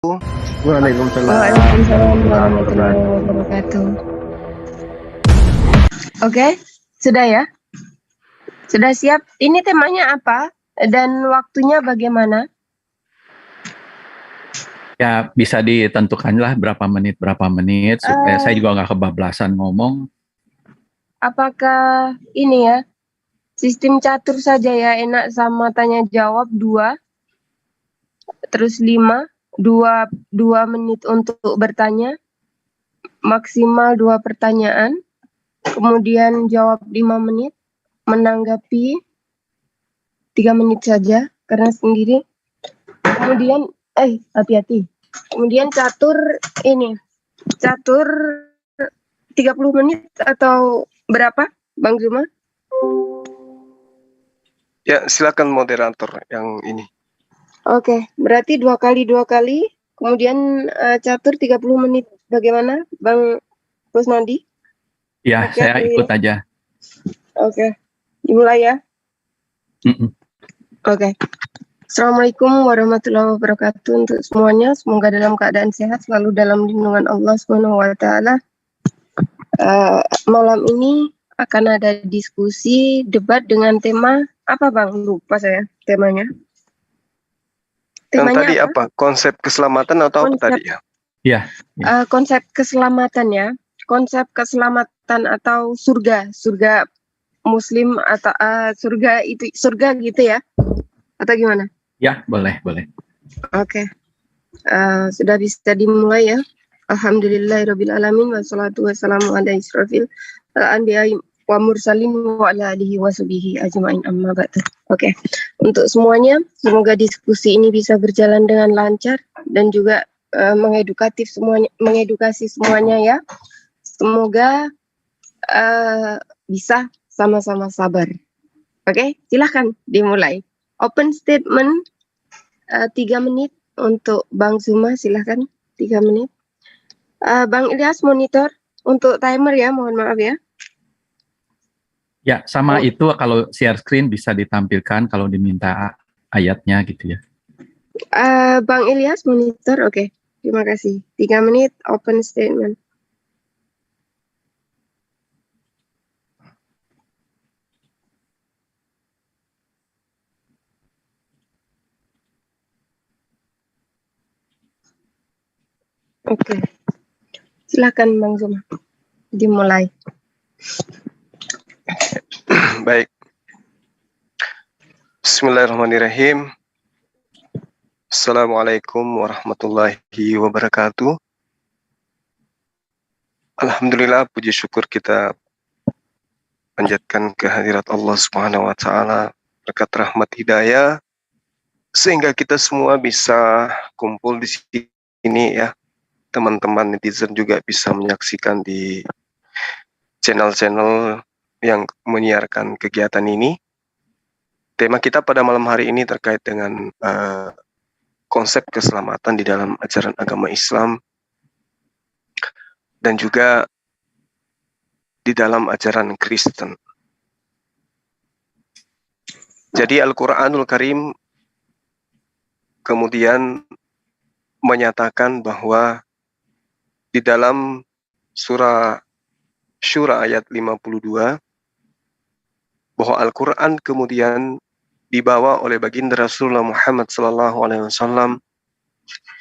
Waalaikumsalam Waalaikumsalam warahmatullahi warahmatullahi wabarakatuh. wabarakatuh. Oke, sudah ya? Sudah siap? Ini temanya apa? Dan waktunya bagaimana? Ya bisa ditentukan lah berapa menit supaya saya juga nggak kebablasan ngomong. Apakah ini ya, sistem catur saja ya, enak sama tanya jawab 2, terus 5, 2 menit untuk bertanya, maksimal 2 pertanyaan, kemudian jawab 5 menit, menanggapi 3 menit saja, karena sendiri. Kemudian, hati-hati. Kemudian catur 30 menit atau berapa, Bang Zuma? Ya, silakan moderator yang ini. Oke, berarti 2 kali, kemudian catur 30 menit. Bagaimana, Bang Kusnadi? Ya, Oke, saya ikut aja. Oke, dimulai ya. Oke. Assalamualaikum warahmatullahi wabarakatuh untuk semuanya. Semoga dalam keadaan sehat, selalu dalam lindungan Allah Subhanahu wa taala. Malam ini akan ada diskusi debat dengan tema apa, Bang? Lupa saya temanya. Yang Temanya tadi apa? Konsep keselamatan atau apa tadi ya? Ya. Konsep keselamatan ya. Konsep keselamatan atau surga Muslim atau surga gitu ya? Atau gimana? Ya, boleh. Oke. Sudah bisa dimulai ya. Alhamdulillahirabbil alamin wassalatu wassalamu ala asyrofil anbiya'i wa mursalin wa ala alihi washabihi ajmain amma ba'du. Oke. Untuk semuanya, semoga diskusi ini bisa berjalan dengan lancar dan juga mengedukasi semuanya ya. Semoga bisa sama-sama sabar. Oke, silahkan dimulai. Open statement 3 menit untuk Bang Zuma, silahkan 3 menit. Bang Ilyas monitor untuk timer ya, mohon maaf ya. Ya, sama itu kalau share screen bisa ditampilkan kalau diminta ayatnya gitu ya. Bang Ilyas monitor, oke. Terima kasih. 3 menit open statement. Oke. Silakan Bang Zuma. Dimulai. Baik. Bismillahirrahmanirrahim. Assalamualaikum warahmatullahi wabarakatuh. Alhamdulillah, puji syukur kita panjatkan kehadirat Allah Subhanahu wa taala, berkat rahmat hidayah sehingga kita semua bisa kumpul di sini ya. Teman-teman netizen juga bisa menyaksikan di channel-channel yang menyiarkan kegiatan ini. Tema kita pada malam hari ini terkait dengan konsep keselamatan di dalam ajaran agama Islam dan juga di dalam ajaran Kristen. Jadi Al-Quranul Karim kemudian menyatakan bahwa di dalam surah Syura ayat 52 bahwa Al-Quran kemudian dibawa oleh baginda Rasulullah Muhammad SAW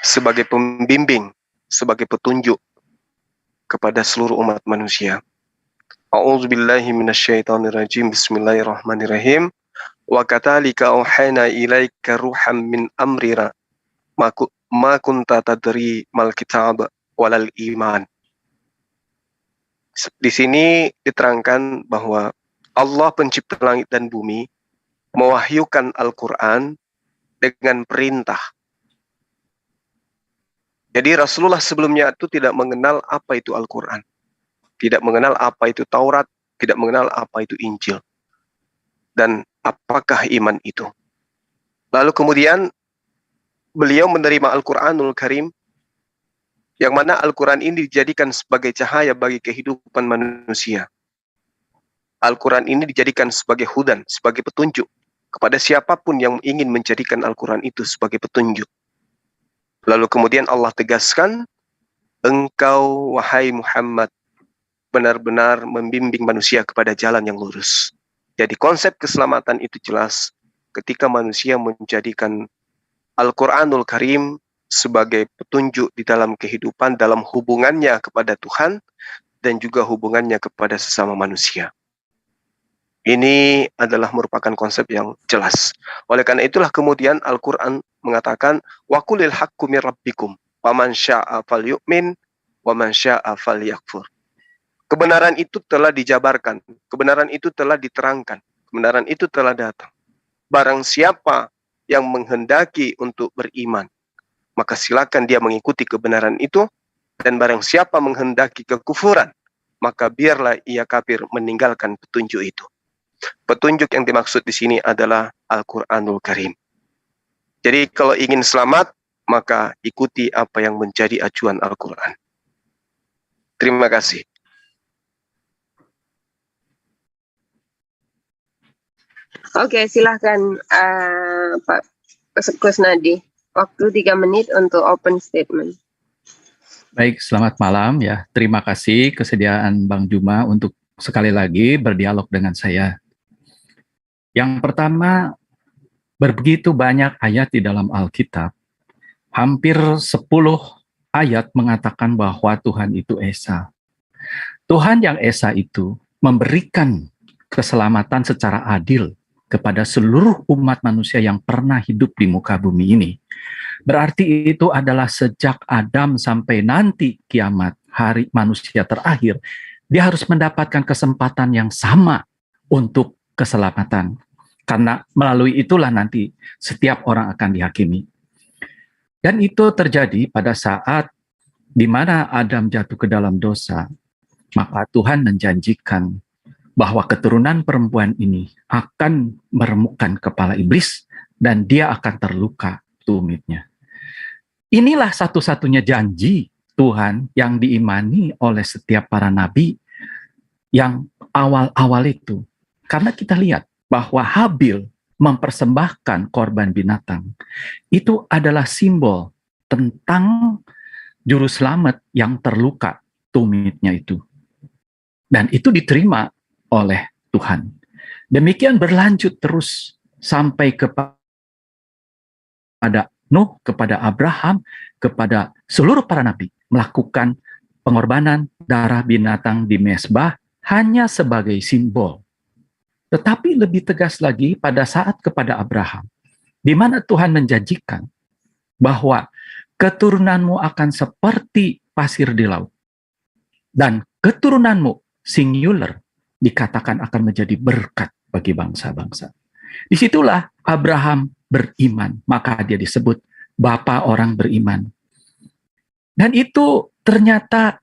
sebagai pembimbing, sebagai petunjuk kepada seluruh umat manusia. A'udzubillahi minasyaitonirrajim. Bismillahirrahmanirrahim. Wa katalika auhayna ilaika ruham min amrina ma kunta tadri mal kitab walal iman. Di sini diterangkan bahwa Allah pencipta langit dan bumi mewahyukan Al-Quran dengan perintah. Jadi Rasulullah sebelumnya itu tidak mengenal apa itu Al-Quran, tidak mengenal apa itu Taurat, tidak mengenal apa itu Injil, dan apakah iman itu. Lalu kemudian beliau menerima Al-Quranul Karim, yang mana Al-Quran ini dijadikan sebagai cahaya bagi kehidupan manusia. Al-Quran ini dijadikan sebagai hudan, sebagai petunjuk kepada siapapun yang ingin menjadikan Al-Quran itu sebagai petunjuk. Lalu kemudian Allah tegaskan, engkau wahai Muhammad benar-benar membimbing manusia kepada jalan yang lurus. Jadi konsep keselamatan itu jelas ketika manusia menjadikan Al-Quranul Karim sebagai petunjuk di dalam kehidupan, dalam hubungannya kepada Tuhan dan juga hubungannya kepada sesama manusia. Ini adalah merupakan konsep yang jelas. Oleh karena itulah kemudian Al-Quran mengatakan, وَقُلِ الْحَقُّ مِنْ رَبِّكُمْ وَمَنْ شَاءَ فَلْيُؤْمِنْ وَمَنْ شَاءَ فَلْيَكْفُرْ. Kebenaran itu telah dijabarkan, kebenaran itu telah diterangkan, kebenaran itu telah datang. Barang siapa yang menghendaki untuk beriman, maka silakan dia mengikuti kebenaran itu, dan barang siapa menghendaki kekufuran, maka biarlah ia kafir meninggalkan petunjuk itu. Petunjuk yang dimaksud di sini adalah Al-Quranul Karim. Jadi kalau ingin selamat, maka ikuti apa yang menjadi acuan Al-Quran. Terima kasih. Oke, silahkan Pak Kusnadi. Waktu 3 menit untuk open statement. Baik, selamat malam ya. Terima kasih kesediaan Bang Juma untuk sekali lagi berdialog dengan saya. Yang pertama, begitu banyak ayat di dalam Alkitab. Hampir 10 ayat mengatakan bahwa Tuhan itu Esa. Tuhan yang Esa itu memberikan keselamatan secara adil kepada seluruh umat manusia yang pernah hidup di muka bumi ini. Berarti itu adalah sejak Adam sampai nanti kiamat, hari manusia terakhir, dia harus mendapatkan kesempatan yang sama untuk keselamatan. Karena melalui itulah nanti setiap orang akan dihakimi. Dan itu terjadi pada saat di mana Adam jatuh ke dalam dosa, maka Tuhan menjanjikan bahwa keturunan perempuan ini akan meremukkan kepala iblis dan dia akan terluka tumitnya. Inilah satu-satunya janji Tuhan yang diimani oleh setiap para nabi yang awal-awal itu. Karena kita lihat bahwa Habil mempersembahkan korban binatang. Itu adalah simbol tentang juru selamat yang terluka tumitnya itu. Dan itu diterima oleh Tuhan. Demikian berlanjut terus sampai kepada Nuh, kepada Abraham, kepada seluruh para nabi melakukan pengorbanan darah binatang di mezbah hanya sebagai simbol. Tetapi lebih tegas lagi pada saat kepada Abraham, di mana Tuhan menjanjikan bahwa keturunanmu akan seperti pasir di laut. Dan keturunanmu, singular, dikatakan akan menjadi berkat bagi bangsa-bangsa. Disitulah Abraham beriman, maka dia disebut Bapa orang beriman. Dan itu ternyata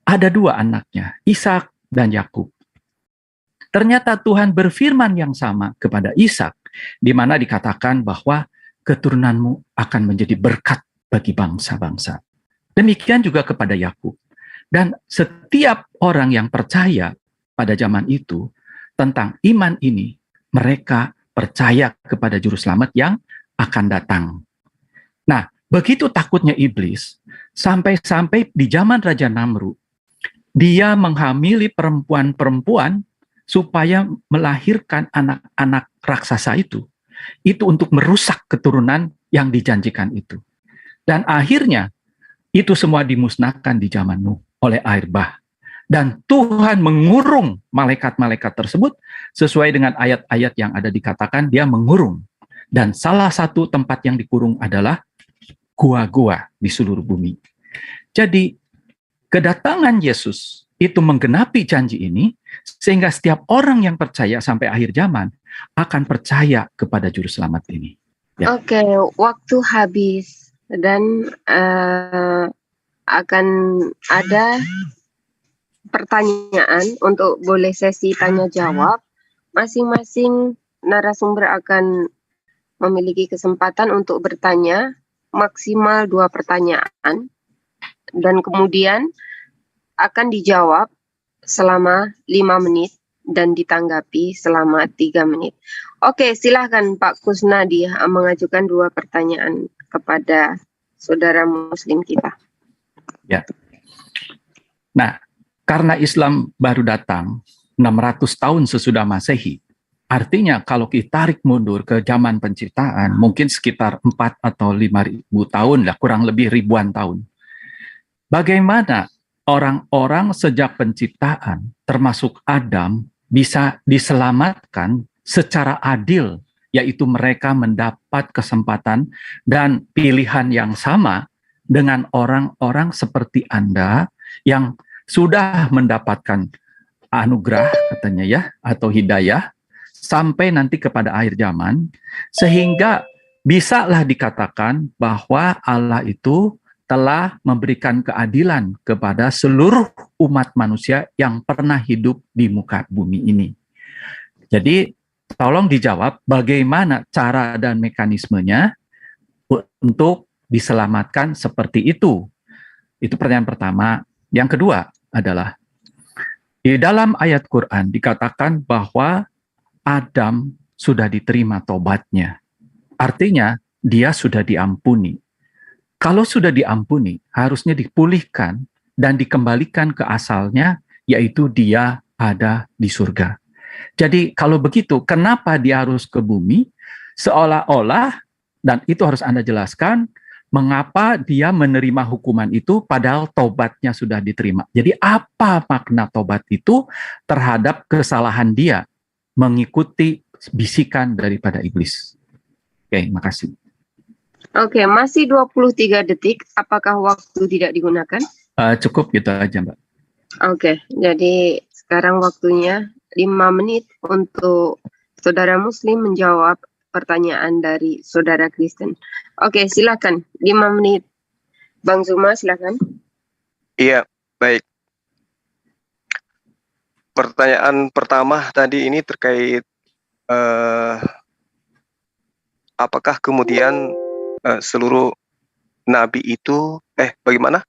ada 2 anaknya, Ishak dan Yakub. Ternyata Tuhan berfirman yang sama kepada Ishak, di mana dikatakan bahwa keturunanmu akan menjadi berkat bagi bangsa-bangsa. Demikian juga kepada Yakub. Dan setiap orang yang percaya pada zaman itu tentang iman ini, mereka percaya kepada juru selamat yang akan datang. Nah, begitu takutnya iblis, sampai-sampai di zaman Raja Namrud, dia menghamili perempuan-perempuan supaya melahirkan anak-anak raksasa itu untuk merusak keturunan yang dijanjikan itu. Dan akhirnya, itu semua dimusnahkan di zaman Nuh oleh air bah. Dan Tuhan mengurung malaikat-malaikat tersebut sesuai dengan ayat-ayat yang ada dikatakan dia mengurung. Dan salah satu tempat yang dikurung adalah gua-gua di seluruh bumi. Jadi kedatangan Yesus itu menggenapi janji ini sehingga setiap orang yang percaya sampai akhir zaman akan percaya kepada juru selamat ini. Ya. Oke, waktu habis dan akan ada pertanyaan untuk boleh sesi tanya jawab. Masing-masing narasumber akan memiliki kesempatan untuk bertanya maksimal 2 pertanyaan dan kemudian akan dijawab selama 5 menit dan ditanggapi selama 3 menit. Oke, silahkan Pak Kusnadi mengajukan 2 pertanyaan kepada saudara muslim kita. Ya. Nah, karena Islam baru datang 600 tahun sesudah Masehi, artinya kalau kita tarik mundur ke zaman penciptaan, mungkin sekitar 4 atau 5.000 tahun lah, kurang lebih ribuan tahun. Bagaimana orang-orang sejak penciptaan, termasuk Adam, bisa diselamatkan secara adil, yaitu mereka mendapat kesempatan dan pilihan yang sama dengan orang-orang seperti Anda yang sudah mendapatkan anugerah katanya ya, atau hidayah, sampai nanti kepada akhir zaman, sehingga bisalah dikatakan bahwa Allah itu telah memberikan keadilan kepada seluruh umat manusia yang pernah hidup di muka bumi ini. Jadi, tolong dijawab bagaimana cara dan mekanismenya untuk diselamatkan seperti itu. Itu pertanyaan pertama. Yang kedua adalah, di dalam ayat Quran dikatakan bahwa Adam sudah diterima tobatnya. Artinya, dia sudah diampuni. Kalau sudah diampuni, harusnya dipulihkan dan dikembalikan ke asalnya, yaitu dia ada di surga. Jadi kalau begitu, kenapa dia harus ke bumi? Seolah-olah, dan itu harus Anda jelaskan, mengapa dia menerima hukuman itu padahal tobatnya sudah diterima. Jadi apa makna tobat itu terhadap kesalahan dia mengikuti bisikan daripada iblis? Oke, makasih. Oke, masih 23 detik. Apakah waktu tidak digunakan? Cukup gitu aja, Mbak. Oke, jadi sekarang waktunya 5 menit untuk saudara muslim menjawab pertanyaan dari saudara Kristen. Oke, silakan. 5 menit. Bang Zuma, silakan. Iya, baik. Pertanyaan pertama tadi ini terkait apakah kemudian seluruh nabi itu bagaimana?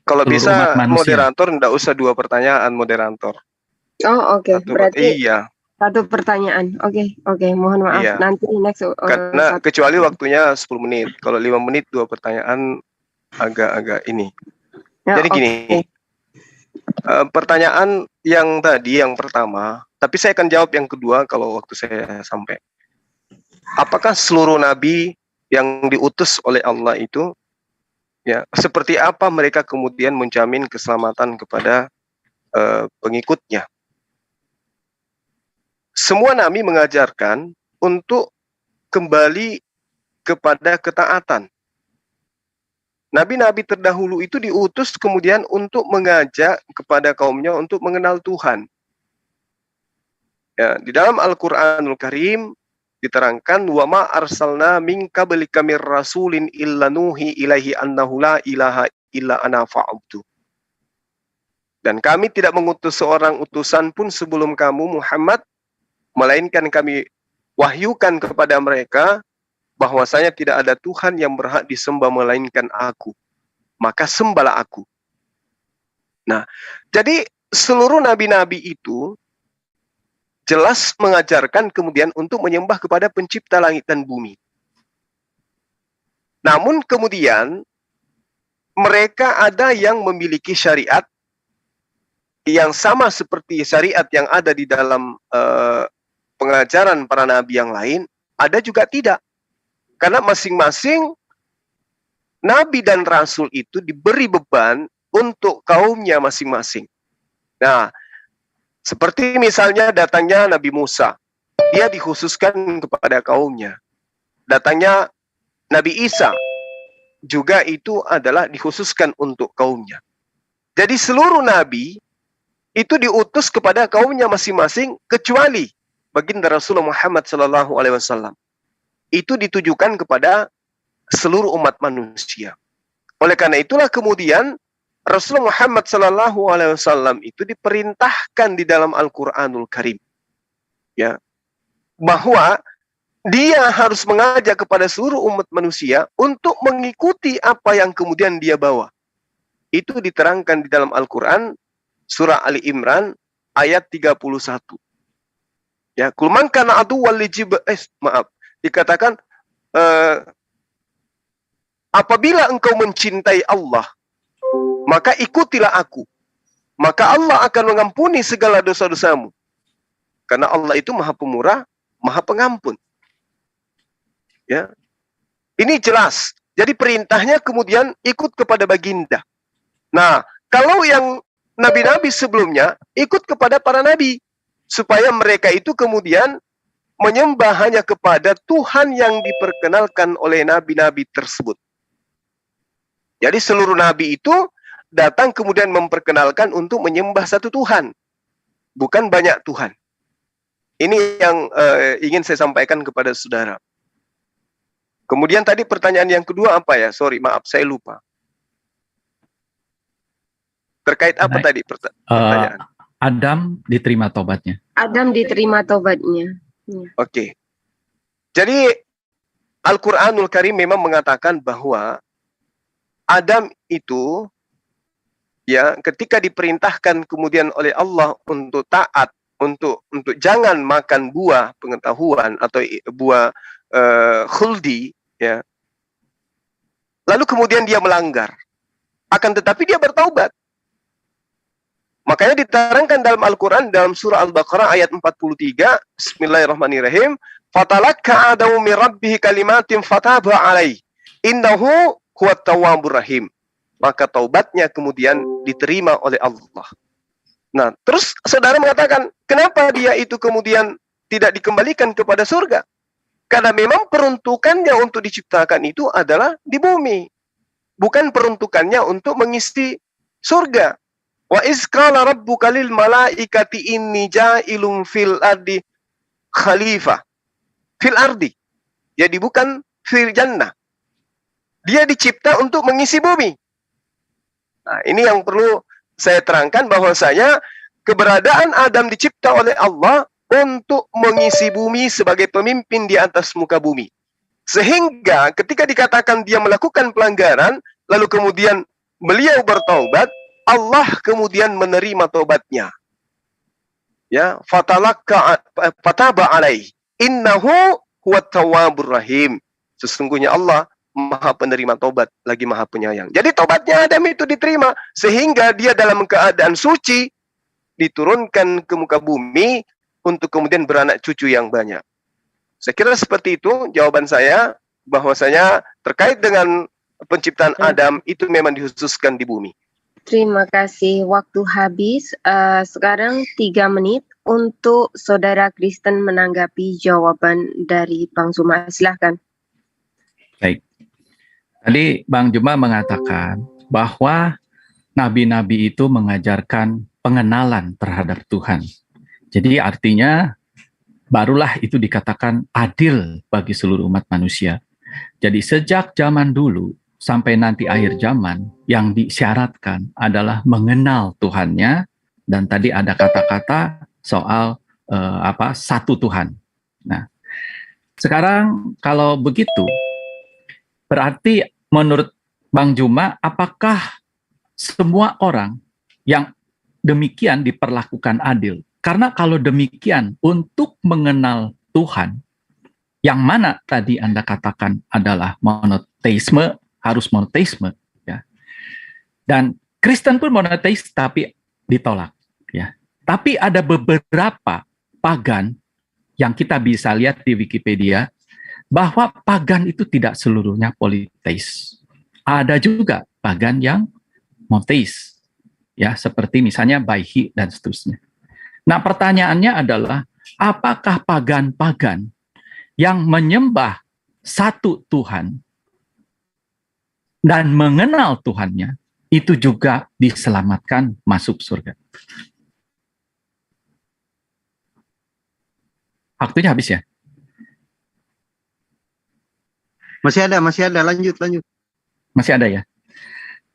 Kalau Seluruh bisa umat manusia. moderator enggak usah 2 pertanyaan moderator. Oh, oke. Berarti iya. 1 pertanyaan. Oke, mohon maaf. Iya. Nanti next. Karena kecuali waktunya 10 menit. Kalau 5 menit 2 pertanyaan agak ini. Ya, Jadi gini. Pertanyaan yang tadi yang pertama, tapi saya akan jawab yang kedua kalau waktu saya sampai. Apakah seluruh nabi yang diutus oleh Allah itu, ya, seperti apa mereka kemudian menjamin keselamatan kepada pengikutnya? Semua nabi mengajarkan untuk kembali kepada ketaatan. Nabi-nabi terdahulu itu diutus kemudian untuk mengajak kepada kaumnya untuk mengenal Tuhan. Ya, di dalam Al-Qur'anul Karim diterangkan, wa ma arsalna min qablika mir rasulin illa nuhi ilaihi annahu la ilaha illa ana fa'budu. Dan kami tidak mengutus seorang utusan pun sebelum kamu Muhammad, melainkan kami wahyukan kepada mereka bahwasanya tidak ada Tuhan yang berhak disembah melainkan aku. Maka sembahlah aku. Nah, jadi seluruh nabi-nabi itu jelas mengajarkan kemudian untuk menyembah kepada pencipta langit dan bumi. Namun kemudian mereka ada yang memiliki syariat yang sama seperti syariat yang ada di dalam pengajaran para nabi yang lain, ada juga tidak. Karena masing-masing nabi dan rasul itu diberi beban untuk kaumnya masing-masing. Nah, seperti misalnya datangnya Nabi Musa, dia dikhususkan kepada kaumnya. Datangnya Nabi Isa, juga itu adalah dikhususkan untuk kaumnya. Jadi seluruh nabi itu diutus kepada kaumnya masing-masing, kecuali baginda Rasulullah Muhammad SAW. Itu ditujukan kepada seluruh umat manusia. Oleh karena itulah kemudian Rasulullah Muhammad SAW itu diperintahkan di dalam Al-Quranul Karim, ya, bahwa dia harus mengajak kepada seluruh umat manusia untuk mengikuti apa yang kemudian dia bawa. Itu diterangkan di dalam Al-Quran surah Ali Imran ayat 31. Ya, kul man kana aduwwan li Jibril, dikatakan apabila engkau mencintai Allah, maka ikutilah aku. Maka Allah akan mengampuni segala dosa-dosamu. Karena Allah itu Maha Pemurah, Maha Pengampun. Ya. Ini jelas. Jadi perintahnya kemudian ikut kepada baginda. Nah, kalau yang nabi-nabi sebelumnya ikut kepada para nabi, supaya mereka itu kemudian menyembah hanya kepada Tuhan yang diperkenalkan oleh nabi-nabi tersebut. Jadi seluruh nabi itu datang kemudian memperkenalkan untuk menyembah satu Tuhan, bukan banyak Tuhan. Ini yang ingin saya sampaikan kepada saudara. Kemudian tadi pertanyaan yang kedua apa ya? Sorry, maaf, saya lupa. Terkait apa tadi pertanyaan? Adam diterima tobatnya. Adam diterima tobatnya. Oke. Jadi Al-Quranul Karim memang mengatakan bahwa Adam itu ya ketika diperintahkan kemudian oleh Allah untuk taat, untuk jangan makan buah pengetahuan atau buah khuldi, ya. Lalu kemudian dia melanggar. Akan tetapi dia bertaubat. Makanya diterangkan dalam Al-Quran dalam surah Al-Baqarah ayat 43, Bismillahirrahmanirrahim, fatalakka Adamu min rabbih kalimatin fataba alaih, innahu huwat tawwabur rahim. Maka taubatnya kemudian diterima oleh Allah. Nah, terus saudara mengatakan, kenapa dia itu kemudian tidak dikembalikan kepada surga? Karena memang peruntukannya untuk diciptakan itu adalah di bumi. Bukan peruntukannya untuk mengisi surga. Wa iz qala rabbuka lil malaikati inni ja'ilun fil ardi khalifah. Fil ardi. Jadi bukan fil jannah. Dia dicipta untuk mengisi bumi. Nah, ini yang perlu saya terangkan bahwasanya keberadaan Adam dicipta oleh Allah untuk mengisi bumi sebagai pemimpin di atas muka bumi. Sehingga ketika dikatakan dia melakukan pelanggaran, lalu kemudian beliau bertaubat, Allah kemudian menerima taubatnya. Ya, fataba alaih, innahu huwat tawwabur rahim. Sesungguhnya Allah Maha penerima taubat, lagi Maha penyayang. Jadi taubatnya Adam itu diterima, sehingga dia dalam keadaan suci diturunkan ke muka bumi untuk kemudian beranak cucu yang banyak. Saya kira seperti itu jawaban saya, bahwasanya terkait dengan penciptaan Adam itu memang dikhususkan di bumi. Terima kasih. Waktu habis. Sekarang 3 menit untuk saudara Kristen menanggapi jawaban dari Bang Zuma. Silahkan. Baik. Tadi Bang Juma mengatakan bahwa nabi-nabi itu mengajarkan pengenalan terhadap Tuhan. Jadi artinya barulah itu dikatakan adil bagi seluruh umat manusia. Jadi sejak zaman dulu sampai nanti akhir zaman yang disyaratkan adalah mengenal Tuhannya, dan tadi ada kata-kata soal satu Tuhan. Nah, sekarang kalau begitu berarti menurut Bang Juma, apakah semua orang yang demikian diperlakukan adil? Karena kalau demikian, untuk mengenal Tuhan, yang mana tadi Anda katakan adalah monoteisme, harus monoteisme, ya. Dan Kristen pun monoteis, tapi ditolak, ya. Tapi ada beberapa pagan yang kita bisa lihat di Wikipedia, bahwa pagan itu tidak seluruhnya politeis. Ada juga pagan yang monoteis, ya, seperti misalnya Baihi dan seterusnya. Nah, pertanyaannya adalah, apakah pagan-pagan yang menyembah satu Tuhan dan mengenal Tuhannya, itu juga diselamatkan masuk surga? Waktunya habis ya? Masih ada, lanjut. Masih ada ya?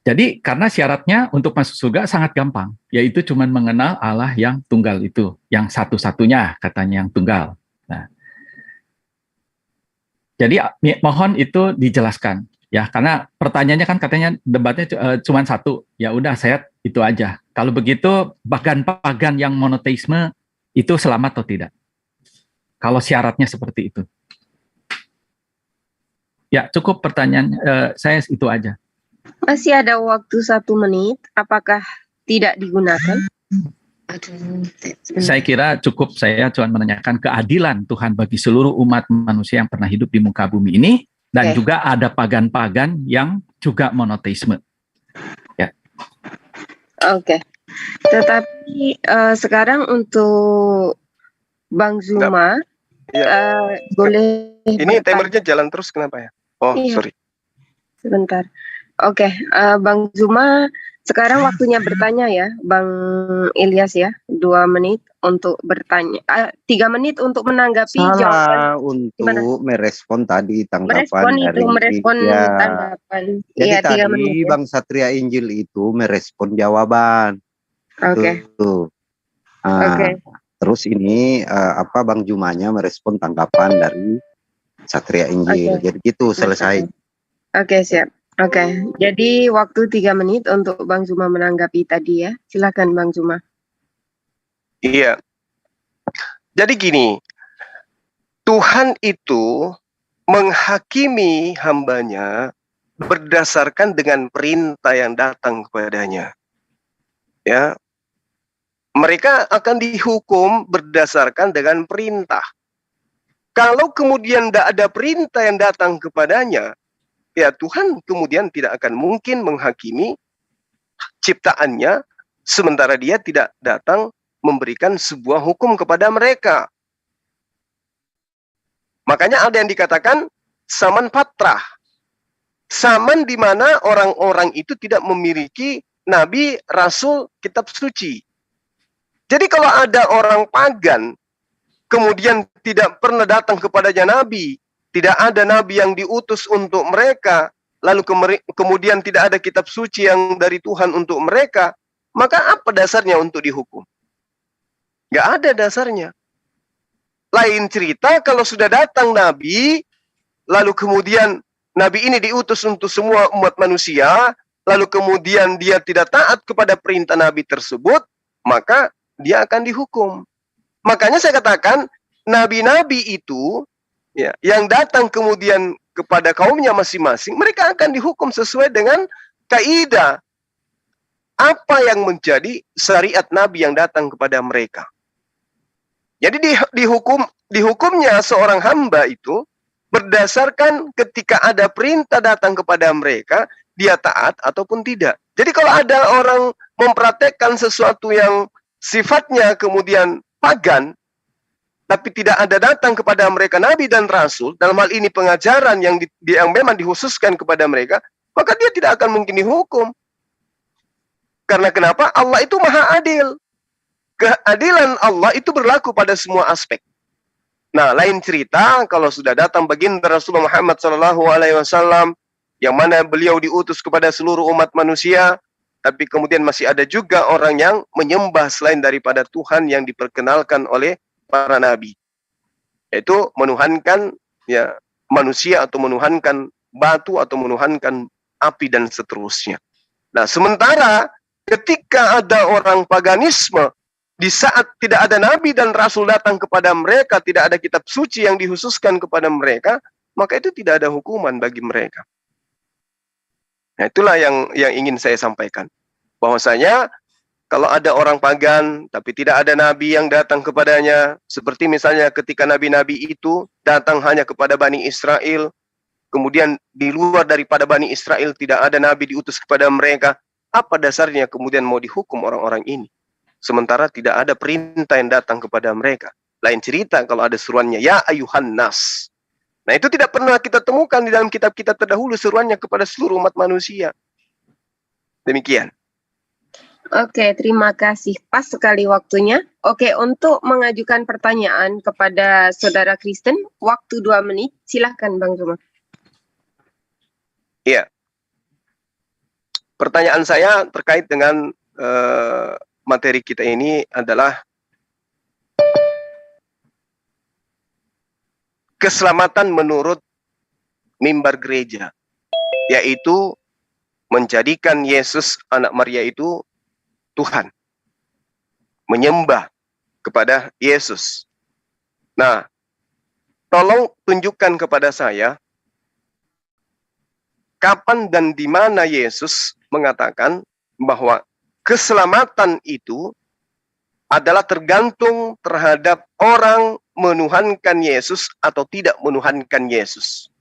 Jadi karena syaratnya untuk masuk surga sangat gampang, yaitu cuma mengenal Allah yang tunggal itu, yang satu-satunya katanya yang tunggal. Nah, jadi mohon itu dijelaskan ya, karena pertanyaannya kan katanya debatnya cuma satu, ya udah saya itu aja. Kalau begitu pagan-pagan yang monoteisme itu selamat atau tidak? Kalau syaratnya seperti itu. Ya, cukup pertanyaan saya itu aja. Masih ada waktu 1 menit. Apakah tidak digunakan? Aduh, Saya kira cukup, saya cuma menanyakan keadilan Tuhan bagi seluruh umat manusia yang pernah hidup di muka bumi ini, dan Oke. juga ada pagan-pagan yang juga monoteisme. Oke. Tetapi sekarang untuk Bang Zuma, boleh Ini bertanya. timernya jalan terus, kenapa ya? Oh, Iya. sorry. Sebentar. Oke, Bang Zuma, sekarang waktunya bertanya ya, Bang Ilyas ya, 2 menit untuk bertanya, 3 menit untuk menanggapi jawaban. Salah Gimana? untuk merespon tadi Merespon tanggapan dari ya. tanggapan. Jadi Iya, 3 tadi menit ya. Bang Satria Injil itu merespon jawaban. Oke. Tuh. Oke. Terus ini Bang Jumanya merespon tanggapan dari Satria Injil. Oke. Jadi gitu selesai. Oke, siap. Oke, jadi waktu 3 menit untuk Bang Zuma menanggapi tadi ya. Silakan Bang Zuma. Iya. Jadi gini, Tuhan itu menghakimi hambanya berdasarkan dengan perintah yang datang kepadanya. Ya, mereka akan dihukum berdasarkan dengan perintah. Kalau kemudian tidak ada perintah yang datang kepadanya, ya Tuhan kemudian tidak akan mungkin menghakimi ciptaannya sementara dia tidak datang memberikan sebuah hukum kepada mereka. Makanya ada yang dikatakan saman patrah. Saman di mana orang-orang itu tidak memiliki nabi, rasul, kitab suci. Jadi kalau ada orang pagan kemudian tidak pernah datang kepadanya nabi, tidak ada nabi yang diutus untuk mereka, lalu kemudian tidak ada kitab suci yang dari Tuhan untuk mereka, maka apa dasarnya untuk dihukum? Nggak ada dasarnya. Lain cerita kalau sudah datang nabi, lalu kemudian nabi ini diutus untuk semua umat manusia, lalu kemudian dia tidak taat kepada perintah nabi tersebut, maka dia akan dihukum. Makanya saya katakan, nabi-nabi itu ya, yang datang kemudian kepada kaumnya masing-masing, mereka akan dihukum sesuai dengan kaidah apa yang menjadi syariat nabi yang datang kepada mereka. Jadi dihukumnya seorang hamba itu berdasarkan ketika ada perintah datang kepada mereka, dia taat ataupun tidak. Jadi kalau ada orang mempraktekkan sesuatu yang sifatnya kemudian pagan, tapi tidak ada datang kepada mereka nabi dan rasul, dalam hal ini pengajaran yang memang dikhususkan kepada mereka, maka dia tidak akan mungkin dihukum. Karena kenapa? Allah itu maha adil. Keadilan Allah itu berlaku pada semua aspek. Nah, lain cerita kalau sudah datang baginda Rasulullah Muhammad SAW, yang mana beliau diutus kepada seluruh umat manusia, tapi kemudian masih ada juga orang yang menyembah selain daripada Tuhan yang diperkenalkan oleh para nabi, yaitu menuhankan ya manusia atau menuhankan batu atau menuhankan api dan seterusnya. Nah, sementara ketika ada orang paganisme, di saat tidak ada nabi dan rasul datang kepada mereka, tidak ada kitab suci yang dikhususkan kepada mereka, maka itu tidak ada hukuman bagi mereka. Nah, itulah yang ingin saya sampaikan. Bahwasanya kalau ada orang pagan, tapi tidak ada nabi yang datang kepadanya, seperti misalnya ketika nabi-nabi itu datang hanya kepada Bani Israel, kemudian di luar daripada Bani Israel tidak ada nabi diutus kepada mereka, apa dasarnya kemudian mau dihukum orang-orang ini? Sementara tidak ada perintah yang datang kepada mereka. Lain cerita kalau ada seruannya, ya ayuhan nas. Nah, itu tidak pernah kita temukan di dalam kitab kita terdahulu seruannya kepada seluruh umat manusia. Demikian. Oke, terima kasih. Pas sekali waktunya. Oke, untuk mengajukan pertanyaan kepada saudara Kristen, waktu 2 menit. Silakan Bang Zuma. Iya. Pertanyaan saya terkait dengan materi kita ini adalah keselamatan menurut mimbar gereja, yaitu menjadikan Yesus anak Maria itu Tuhan, menyembah kepada Yesus. Nah, tolong tunjukkan kepada saya kapan dan di mana Yesus mengatakan bahwa keselamatan itu adalah tergantung terhadap orang menuhankan Yesus atau tidak menuhankan Yesus.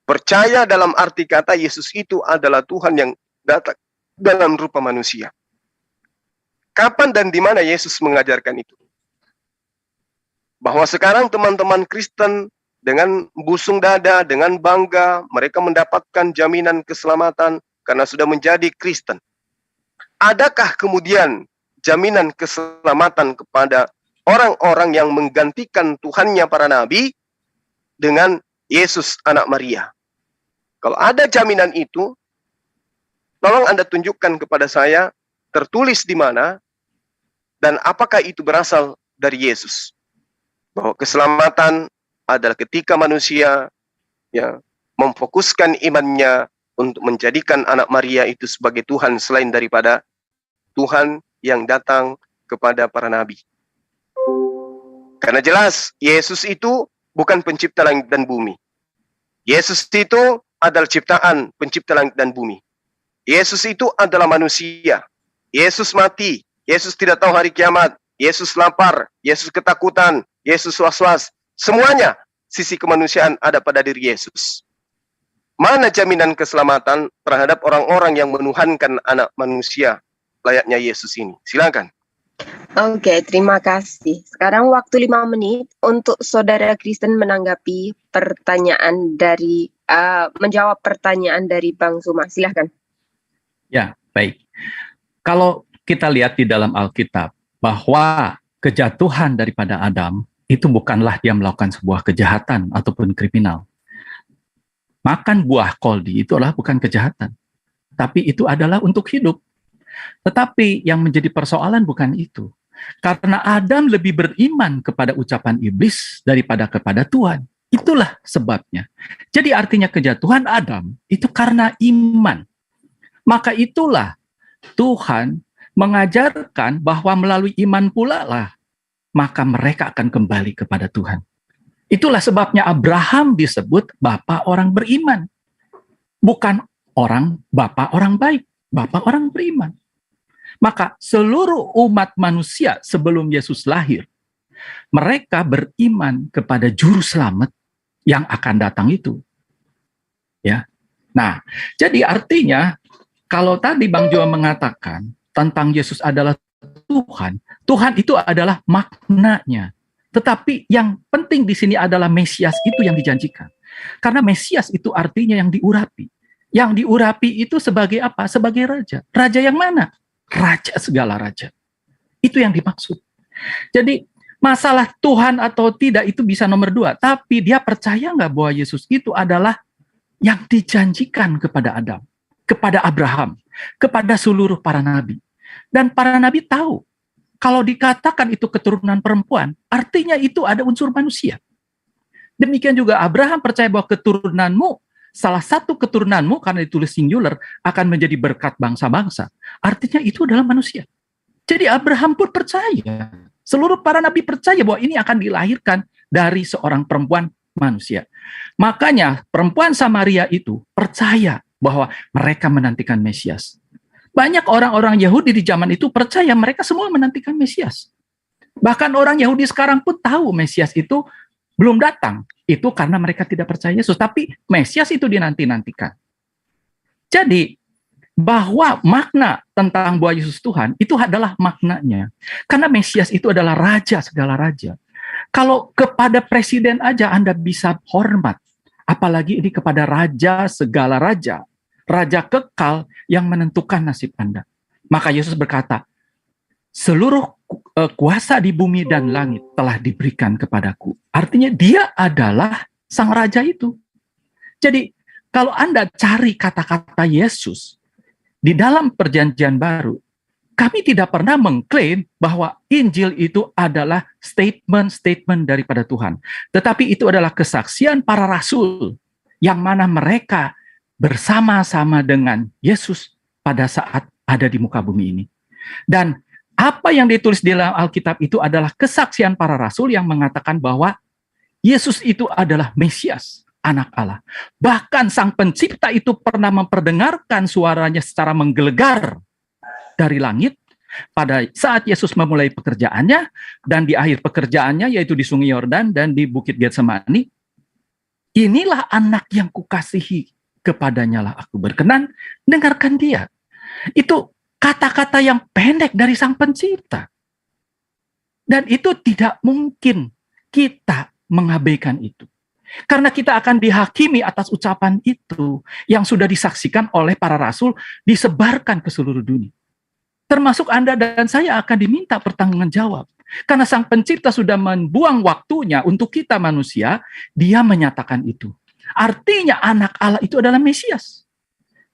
Percaya dalam arti kata Yesus itu adalah Tuhan yang datang dalam rupa manusia. Kapan dan di mana Yesus mengajarkan itu? Bahwa sekarang teman-teman Kristen dengan busung dada, dengan bangga, mereka mendapatkan jaminan keselamatan karena sudah menjadi Kristen. Adakah kemudian jaminan keselamatan kepada orang-orang yang menggantikan Tuhannya para nabi dengan Yesus anak Maria? Kalau ada jaminan itu, tolong Anda tunjukkan kepada saya tertulis di mana dan apakah itu berasal dari Yesus. Bahwa keselamatan adalah ketika manusia memfokuskan imannya untuk menjadikan anak Maria itu sebagai Tuhan selain daripada Tuhan yang datang kepada para nabi. Karena jelas Yesus itu bukan pencipta langit dan bumi. Yesus itu adalah ciptaan pencipta langit dan bumi. Yesus itu adalah manusia. Yesus mati. Yesus tidak tahu hari kiamat. Yesus lapar. Yesus ketakutan. Yesus was-was. Semuanya sisi kemanusiaan ada pada diri Yesus. Mana jaminan keselamatan terhadap orang-orang yang menuhankan anak manusia layaknya Yesus ini? Silakan. Oke, terima kasih. Sekarang waktu 5 menit untuk saudara Kristen menanggapi pertanyaan dari menjawab pertanyaan dari Bang Zuma. Silakan. Ya, baik. Kalau kita lihat di dalam Alkitab bahwa kejatuhan daripada Adam itu bukanlah dia melakukan sebuah kejahatan ataupun kriminal. Makan buah koldi itu adalah bukan kejahatan, tapi itu adalah untuk hidup. Tetapi yang menjadi persoalan bukan itu. Karena Adam lebih beriman kepada ucapan iblis daripada kepada Tuhan. Itulah sebabnya. Jadi artinya kejatuhan Adam itu karena iman. Maka itulah Tuhan mengajarkan bahwa melalui iman pula lah maka mereka akan kembali kepada Tuhan. Itulah sebabnya Abraham disebut bapa orang beriman. Bukan bapa orang baik, bapa orang beriman. Maka seluruh umat manusia sebelum Yesus lahir, mereka beriman kepada juru selamat yang akan datang itu. Ya. Nah, jadi artinya kalau tadi Bang Joa mengatakan tentang Yesus adalah Tuhan, Tuhan itu adalah maknanya. Tetapi yang penting di sini adalah Mesias itu yang dijanjikan. Karena Mesias itu artinya yang diurapi. Yang diurapi itu sebagai apa? Sebagai raja. Raja yang mana? Raja segala raja. Itu yang dimaksud. Jadi masalah Tuhan atau tidak itu bisa nomor 2. Tapi dia percaya nggak bahwa Yesus itu adalah yang dijanjikan kepada Adam, kepada Abraham, kepada seluruh para nabi. Dan para nabi tahu, kalau dikatakan itu keturunan perempuan, artinya itu ada unsur manusia. Demikian juga Abraham percaya bahwa keturunanmu, salah satu keturunanmu, karena ditulis singular, akan menjadi berkat bangsa-bangsa. Artinya itu adalah manusia. Jadi Abraham pun percaya. Seluruh para nabi percaya bahwa ini akan dilahirkan dari seorang perempuan manusia. Makanya perempuan Samaria itu percaya bahwa mereka menantikan Mesias. Banyak orang-orang Yahudi di zaman itu percaya mereka semua menantikan Mesias. Bahkan orang Yahudi sekarang pun tahu Mesias itu belum datang. Itu karena mereka tidak percaya Yesus. Tapi Mesias itu dinanti-nantikan. Jadi, bahwa makna tentang bahwa Yesus Tuhan, itu adalah maknanya. Karena Mesias itu adalah raja segala raja. Kalau kepada presiden aja Anda bisa hormat. Apalagi ini kepada raja segala raja. Raja kekal yang menentukan nasib Anda. Maka Yesus berkata, seluruh kuasa di bumi dan langit telah diberikan kepadaku. Artinya dia adalah sang raja itu. Jadi kalau Anda cari kata-kata Yesus di dalam perjanjian baru, kami tidak pernah mengklaim bahwa Injil itu adalah statement-statement daripada Tuhan. Tetapi itu adalah kesaksian para rasul yang mana mereka bersama-sama dengan Yesus pada saat ada di muka bumi ini. Dan apa yang ditulis di dalam Alkitab itu adalah kesaksian para rasul yang mengatakan bahwa Yesus itu adalah Mesias, anak Allah. Bahkan Sang Pencipta itu pernah memperdengarkan suaranya secara menggelegar dari langit pada saat Yesus memulai pekerjaannya, dan di akhir pekerjaannya yaitu di Sungai Yordan dan di Bukit Getsemani. Inilah anak yang kukasihi, kepadanya lah aku berkenan, dengarkan dia. Itu kata-kata yang pendek dari Sang Pencipta. Dan itu tidak mungkin kita mengabaikan itu. Karena kita akan dihakimi atas ucapan itu yang sudah disaksikan oleh para rasul, disebarkan ke seluruh dunia. Termasuk Anda dan saya akan diminta pertanggungan jawab. Karena Sang Pencipta sudah membuang waktunya untuk kita manusia, Dia menyatakan itu. Artinya anak Allah itu adalah Mesias.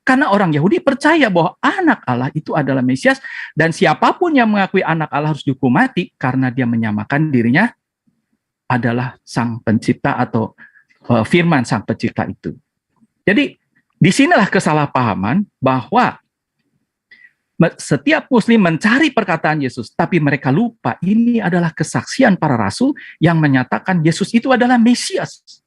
Karena orang Yahudi percaya bahwa anak Allah itu adalah Mesias, dan siapapun yang mengakui anak Allah harus dihukum mati karena dia menyamakan dirinya adalah Sang Pencipta atau firman Sang Pencipta itu. Jadi disinilah kesalahpahaman bahwa setiap Muslim mencari perkataan Yesus, tapi mereka lupa ini adalah kesaksian para rasul yang menyatakan Yesus itu adalah Mesias.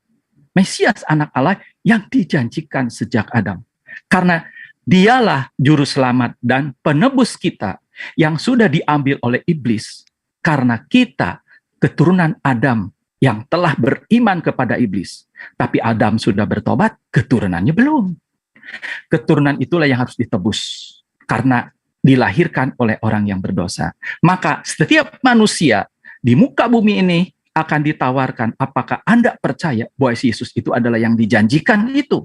Mesias anak Allah yang dijanjikan sejak Adam. Karena dialah juru selamat dan penebus kita yang sudah diambil oleh iblis. Karena kita keturunan Adam yang telah beriman kepada iblis. Tapi Adam sudah bertobat, keturunannya belum. Keturunan itulah yang harus ditebus. Karena dilahirkan oleh orang yang berdosa. Maka setiap manusia di muka bumi ini akan ditawarkan, apakah Anda percaya bahwa Yesus itu adalah yang dijanjikan itu?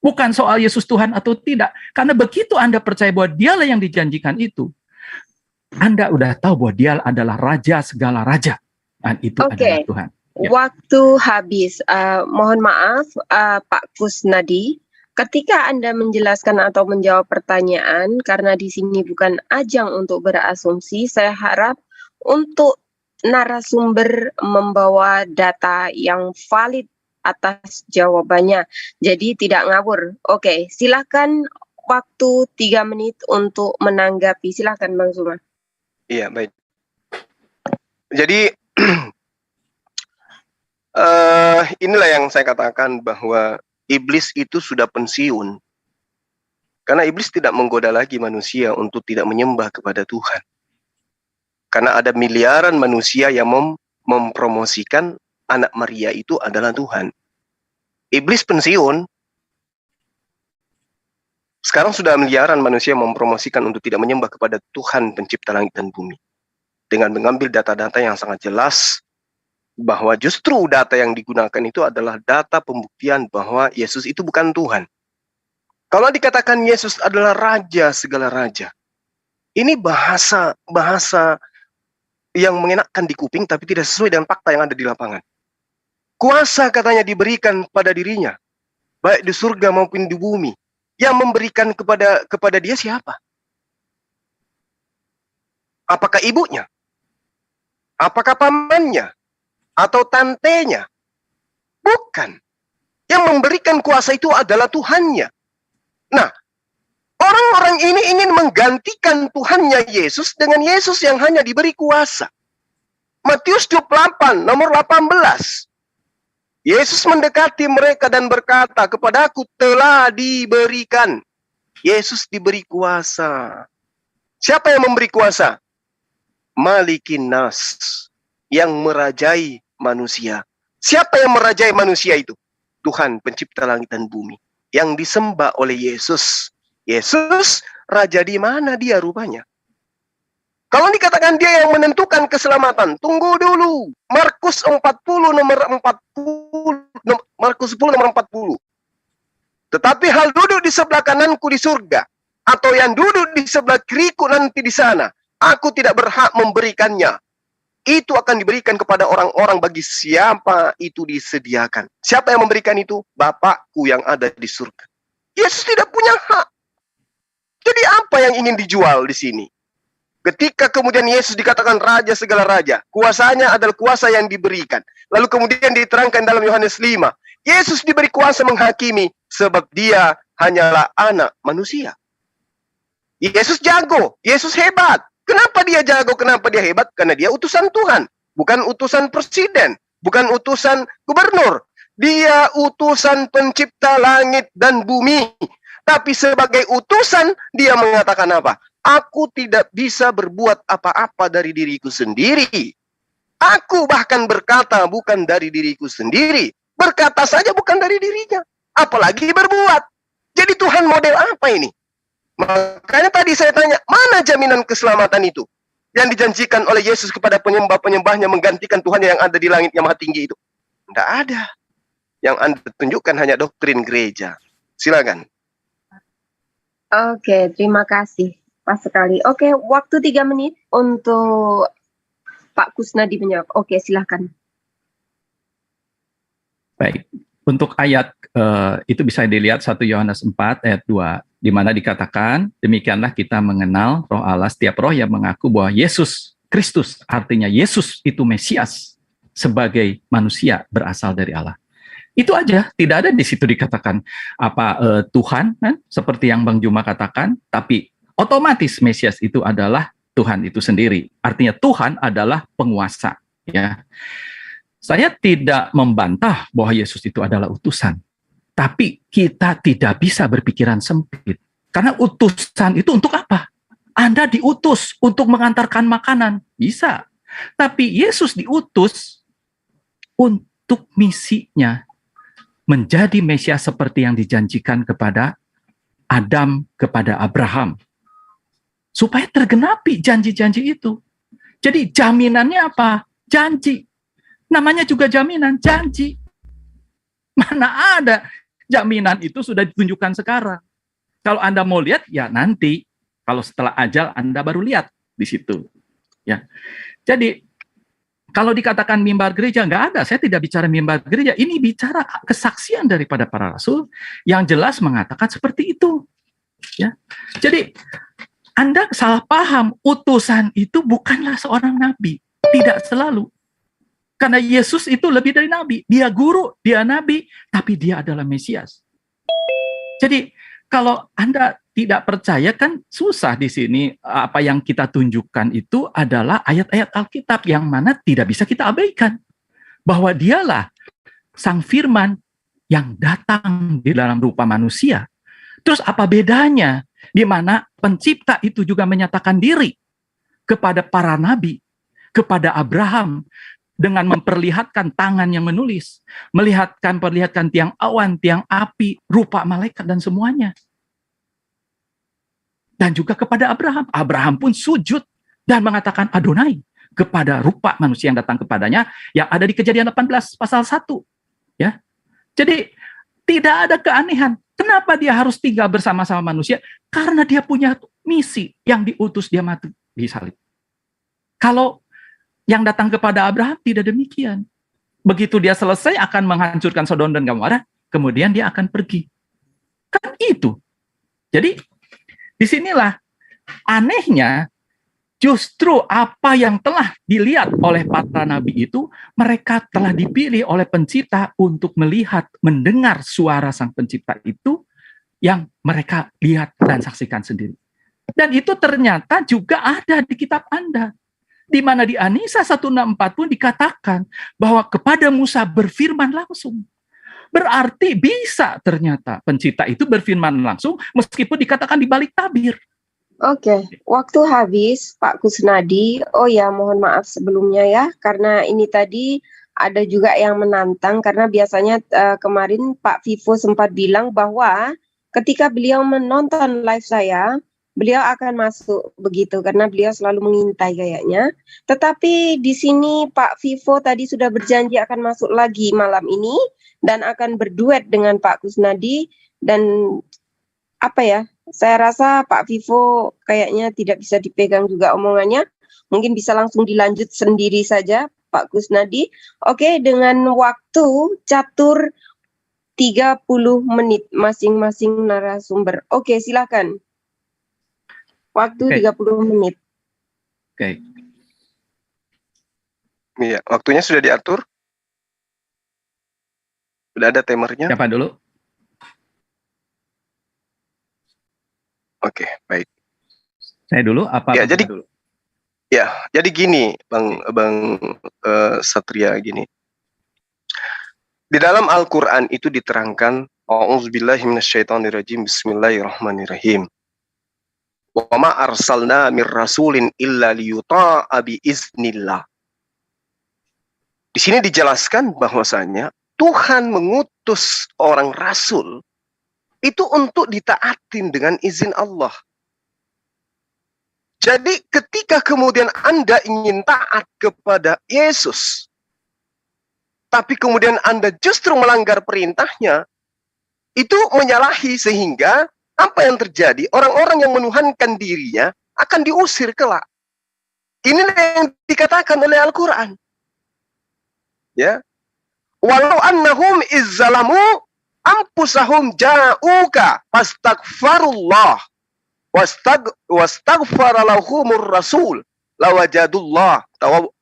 Bukan soal Yesus Tuhan atau tidak. Karena begitu Anda percaya bahwa dialah yang dijanjikan itu, Anda udah tahu bahwa dia adalah Raja segala raja. Dan itu adalah Tuhan. Ya. Waktu habis. Mohon maaf Pak Kusnadi. Ketika Anda menjelaskan atau menjawab pertanyaan, karena di sini bukan ajang untuk berasumsi, saya harap untuk narasumber membawa data yang valid atas jawabannya. Jadi tidak ngawur. Oke, silakan waktu 3 menit untuk menanggapi. Silakan Bang Zuma. Iya, baik. Jadi inilah yang saya katakan bahwa iblis itu sudah pensiun. Karena iblis tidak menggoda lagi manusia untuk tidak menyembah kepada Tuhan. Karena ada miliaran manusia yang mempromosikan anak Maria itu adalah Tuhan. Iblis pensiun. Sekarang sudah miliaran manusia mempromosikan untuk tidak menyembah kepada Tuhan pencipta langit dan bumi. Dengan mengambil data-data yang sangat jelas bahwa justru data yang digunakan itu adalah data pembuktian bahwa Yesus itu bukan Tuhan. Kalau dikatakan Yesus adalah Raja segala raja, ini bahasa yang mengenakkan di kuping tapi tidak sesuai dengan fakta yang ada di lapangan. Kuasa katanya diberikan pada dirinya, baik di surga maupun di bumi. Yang memberikan kepada dia siapa? Apakah ibunya? Apakah pamannya? Atau tantenya? Bukan. Yang memberikan kuasa itu adalah Tuhannya. Nah, orang-orang ini ingin menggantikan Tuhannya Yesus dengan Yesus yang hanya diberi kuasa. Matius 28, nomor 18. Yesus mendekati mereka dan berkata, kepadaku telah diberikan. Yesus diberi kuasa. Siapa yang memberi kuasa? Malikin Nas, yang merajai manusia. Siapa yang merajai manusia itu? Tuhan pencipta langit dan bumi. Yang disembah oleh Yesus. Yesus, raja di mana dia rupanya? Kalau dikatakan dia yang menentukan keselamatan, tunggu dulu. Markus 10 nomor 40. Tetapi hal duduk di sebelah kananku di surga, atau yang duduk di sebelah kiriku nanti di sana, aku tidak berhak memberikannya. Itu akan diberikan kepada orang-orang bagi siapa itu disediakan. Siapa yang memberikan itu? Bapakku yang ada di surga. Yesus tidak punya hak. Jadi apa yang ingin dijual di sini? Ketika kemudian Yesus dikatakan Raja segala raja, kuasanya adalah kuasa yang diberikan. Lalu kemudian diterangkan dalam Yohanes 5, Yesus diberi kuasa menghakimi sebab dia hanyalah anak manusia. Yesus jago, Yesus hebat. Kenapa dia jago, kenapa dia hebat? Karena dia utusan Tuhan, bukan utusan presiden, bukan utusan gubernur. Dia utusan pencipta langit dan bumi. Tapi sebagai utusan, dia mengatakan apa? Aku tidak bisa berbuat apa-apa dari diriku sendiri. Aku bahkan berkata bukan dari diriku sendiri. Berkata saja bukan dari dirinya. Apalagi berbuat. Jadi Tuhan model apa ini? Makanya tadi saya tanya, mana jaminan keselamatan itu? Yang dijanjikan oleh Yesus kepada penyembah-penyembahnya menggantikan Tuhan yang ada di langit yang maha tinggi itu. Tidak ada. Yang Anda tunjukkan hanya doktrin gereja. Silakan. Oke, terima kasih. Pas sekali. Oke, waktu 3 menit untuk Pak Kusnadi menjawab. Oke, silakan. Baik, untuk ayat itu bisa dilihat 1 Yohanes 4 ayat 2, di mana dikatakan, demikianlah kita mengenal roh Allah, setiap roh yang mengaku bahwa Yesus Kristus, artinya Yesus itu Mesias, sebagai manusia berasal dari Allah. Itu aja, tidak ada di situ dikatakan Tuhan, kan? Seperti yang Bang Juma katakan, tapi otomatis Mesias itu adalah Tuhan itu sendiri. Artinya Tuhan adalah penguasa. Ya, saya tidak membantah bahwa Yesus itu adalah utusan, tapi kita tidak bisa berpikiran sempit. Karena utusan itu untuk apa? Anda diutus untuk mengantarkan makanan, bisa. Tapi Yesus diutus untuk misinya, menjadi Mesias seperti yang dijanjikan kepada Adam, kepada Abraham. Supaya tergenapi janji-janji itu. Jadi jaminannya apa? Janji. Namanya juga jaminan, janji. Mana ada jaminan itu sudah ditunjukkan sekarang. Kalau Anda mau lihat, ya nanti. Kalau setelah ajal, Anda baru lihat di situ. Ya. Jadi, kalau dikatakan mimbar gereja, nggak ada. Saya tidak bicara mimbar gereja. Ini bicara kesaksian daripada para rasul yang jelas mengatakan seperti itu. Ya. Jadi, Anda salah paham. Utusan itu bukanlah seorang nabi. Tidak selalu. Karena Yesus itu lebih dari nabi. Dia guru, dia nabi, tapi dia adalah Mesias. Jadi, kalau Anda tidak percaya, kan susah di sini. Apa yang kita tunjukkan itu adalah ayat-ayat Alkitab yang mana tidak bisa kita abaikan. Bahwa dialah Sang Firman yang datang di dalam rupa manusia. Terus apa bedanya? Di mana pencipta itu juga menyatakan diri kepada para nabi, kepada Abraham, dengan memperlihatkan tangan yang menulis, perlihatkan tiang awan, tiang api, rupa malaikat, dan semuanya. Dan juga kepada Abraham. Abraham pun sujud dan mengatakan Adonai kepada rupa manusia yang datang kepadanya, yang ada di Kejadian 18 pasal 1. Ya. Jadi tidak ada keanehan. Kenapa dia harus tinggal bersama-sama manusia? Karena dia punya misi yang diutus dia mati di salib. Kalau yang datang kepada Abraham tidak demikian. Begitu dia selesai akan menghancurkan Sodom dan Gomora, kemudian dia akan pergi. Kan itu. Jadi disinilah anehnya, justru apa yang telah dilihat oleh para nabi itu, mereka telah dipilih oleh pencipta untuk melihat, mendengar suara sang pencipta itu yang mereka lihat dan saksikan sendiri. Dan itu ternyata juga ada di kitab Anda. Di mana di Anisa 164 pun dikatakan bahwa kepada Musa berfirman langsung. Berarti bisa ternyata pencipta itu berfirman langsung meskipun dikatakan di balik tabir. Oke, waktu habis Pak Kusnadi. Oh ya, mohon maaf sebelumnya ya, karena ini tadi ada juga yang menantang, karena biasanya kemarin Pak Vivo sempat bilang bahwa ketika beliau menonton live saya, beliau akan masuk begitu, karena beliau selalu mengintai kayaknya. Tetapi di sini Pak Vivo tadi sudah berjanji akan masuk lagi malam ini, dan akan berduet dengan Pak Kusnadi. Dan apa ya, saya rasa Pak Vivo kayaknya tidak bisa dipegang juga omongannya. Mungkin bisa langsung dilanjut sendiri saja Pak Kusnadi. Oke, dengan waktu catur 30 menit masing-masing narasumber. Oke, silakan. Waktu 30 menit. Oke. Iya, waktunya sudah diatur. Sudah ada timernya. Siapa dulu? Oke, baik. Saya dulu apa? Ya, jadi dulu? Ya, jadi gini, Bang Satria, gini. Di dalam Al-Quran itu diterangkan, A'udzubillahi minasyaitonirrajim, Bismillahirrahmanirrahim. Wa ma arsalna mir rasulin illa liyuta'a bi iznillah. Di sini dijelaskan bahwasanya Tuhan mengutus orang rasul itu untuk ditaatin dengan izin Allah. Jadi ketika kemudian Anda ingin taat kepada Yesus, tapi kemudian Anda justru melanggar perintahnya, itu menyalahi, sehingga apa yang terjadi? Orang-orang yang menuhankan dirinya akan diusir kelak. Inilah yang dikatakan oleh Al-Quran. Ya, walau annahum izzalamu anfusahum ja'uka fastaghfarullah wastaghfara lahumur rasul lawajadullah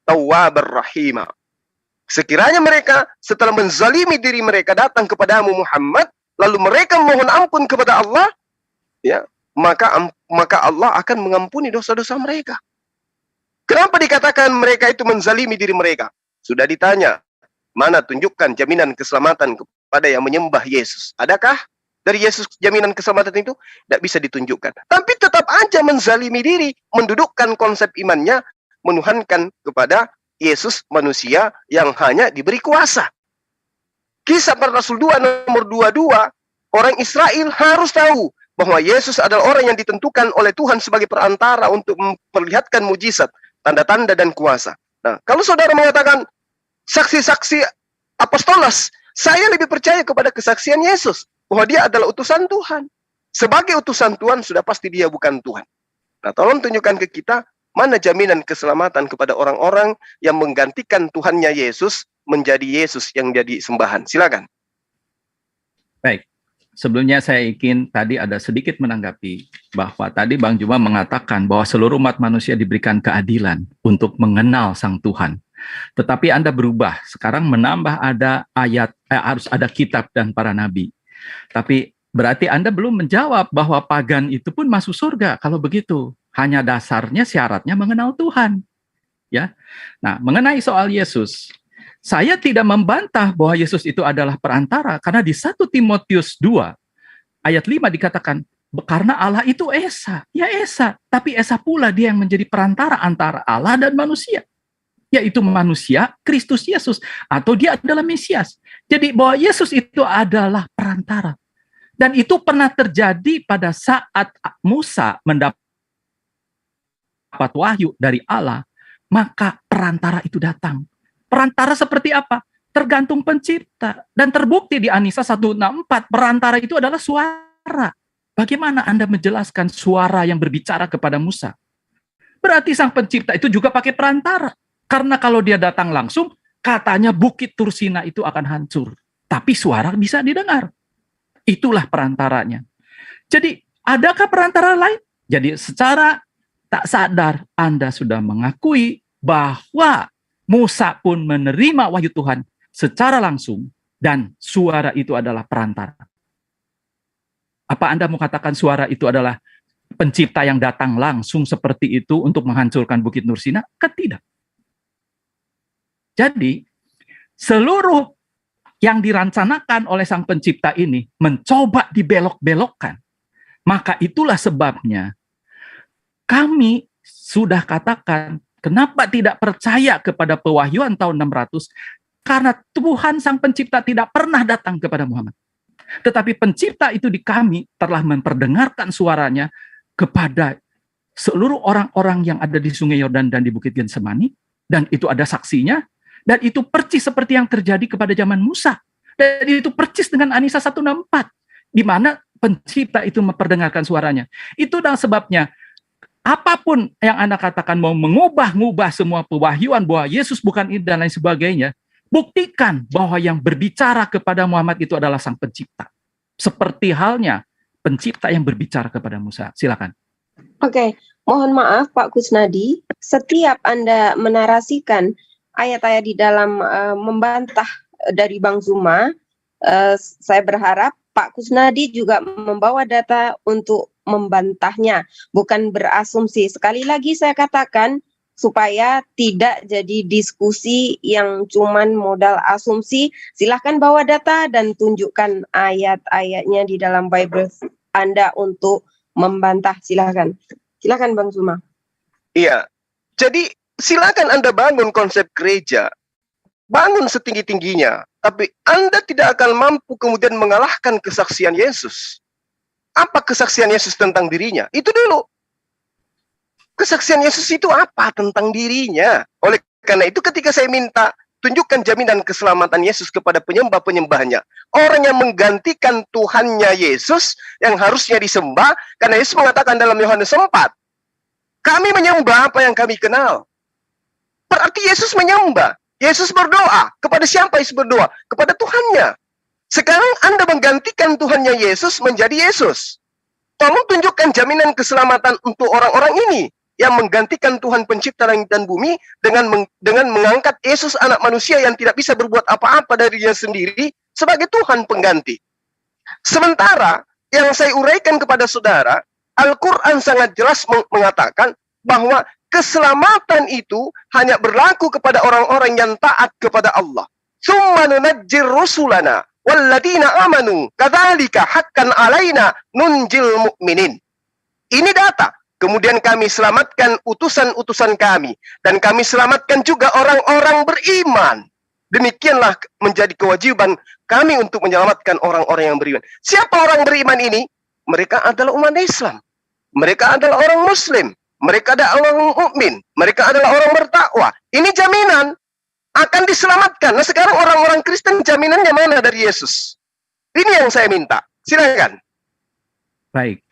tawwabar rahima. Sekiranya mereka setelah menzalimi diri mereka datang kepadamu Muhammad, lalu mereka mohon ampun kepada Allah, ya, maka Allah akan mengampuni dosa-dosa mereka. Kenapa dikatakan mereka itu menzalimi diri mereka? Sudah ditanya, mana tunjukkan jaminan keselamatan kepada yang menyembah Yesus? Adakah dari Yesus jaminan keselamatan itu? Tidak bisa ditunjukkan. Tapi tetap aja menzalimi diri, mendudukkan konsep imannya, menuhankan kepada Yesus manusia yang hanya diberi kuasa. Kisah para Rasul 2 nomor 22, orang Israel harus tahu bahwa Yesus adalah orang yang ditentukan oleh Tuhan sebagai perantara untuk memperlihatkan mujizat, tanda-tanda dan kuasa. Nah, kalau saudara mengatakan saksi-saksi apostolos, saya lebih percaya kepada kesaksian Yesus bahwa dia adalah utusan Tuhan. Sebagai utusan Tuhan sudah pasti dia bukan Tuhan. Nah, tolong tunjukkan ke kita mana jaminan keselamatan kepada orang-orang yang menggantikan Tuhannya Yesus menjadi Yesus yang jadi sembahan. Silakan. Baik, sebelumnya saya ingin tadi ada sedikit menanggapi bahwa tadi Bang Juma mengatakan bahwa seluruh umat manusia diberikan keadilan untuk mengenal Sang Tuhan. Tetapi Anda berubah, sekarang menambah ada ayat, harus ada kitab dan para nabi. Tapi berarti Anda belum menjawab bahwa pagan itu pun masuk surga kalau begitu. Hanya dasarnya syaratnya mengenal Tuhan. Ya. Nah, mengenai soal Yesus, saya tidak membantah bahwa Yesus itu adalah perantara, karena di 1 Timotius 2 ayat 5 dikatakan, karena Allah itu Esa. Ya Esa, tapi Esa pula dia yang menjadi perantara antara Allah dan manusia. Yaitu manusia, Kristus Yesus, atau dia adalah Mesias. Jadi bahwa Yesus itu adalah perantara. Dan itu pernah terjadi pada saat Musa mendapat wahyu dari Allah, maka perantara itu datang. Perantara seperti apa? Tergantung pencipta. Dan terbukti di An-Nisa 164, perantara itu adalah suara. Bagaimana Anda menjelaskan suara yang berbicara kepada Musa? Berarti sang pencipta itu juga pakai perantara. Karena kalau dia datang langsung, katanya bukit Tursina itu akan hancur. Tapi suara bisa didengar. Itulah perantaranya. Jadi, adakah perantara lain? Jadi, secara tak sadar, Anda sudah mengakui bahwa Musa pun menerima wahyu Tuhan secara langsung, dan suara itu adalah perantara. Apa Anda mau katakan suara itu adalah pencipta yang datang langsung seperti itu untuk menghancurkan Bukit Nursina? Tidak. Jadi, seluruh yang dirancanakan oleh sang pencipta ini mencoba dibelok-belokkan. Maka itulah sebabnya kami sudah katakan, kenapa tidak percaya kepada pewahyuan tahun 600? Karena Tuhan sang pencipta tidak pernah datang kepada Muhammad. Tetapi pencipta itu di kami telah memperdengarkan suaranya kepada seluruh orang-orang yang ada di Sungai Yordan dan di Bukit Getsemani, dan itu ada saksinya, dan itu percis seperti yang terjadi kepada zaman Musa. Dan itu percis dengan An-Nisa 164, di mana pencipta itu memperdengarkan suaranya. Itu adalah sebabnya, apapun yang Anda katakan mau mengubah-ngubah semua pewahyuan bahwa Yesus bukan ini dan lain sebagainya, buktikan bahwa yang berbicara kepada Muhammad itu adalah sang pencipta. Seperti halnya pencipta yang berbicara kepada Musa. Silakan. Oke, mohon maaf Pak Kusnadi, setiap Anda menarasikan ayat-ayat di dalam membantah dari Bang Zuma, saya berharap Pak Kusnadi juga membawa data untuk membantahnya, bukan berasumsi. Sekali lagi saya katakan, supaya tidak jadi diskusi yang cuman modal asumsi. Silahkan bawa data dan tunjukkan ayat-ayatnya di dalam Bible Anda untuk membantah. Silahkan Bang Zuma. Iya, jadi silakan Anda bangun konsep gereja, bangun setinggi-tingginya, tapi Anda tidak akan mampu kemudian mengalahkan kesaksian Yesus. Apa kesaksian Yesus tentang dirinya? Itu dulu. Kesaksian Yesus itu apa tentang dirinya? Oleh karena itu ketika saya minta tunjukkan jaminan keselamatan Yesus kepada penyembah-penyembahnya, orang yang menggantikan Tuhannya Yesus yang harusnya disembah, karena Yesus mengatakan dalam Yohanes 4, kami menyembah apa yang kami kenal. Berarti Yesus menyembah. Yesus berdoa. Kepada siapa Yesus berdoa? Kepada Tuhannya. Sekarang Anda menggantikan Tuhannya Yesus menjadi Yesus. Tolong tunjukkan jaminan keselamatan untuk orang-orang ini yang menggantikan Tuhan pencipta langit dan bumi dengan mengangkat Yesus anak manusia yang tidak bisa berbuat apa-apa darinya sendiri sebagai Tuhan pengganti. Sementara yang saya uraikan kepada saudara, Al-Quran sangat jelas mengatakan bahwa keselamatan itu hanya berlaku kepada orang-orang yang taat kepada Allah. Tsumma nunajjir rusulana walladzina amanu kadzalika haqqan alaina nunjil mu'minin. Ini data. Kemudian kami selamatkan utusan-utusan kami. Dan kami selamatkan juga orang-orang beriman. Demikianlah menjadi kewajiban kami untuk menyelamatkan orang-orang yang beriman. Siapa orang beriman ini? Mereka adalah umat Islam. Mereka adalah orang Muslim. Mereka adalah orang mukmin. Mereka adalah orang bertakwa. Ini jaminan akan diselamatkan. Nah sekarang orang-orang Kristen jaminannya mana dari Yesus? Ini yang saya minta. Silakan. Baik.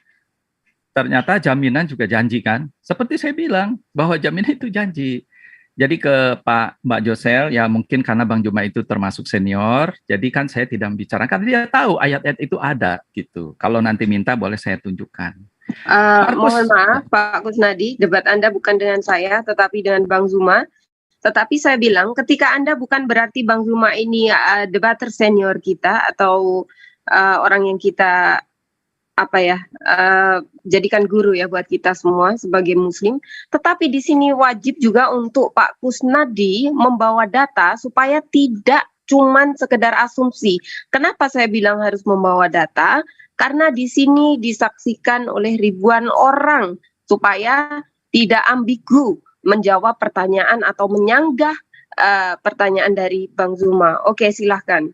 Ternyata jaminan juga janji kan? Seperti saya bilang, bahwa jaminan itu janji. Jadi ke Mbak Josel, ya mungkin karena Bang Juma itu termasuk senior, jadi kan saya tidak membicarakan, dia tahu ayat-ayat itu ada gitu. Kalau nanti minta boleh saya tunjukkan. Mohon maaf Pak Kusnadi, debat Anda bukan dengan saya, tetapi dengan Bang Zuma. Tetapi saya bilang, ketika Anda bukan berarti Bang Zuma ini debater senior kita, atau orang yang kita jadikan guru ya buat kita semua sebagai Muslim. Tetapi di sini wajib juga untuk Pak Kusnadi membawa data supaya tidak cuman sekedar asumsi. Kenapa saya bilang harus membawa data? Karena di sini disaksikan oleh ribuan orang supaya tidak ambigu menjawab pertanyaan atau menyanggah pertanyaan dari Bang Zuma. Oke, silahkan.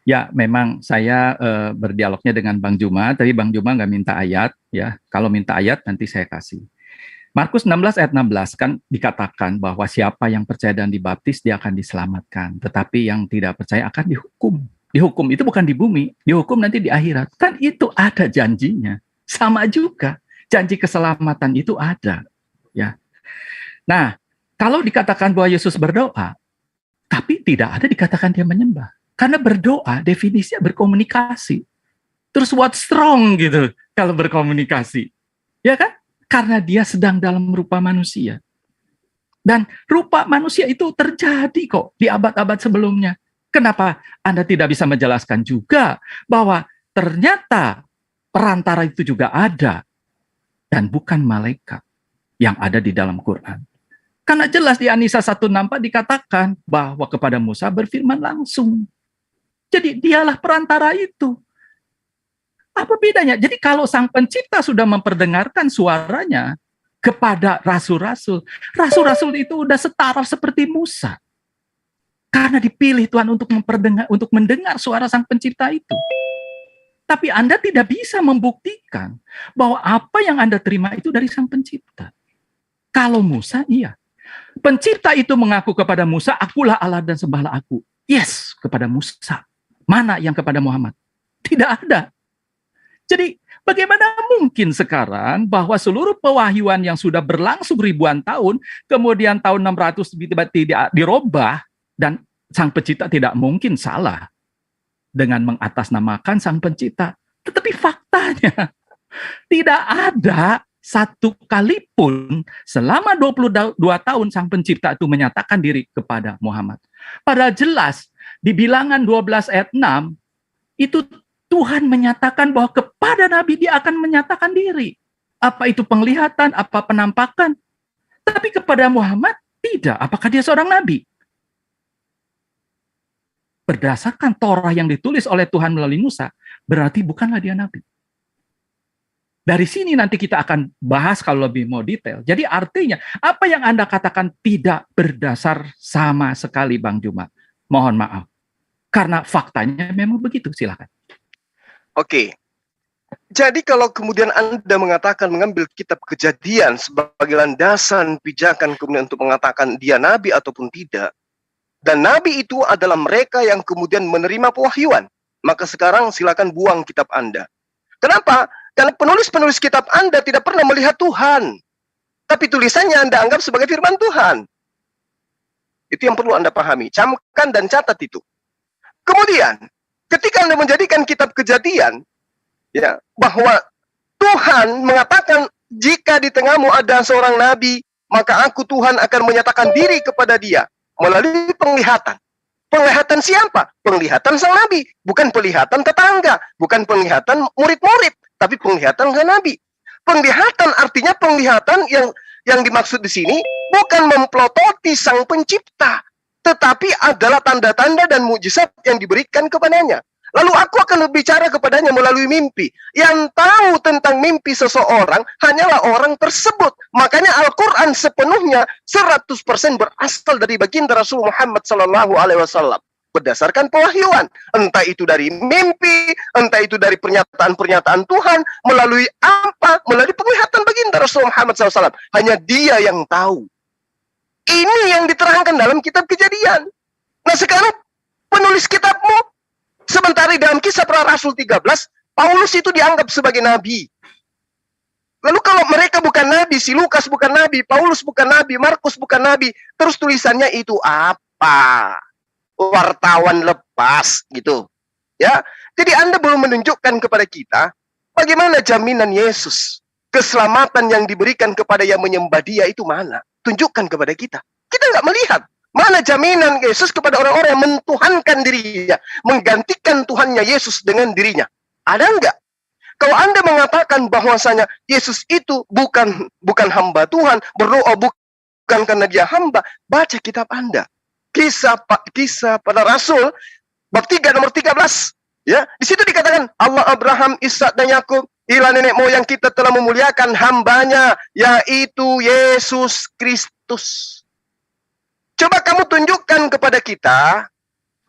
Ya, memang saya berdialognya dengan Bang Juma, tapi Bang Juma nggak minta ayat, ya. Kalau minta ayat nanti saya kasih. Markus 16 ayat 16 kan dikatakan bahwa siapa yang percaya dan dibaptis dia akan diselamatkan, tetapi yang tidak percaya akan dihukum. Dihukum itu bukan di bumi, dihukum nanti di akhirat. Kan itu ada janjinya. Sama juga, janji keselamatan itu ada, ya. Nah, kalau dikatakan bahwa Yesus berdoa, tapi tidak ada dikatakan dia menyembah. Karena berdoa definisinya berkomunikasi. Terus what's wrong gitu kalau berkomunikasi? Ya kan? Karena dia sedang dalam rupa manusia. Dan rupa manusia itu terjadi kok di abad-abad sebelumnya. Kenapa Anda tidak bisa menjelaskan juga bahwa ternyata perantara itu juga ada dan bukan malaikat yang ada di dalam Quran? Karena jelas di An-Nisa 164 dikatakan bahwa kepada Musa berfirman langsung. Jadi dialah perantara itu. Apa bedanya? Jadi kalau Sang Pencipta sudah memperdengarkan suaranya kepada rasul-rasul, rasul-rasul itu udah setara seperti Musa. Karena dipilih Tuhan untuk mendengar suara Sang Pencipta itu. Tapi Anda tidak bisa membuktikan bahwa apa yang Anda terima itu dari Sang Pencipta. Kalau Musa, iya. Pencipta itu mengaku kepada Musa, akulah Allah dan sembahlah aku. Yes, kepada Musa. Mana yang kepada Muhammad? Tidak ada. Jadi bagaimana mungkin sekarang bahwa seluruh pewahyuan yang sudah berlangsung ribuan tahun, kemudian tahun 600 tiba-tiba dirubah, dan Sang Pencipta tidak mungkin salah dengan mengatasnamakan Sang Pencipta. Tetapi faktanya, tidak ada satu kali pun selama 22 tahun Sang Pencipta itu menyatakan diri kepada Muhammad. Padahal jelas di Bilangan 12 ayat 6 itu Tuhan menyatakan bahwa kepada Nabi dia akan menyatakan diri. Apa itu penglihatan, apa penampakan. Tapi kepada Muhammad tidak. Apakah dia seorang nabi? Berdasarkan Torah yang ditulis oleh Tuhan melalui Musa, berarti bukanlah dia nabi. Dari sini nanti kita akan bahas kalau lebih mau detail. Jadi artinya, apa yang Anda katakan tidak berdasar sama sekali, Bang Juma. Mohon maaf. Karena faktanya memang begitu, silakan. Oke. Jadi kalau kemudian Anda mengatakan mengambil kitab Kejadian sebagai landasan pijakan kemudian untuk mengatakan dia nabi ataupun tidak, dan nabi itu adalah mereka yang kemudian menerima pewahyuan, maka sekarang silakan buang kitab Anda. Kenapa? Karena penulis-penulis kitab Anda tidak pernah melihat Tuhan. Tapi tulisannya Anda anggap sebagai firman Tuhan. Itu yang perlu Anda pahami. Camkan dan catat itu. Kemudian, ketika Anda menjadikan kitab Kejadian, ya, bahwa Tuhan mengatakan, jika di tengahmu ada seorang nabi, maka aku Tuhan akan menyatakan diri kepada dia melalui penglihatan. Penglihatan siapa? Penglihatan sang nabi. Bukan penglihatan tetangga. Bukan penglihatan murid-murid. Tapi penglihatan sang nabi. Penglihatan artinya penglihatan yang dimaksud di sini bukan memplototi sang pencipta, tetapi adalah tanda-tanda dan mukjizat yang diberikan kepadanya. Lalu aku akan berbicara kepadanya melalui mimpi. Yang tahu tentang mimpi seseorang hanyalah orang tersebut. Makanya Al-Quran sepenuhnya 100% berasal dari baginda Rasul Muhammad SAW. Berdasarkan pewahyuan. Entah itu dari mimpi, entah itu dari pernyataan-pernyataan Tuhan, melalui apa? Melalui penglihatan baginda Rasul Muhammad SAW. Hanya dia yang tahu. Ini yang diterangkan dalam kitab Kejadian. Nah sekarang penulis kitabmu, sementara dalam Kisah Para Rasul 13, Paulus itu dianggap sebagai nabi. Lalu kalau mereka bukan nabi, si Lukas bukan nabi, Paulus bukan nabi, Markus bukan nabi, terus tulisannya itu apa? Wartawan lepas gitu. Ya. Jadi Anda belum menunjukkan kepada kita bagaimana jaminan Yesus, keselamatan yang diberikan kepada yang menyembah dia itu mana? Tunjukkan kepada kita. Kita nggak melihat. Mana jaminan Yesus kepada orang-orang yang mentuhankan dirinya, menggantikan Tuhannya Yesus dengan dirinya? Ada enggak? Kalau Anda mengatakan bahwasanya Yesus itu bukan hamba Tuhan, berdoa bukan karena dia hamba, baca kitab Anda. Kisah Para Rasul bab 3 nomor 13. Ya, di situ dikatakan Allah Abraham, Ishak dan Yakub, ilah nenek moyang kita telah memuliakan hambanya, yaitu Yesus Kristus. Coba kamu tunjukkan kepada kita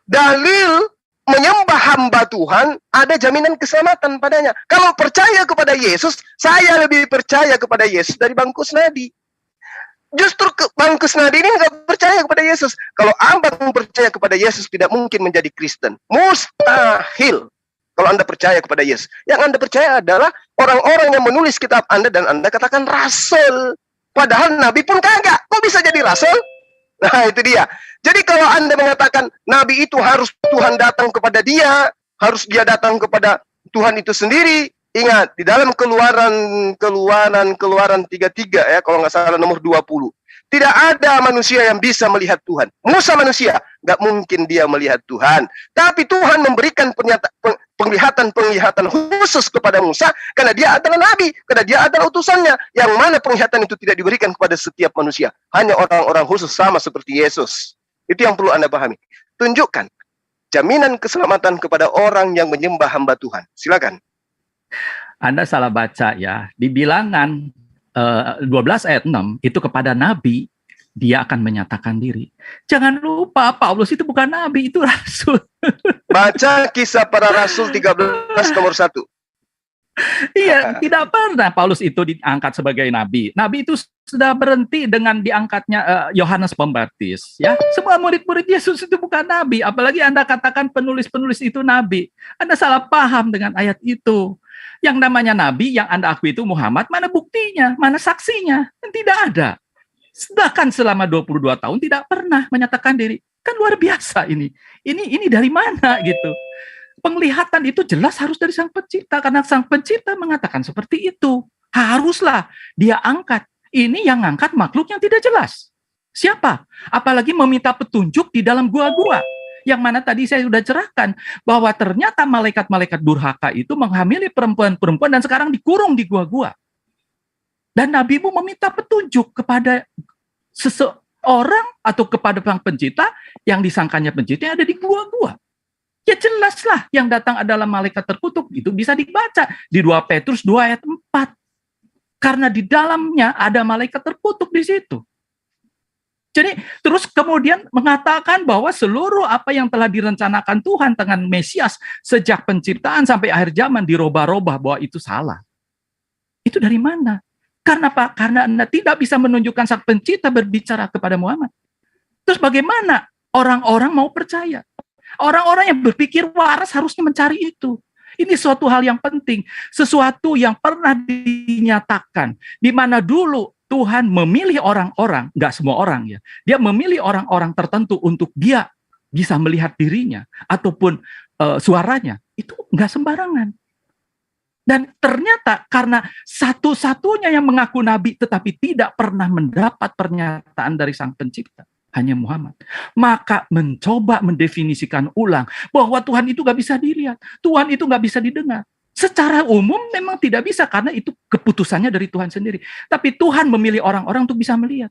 dalil menyembah hamba Tuhan ada jaminan keselamatan padanya. Kalau percaya kepada Yesus, saya lebih percaya kepada Yesus dari Bang Kusnadi. Justru Bang Kusnadi ini nggak percaya kepada Yesus. Kalau Abang percaya kepada Yesus, tidak mungkin menjadi Kristen. Mustahil. Kalau Anda percaya kepada Yesus. Yang Anda percaya adalah orang-orang yang menulis kitab Anda dan Anda katakan rasul. Padahal Nabi pun kagak. Kok bisa jadi rasul? Nah itu dia. Jadi kalau Anda mengatakan Nabi itu harus Tuhan datang kepada dia, harus dia datang kepada Tuhan itu sendiri. Ingat, di dalam keluaran 33 ya, kalau nggak salah nomor 20. Tidak ada manusia yang bisa melihat Tuhan. Musa manusia, nggak mungkin dia melihat Tuhan. Tapi Tuhan memberikan penglihatan khusus kepada Musa, karena dia adalah nabi, karena dia adalah utusannya. Yang mana penglihatan itu tidak diberikan kepada setiap manusia. Hanya orang-orang khusus sama seperti Yesus. Itu yang perlu Anda pahami. Tunjukkan jaminan keselamatan kepada orang yang menyembah hamba Tuhan. Silakan. Anda salah baca ya. Di Bilangan 12 ayat 6 itu kepada nabi dia akan menyatakan diri. Jangan lupa Paulus itu bukan nabi, itu rasul. Baca Kisah Para Rasul 13 nomor 1. Iya, tidak pernah Paulus itu diangkat sebagai nabi. Nabi itu sudah berhenti dengan diangkatnya Yohanes Pembaptis. Ya, semua murid-murid Yesus itu bukan nabi. Apalagi Anda katakan penulis-penulis itu nabi. Anda salah paham dengan ayat itu. Yang namanya nabi yang Anda akui itu Muhammad, mana buktinya, mana saksinya? Tidak ada. Sedangkan selama 22 tahun tidak pernah menyatakan diri. Kan luar biasa ini. Ini dari mana gitu? Penglihatan itu jelas harus dari Sang Pencipta, karena Sang Pencipta mengatakan seperti itu. Haruslah dia angkat. Ini yang angkat makhluk yang tidak jelas. Siapa? Apalagi meminta petunjuk di dalam gua-gua. Yang mana tadi saya sudah cerahkan bahwa ternyata malaikat-malaikat durhaka itu menghamili perempuan-perempuan dan sekarang dikurung di gua-gua. Dan nabimu meminta petunjuk kepada seseorang atau kepada sang pencipta yang disangkanya pencipta yang ada di gua-gua. Ya jelaslah yang datang adalah malaikat terkutuk. Itu bisa dibaca di 2 Petrus 2 ayat 4. Karena di dalamnya ada malaikat terkutuk di situ. Jadi terus kemudian mengatakan bahwa seluruh apa yang telah direncanakan Tuhan dengan Mesias sejak penciptaan sampai akhir zaman dirubah-rubah, bahwa itu salah. Itu dari mana? Karena Pak, karena Anda tidak bisa menunjukkan sang pencipta berbicara kepada Muhammad. Terus bagaimana orang-orang mau percaya? Orang-orang yang berpikir waras harusnya mencari itu. Ini suatu hal yang penting, sesuatu yang pernah dinyatakan, di mana dulu Tuhan memilih orang-orang, nggak semua orang ya, dia memilih orang-orang tertentu untuk dia bisa melihat dirinya, ataupun suaranya, itu nggak sembarangan. Dan ternyata karena satu-satunya yang mengaku nabi tetapi tidak pernah mendapat pernyataan dari sang pencipta, hanya Muhammad. Maka mencoba mendefinisikan ulang bahwa Tuhan itu nggak bisa dilihat, Tuhan itu nggak bisa didengar. Secara umum memang tidak bisa karena itu keputusannya dari Tuhan sendiri. Tapi Tuhan memilih orang-orang untuk bisa melihat.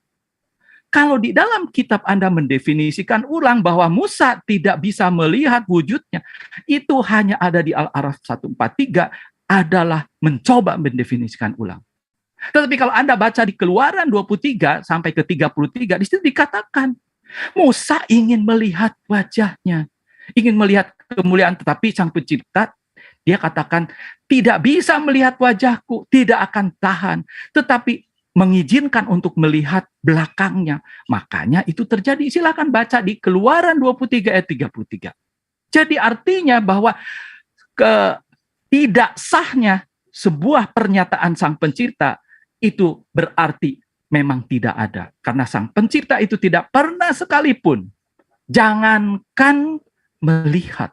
Kalau di dalam kitab Anda mendefinisikan ulang bahwa Musa tidak bisa melihat wujudnya, itu hanya ada di Al-A'raf 143 adalah mencoba mendefinisikan ulang. Tetapi kalau Anda baca di Keluaran 23 sampai ke 33, di situ dikatakan Musa ingin melihat wajahnya, ingin melihat kemuliaan, tetapi sang pencipta dia katakan tidak bisa melihat wajahku, tidak akan tahan, tetapi mengizinkan untuk melihat belakangnya. Makanya itu terjadi. Silakan baca di Keluaran 23 ayat 33. Jadi artinya bahwa tidak sahnya sebuah pernyataan sang pencipta itu berarti memang tidak ada. Karena sang pencipta itu tidak pernah sekalipun, jangankan melihat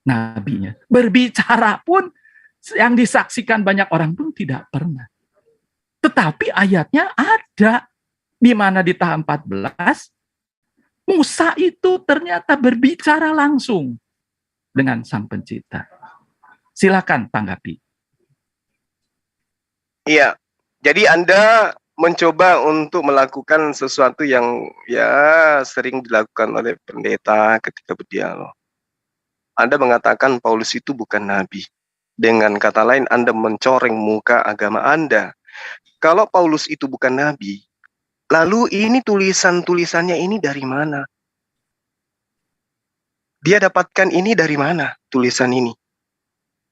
nabinya, berbicara pun yang disaksikan banyak orang pun tidak pernah. Tetapi ayatnya ada, di mana di tahap 14, Musa itu ternyata berbicara langsung dengan sang pencipta. Silakan tanggapi. Iya, jadi Anda mencoba untuk melakukan sesuatu yang ya sering dilakukan oleh pendeta ketika berdialog. Anda mengatakan Paulus itu bukan nabi. Dengan kata lain, Anda mencoreng muka agama Anda. Kalau Paulus itu bukan nabi, lalu ini tulisan-tulisannya ini dari mana? Dia dapatkan ini dari mana, tulisan ini?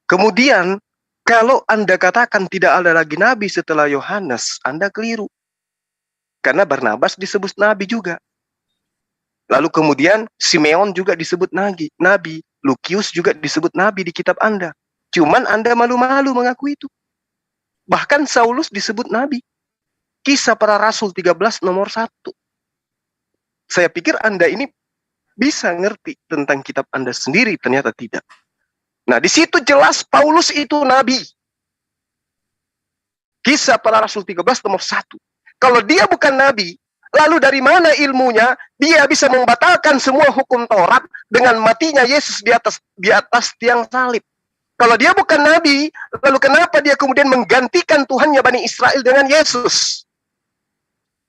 Kemudian, kalau Anda katakan tidak ada lagi nabi setelah Yohanes, Anda keliru. Karena Barnabas disebut nabi juga. Lalu kemudian Simeon juga disebut nabi. Lukius juga disebut nabi di kitab Anda. Cuman Anda malu-malu mengaku itu. Bahkan Saulus disebut nabi. Kisah Para Rasul 13 nomor 1. Saya pikir Anda ini bisa ngerti tentang kitab Anda sendiri, ternyata tidak. Nah, di situ jelas Paulus itu nabi. Kisah Para Rasul 13 nomor 1. Kalau dia bukan nabi, lalu dari mana ilmunya dia bisa membatalkan semua hukum Taurat dengan matinya Yesus di atas tiang salib? Kalau dia bukan nabi, lalu kenapa dia kemudian menggantikan Tuhannya Bani Israel dengan Yesus?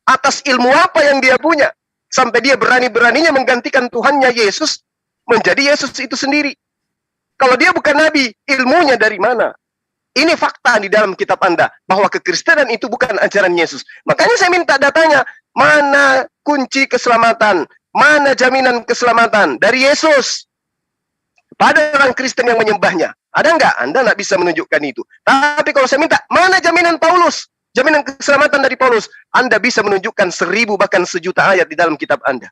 Atas ilmu apa yang dia punya? Sampai dia berani-beraninya menggantikan Tuhannya Yesus menjadi Yesus itu sendiri. Kalau dia bukan nabi, ilmunya dari mana? Ini fakta di dalam kitab Anda, bahwa kekristenan itu bukan ajaran Yesus. Makanya saya minta datanya, mana kunci keselamatan? Mana jaminan keselamatan? Dari Yesus. Pada orang Kristen yang menyembahnya. Ada nggak? Anda nggak bisa menunjukkan itu. Tapi kalau saya minta, mana jaminan Paulus? Jaminan keselamatan dari Paulus? Anda bisa menunjukkan 1000 bahkan 1.000.000 ayat di dalam kitab Anda.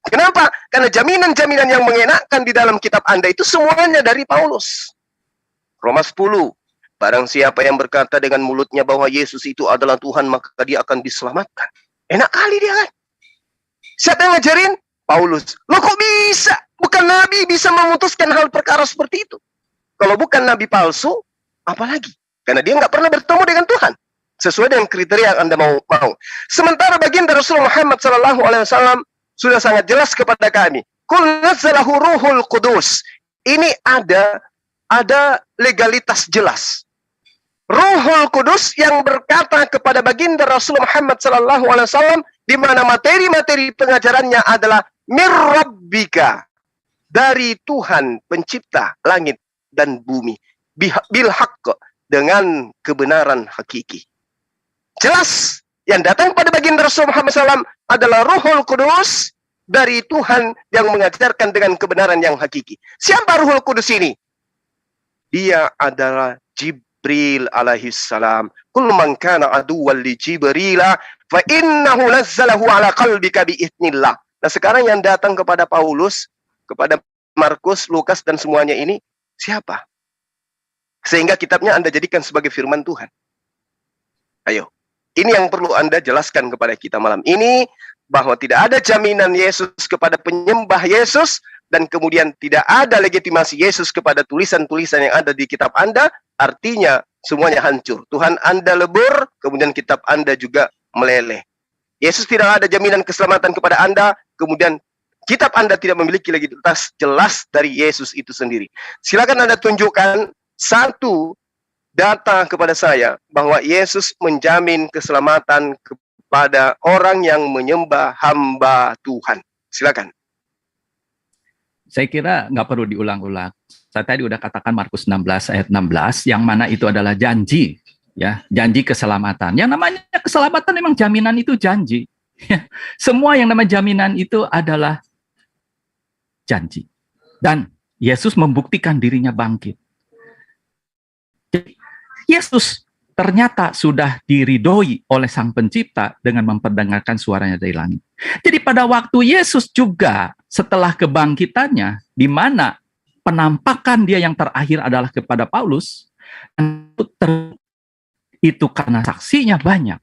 Kenapa? Karena jaminan-jaminan yang mengenakan di dalam kitab Anda itu semuanya dari Paulus. Roma 10. Barang siapa yang berkata dengan mulutnya bahwa Yesus itu adalah Tuhan, maka dia akan diselamatkan. Enak kali dia kan? Siapa yang ngajarin? Paulus. Loh kok bisa? Bukan nabi bisa memutuskan hal perkara seperti itu. Kalau bukan nabi palsu, apalagi? Karena dia nggak pernah bertemu dengan Tuhan. Sesuai dengan kriteria yang Anda mau. Sementara baginda Rasulullah Muhammad SAW sudah sangat jelas kepada kami. Qul nazzalahu ruhul qudus. Ini ada legalitas jelas. Ruhul Kudus yang berkata kepada baginda Rasulullah Muhammad SAW di mana materi-materi pengajarannya adalah mir rabbika, dari Tuhan pencipta langit dan bumi, bil haqq, dengan kebenaran hakiki. Jelas yang datang pada baginda Rasul Muhammad SAW adalah Ruhul Kudus dari Tuhan yang mengajarkan dengan kebenaran yang hakiki. Siapa Ruhul Kudus ini? Dia adalah Jibril alaihissalam. Kullu man kana aduwwan li Jibrila fa innahu nazzalahu ala qalbika biidznillah. Nah, sekarang yang datang kepada Paulus, kepada Markus, Lukas dan semuanya ini siapa? Sehingga kitabnya Anda jadikan sebagai firman Tuhan. Ayo, ini yang perlu Anda jelaskan kepada kita malam ini, bahwa tidak ada jaminan Yesus kepada penyembah Yesus, dan kemudian tidak ada legitimasi Yesus kepada tulisan-tulisan yang ada di kitab Anda. Artinya semuanya hancur. Tuhan Anda lebur, kemudian kitab Anda juga meleleh. Yesus tidak ada jaminan keselamatan kepada Anda, kemudian kitab Anda tidak memiliki legitimitas jelas dari Yesus itu sendiri. Silakan Anda tunjukkan satu data kepada saya bahwa Yesus menjamin keselamatan kepada orang yang menyembah hamba Tuhan. Silakan. Saya kira nggak perlu diulang-ulang. Saya tadi udah katakan Markus 16 ayat 16, yang mana itu adalah janji, ya, janji keselamatan. Yang namanya keselamatan memang jaminan itu janji. Semua yang namanya jaminan itu adalah janji. Dan Yesus membuktikan dirinya bangkit. Yesus ternyata sudah diridhoi oleh Sang Pencipta dengan memperdengarkan suaranya dari langit. Jadi pada waktu Yesus juga setelah kebangkitannya, di mana penampakan dia yang terakhir adalah kepada Paulus, itu karena saksinya banyak.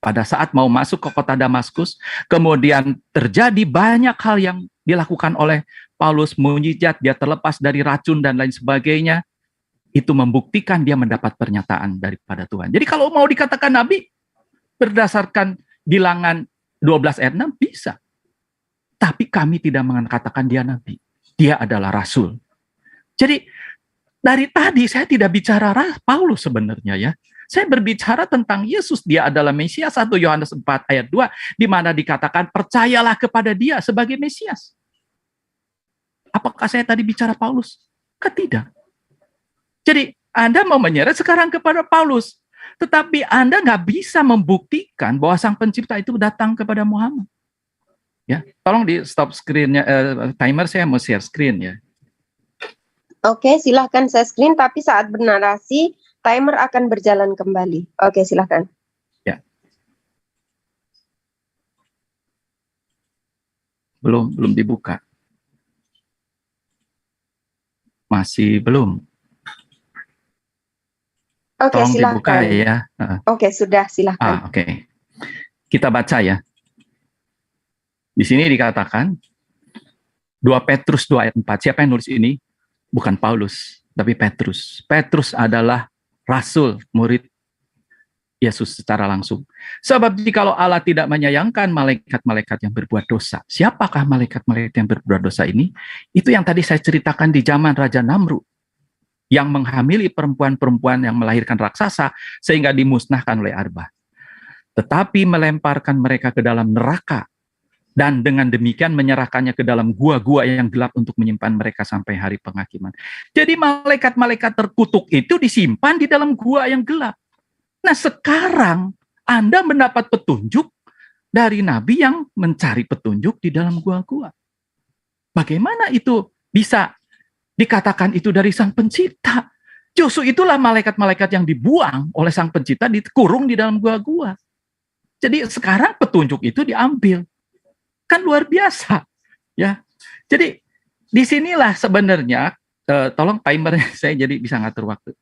Pada saat mau masuk ke kota Damaskus, kemudian terjadi banyak hal yang dilakukan oleh Paulus, mujizat, dia terlepas dari racun dan lain sebagainya. Itu membuktikan dia mendapat pernyataan daripada Tuhan. Jadi kalau mau dikatakan nabi, berdasarkan bilangan 12 ayat 6, bisa. Tapi kami tidak mengatakan dia nabi. Dia adalah rasul. Jadi dari tadi saya tidak bicara Paulus sebenarnya, ya. Saya berbicara tentang Yesus, dia adalah Mesias. 1 Yohanes 4 ayat 2, di mana dikatakan percayalah kepada dia sebagai Mesias. Apakah saya tadi bicara Paulus? Tidak. Jadi Anda mau menyeret sekarang kepada Paulus, tetapi Anda nggak bisa membuktikan bahwa Sang Pencipta itu datang kepada Muhammad. Ya, tolong di stop screen-nya, timer, saya mau share screen ya. Oke, silahkan saya screen, tapi saat bernarasi timer akan berjalan kembali. Oke, silahkan. Ya. Belum dibuka. Masih belum. Oke, tolong silahkan. Dibuka ya. Oke, sudah, silahkan. Oke. Kita baca ya. Di sini dikatakan 2 Petrus 2 ayat 4. Siapa yang nulis ini? Bukan Paulus, tapi Petrus. Petrus adalah rasul, murid Yesus secara langsung. Sebab jikalau Allah tidak menyayangkan malaikat-malaikat yang berbuat dosa. Siapakah malaikat-malaikat yang berbuat dosa ini? Itu yang tadi saya ceritakan di zaman Raja Namrud, yang menghamili perempuan-perempuan yang melahirkan raksasa sehingga dimusnahkan oleh Arbah. Tetapi melemparkan mereka ke dalam neraka, dan dengan demikian menyerahkannya ke dalam gua-gua yang gelap untuk menyimpan mereka sampai hari penghakiman. Jadi malaikat-malaikat terkutuk itu disimpan di dalam gua yang gelap. Nah, sekarang Anda mendapat petunjuk dari nabi yang mencari petunjuk di dalam gua-gua. Bagaimana itu bisa dikatakan itu dari Sang Pencipta? Justru itulah malaikat-malaikat yang dibuang oleh Sang Pencipta, dikurung di dalam gua-gua. Jadi sekarang petunjuk itu diambil. Kan luar biasa, ya. Jadi disinilah sebenarnya, tolong timernya saya jadi bisa ngatur waktu.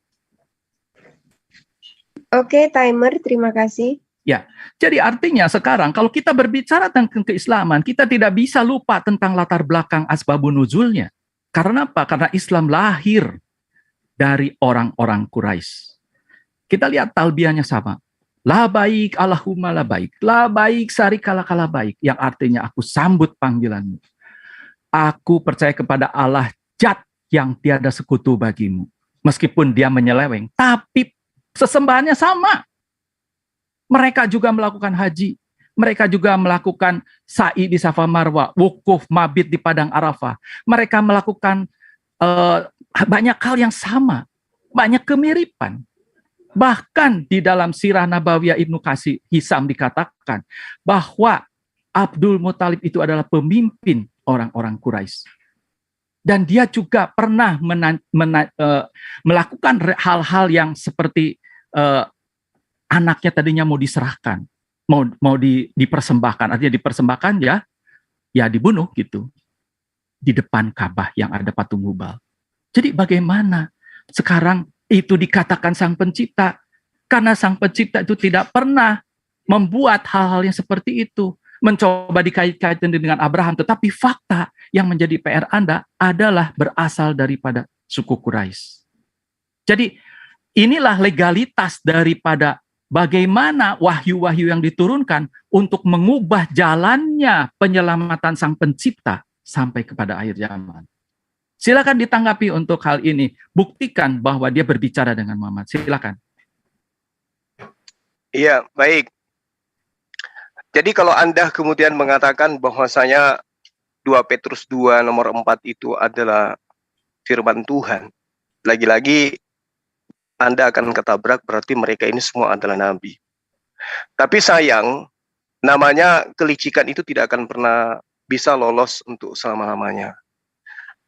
Oke, timer, terima kasih. Ya, jadi artinya sekarang kalau kita berbicara tentang keislaman, kita tidak bisa lupa tentang latar belakang asbabun nuzulnya. Karena apa? Karena Islam lahir dari orang-orang Quraisy. Kita lihat talbiyahnya sama. La baik, Allahumma la baik. La baik, sarikala kala baik. Yang artinya aku sambut panggilanmu. Aku percaya kepada Allah Jat yang tiada sekutu bagimu. Meskipun dia menyeleweng, tapi sesembahannya sama. Mereka juga melakukan haji. Mereka juga melakukan sa'i di Safa Marwa, wukuf, mabit di Padang Arafah. Mereka melakukan banyak hal yang sama, banyak kemiripan. Bahkan di dalam Sirah Nabawiyah Ibnu Hisam dikatakan bahwa Abdul Muthalib itu adalah pemimpin orang-orang Quraisy. Dan dia juga pernah melakukan hal-hal yang seperti anaknya tadinya mau diserahkan, mau dipersembahkan, artinya dipersembahkan ya dibunuh gitu di depan Ka'bah yang ada patung Hubal. Jadi bagaimana sekarang itu dikatakan Sang Pencipta? Karena Sang Pencipta itu tidak pernah membuat hal-hal yang seperti itu, mencoba dikait-kaitkan dengan Abraham, tetapi fakta yang menjadi PR Anda adalah berasal daripada suku Quraisy. Jadi inilah legalitas daripada bagaimana wahyu-wahyu yang diturunkan untuk mengubah jalannya penyelamatan Sang Pencipta sampai kepada akhir zaman. Silakan ditanggapi untuk hal ini. Buktikan bahwa dia berbicara dengan Muhammad. Silakan. Iya, baik. Jadi kalau Anda kemudian mengatakan bahwasanya 2 Petrus 2 nomor 4 itu adalah firman Tuhan, lagi-lagi Anda akan ketabrak, berarti mereka ini semua adalah nabi. Tapi sayang, namanya kelicikan itu tidak akan pernah bisa lolos untuk selama-lamanya.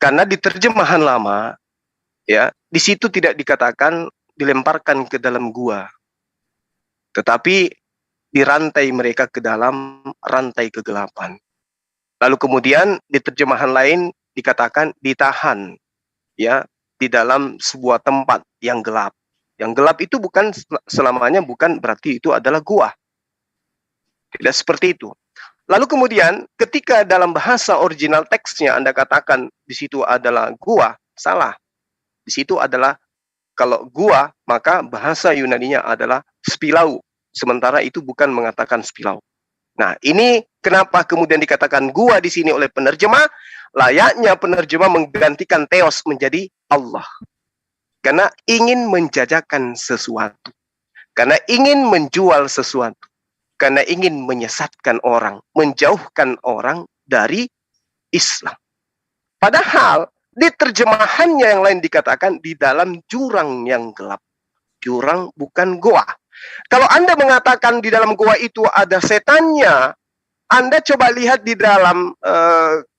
Karena di terjemahan lama, ya, di situ tidak dikatakan dilemparkan ke dalam gua, tetapi dirantai mereka ke dalam rantai kegelapan. Lalu kemudian di terjemahan lain dikatakan ditahan, ya, di dalam sebuah tempat yang gelap. Yang gelap itu bukan selamanya, bukan berarti itu adalah gua. Tidak seperti itu. Lalu kemudian ketika dalam bahasa original teksnya Anda katakan di situ adalah gua, salah. Di situ adalah, kalau gua maka bahasa Yunaninya adalah spilau. Sementara itu bukan mengatakan spilau. Nah, ini kenapa kemudian dikatakan gua di sini oleh penerjemah? Layaknya penerjemah menggantikan theos menjadi Allah. Karena ingin menjajakan sesuatu. Karena ingin menjual sesuatu. Karena ingin menyesatkan orang, menjauhkan orang dari Islam. Padahal di terjemahannya yang lain dikatakan di dalam jurang yang gelap. Jurang bukan goa. Kalau Anda mengatakan di dalam goa itu ada setannya, Anda coba lihat di dalam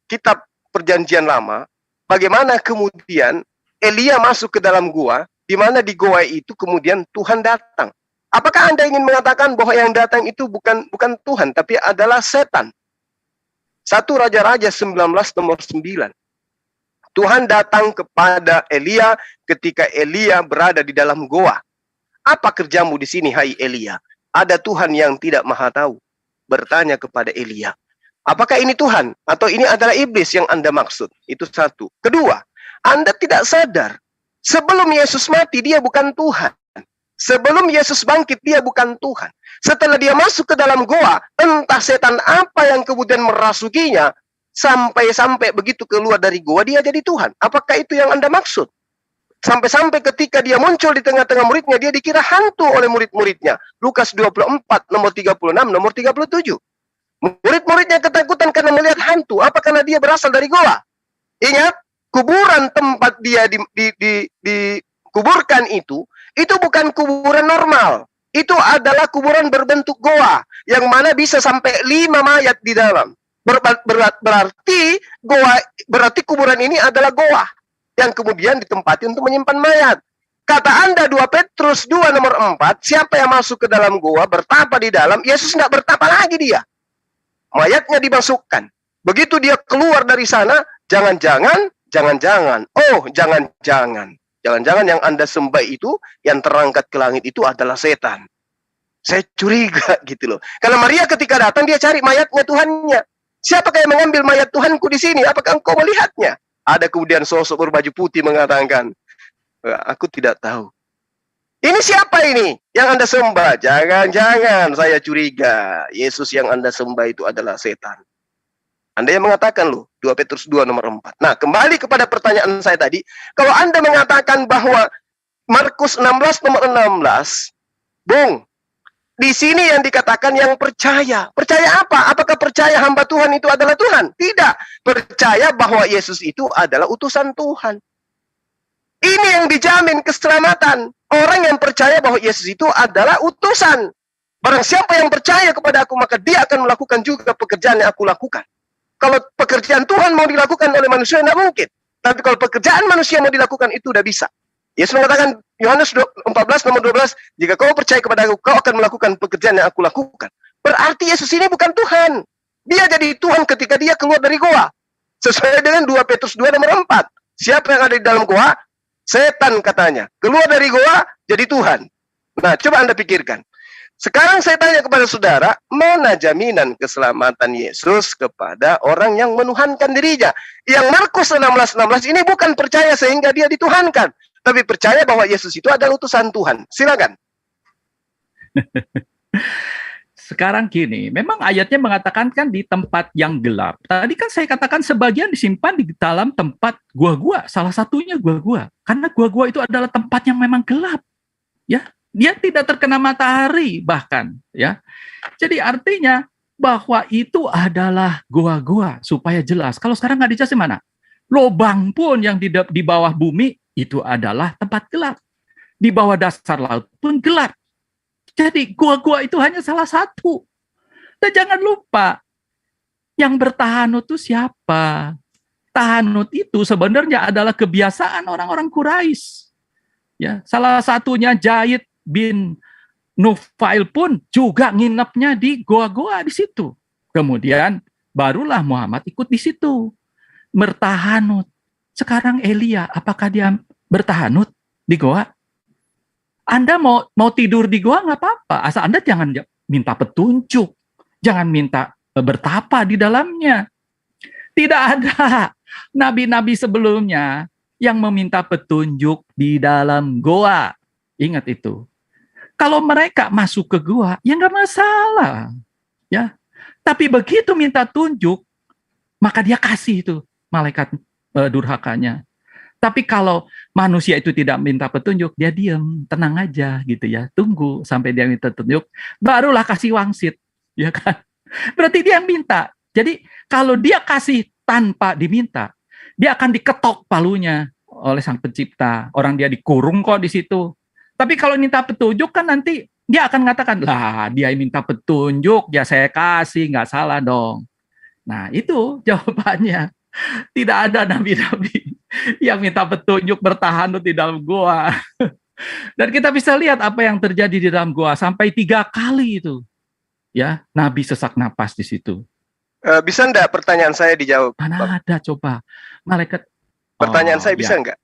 kitab Perjanjian Lama, bagaimana kemudian Elia masuk ke dalam gua, di mana di goa itu kemudian Tuhan datang. Apakah Anda ingin mengatakan bahwa yang datang itu bukan Tuhan, tapi adalah setan? 1 Raja-Raja 19 nomor 9. Tuhan datang kepada Elia ketika Elia berada di dalam goa. Apa kerjamu di sini, hai Elia? Ada Tuhan yang tidak maha tahu. Bertanya kepada Elia. Apakah ini Tuhan? Atau ini adalah iblis yang Anda maksud? Itu satu. Kedua, Anda tidak sadar. Sebelum Yesus mati, dia bukan Tuhan. Sebelum Yesus bangkit, dia bukan Tuhan. Setelah dia masuk ke dalam goa, entah setan apa yang kemudian merasukinya, sampai begitu keluar dari goa, dia jadi Tuhan. Apakah itu yang Anda maksud? Sampai-sampai ketika dia muncul di tengah-tengah muridnya, dia dikira hantu oleh murid-muridnya. Lukas 24, nomor 36, nomor 37. Murid-muridnya ketakutan karena melihat hantu. Apa karena dia berasal dari goa? Ingat, kuburan tempat dia dikuburkan itu bukan kuburan normal. Itu adalah kuburan berbentuk goa, yang mana bisa sampai 5 mayat di dalam. Berarti kuburan ini adalah goa yang kemudian ditempati untuk menyimpan mayat. Kata Anda 2 Petrus 2 nomor 4, siapa yang masuk ke dalam goa, bertapa di dalam, Yesus nggak bertapa lagi dia. Mayatnya dimasukkan. Begitu dia keluar dari sana, jangan-jangan, jangan-jangan yang Anda sembah itu, yang terangkat ke langit itu adalah setan. Saya curiga gitu loh. Karena Maria ketika datang, dia cari mayatnya Tuhannya. Siapakah yang mengambil mayat Tuhanku di sini? Apakah engkau melihatnya? Ada kemudian sosok berbaju putih mengatakan, aku tidak tahu. Ini siapa ini yang Anda sembah? Jangan-jangan saya curiga Yesus yang Anda sembah itu adalah setan. Anda yang mengatakan loh, 2 Petrus 2 nomor 4. Nah, kembali kepada pertanyaan saya tadi. Kalau Anda mengatakan bahwa Markus 16 nomor 16, Bung, Di sini yang dikatakan yang percaya. Percaya apa? Apakah percaya hamba Tuhan itu adalah Tuhan? Tidak. Percaya bahwa Yesus itu adalah utusan Tuhan. Ini yang dijamin keselamatan. Orang yang percaya bahwa Yesus itu adalah utusan. Barang siapa yang percaya kepada aku, maka dia akan melakukan juga pekerjaan yang aku lakukan. Kalau pekerjaan Tuhan mau dilakukan oleh manusia, tidak mungkin. Tapi kalau pekerjaan manusia mau dilakukan, itu udah bisa. Yesus mengatakan, Yohanes 14 nomor 12, jika kau percaya kepada aku, kau akan melakukan pekerjaan yang aku lakukan. Berarti Yesus ini bukan Tuhan. Dia jadi Tuhan ketika dia keluar dari goa. Sesuai dengan 2 Petrus 2 nomor 4. Siapa yang ada di dalam goa? Setan katanya. Keluar dari goa, jadi Tuhan. Nah, coba Anda pikirkan. Sekarang saya tanya kepada saudara, mana jaminan keselamatan Yesus kepada orang yang menuhankan dirinya? Yang Markus 16:16 ini bukan percaya sehingga dia dituhankan, tapi percaya bahwa Yesus itu adalah utusan Tuhan. Silakan. Sekarang gini, memang ayatnya mengatakan kan di tempat yang gelap. Tadi kan saya katakan sebagian disimpan di dalam tempat gua-gua, salah satunya gua-gua. Karena gua-gua itu adalah tempat yang memang gelap. Ya, dia tidak terkena matahari bahkan, ya. Jadi artinya bahwa itu adalah gua-gua supaya jelas. Kalau sekarang nggak dijelasin mana? Lobang pun yang di bawah bumi itu adalah tempat gelap. Di bawah dasar laut pun gelap. Jadi gua-gua itu hanya salah satu. Dan jangan lupa, yang bertahanut itu siapa? Tahanut itu sebenarnya adalah kebiasaan orang-orang Quraisy. Ya, salah satunya Zaid bin Nufail pun juga nginepnya di goa-goa di situ. Kemudian barulah Muhammad ikut di situ. Bertahanut. Sekarang Elia, apakah dia bertahanut di goa? Anda mau tidur di goa nggak apa-apa, asal Anda jangan minta petunjuk, jangan minta bertapa di dalamnya. Tidak ada nabi-nabi sebelumnya yang meminta petunjuk di dalam goa. Ingat itu. Kalau mereka masuk ke goa, ya nggak masalah, ya. Tapi begitu minta tunjuk, maka dia kasih itu malaikat durhakanya. Tapi kalau manusia itu tidak minta petunjuk, dia diam, tenang aja gitu ya. Tunggu sampai dia minta petunjuk, barulah kasih wangsit, ya kan? Berarti dia minta. Jadi kalau dia kasih tanpa diminta, dia akan diketok palunya oleh Sang Pencipta. Orang dia dikurung kok di situ. Tapi kalau minta petunjuk kan nanti dia akan mengatakan, lah dia minta petunjuk, ya saya kasih, nggak salah dong. Nah itu jawabannya. Tidak ada nabi-nabi yang minta petunjuk bertahan di dalam goa. Dan kita bisa lihat apa yang terjadi di dalam goa sampai 3 kali itu. Ya, Nabi sesak napas di situ. Bisa enggak pertanyaan saya dijawab? Mana ada coba. Malaikat. Pertanyaan saya bisa enggak?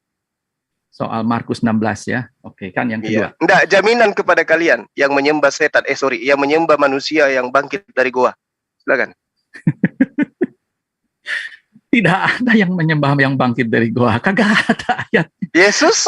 Soal Markus 16 ya. Oke, kan yang kedua. Iya. Enggak, jaminan kepada kalian yang menyembah setan, yang menyembah manusia yang bangkit dari goa. Silakan. Tidak ada yang menyembah yang bangkit dari goa. Kagak ada ayat. Yesus?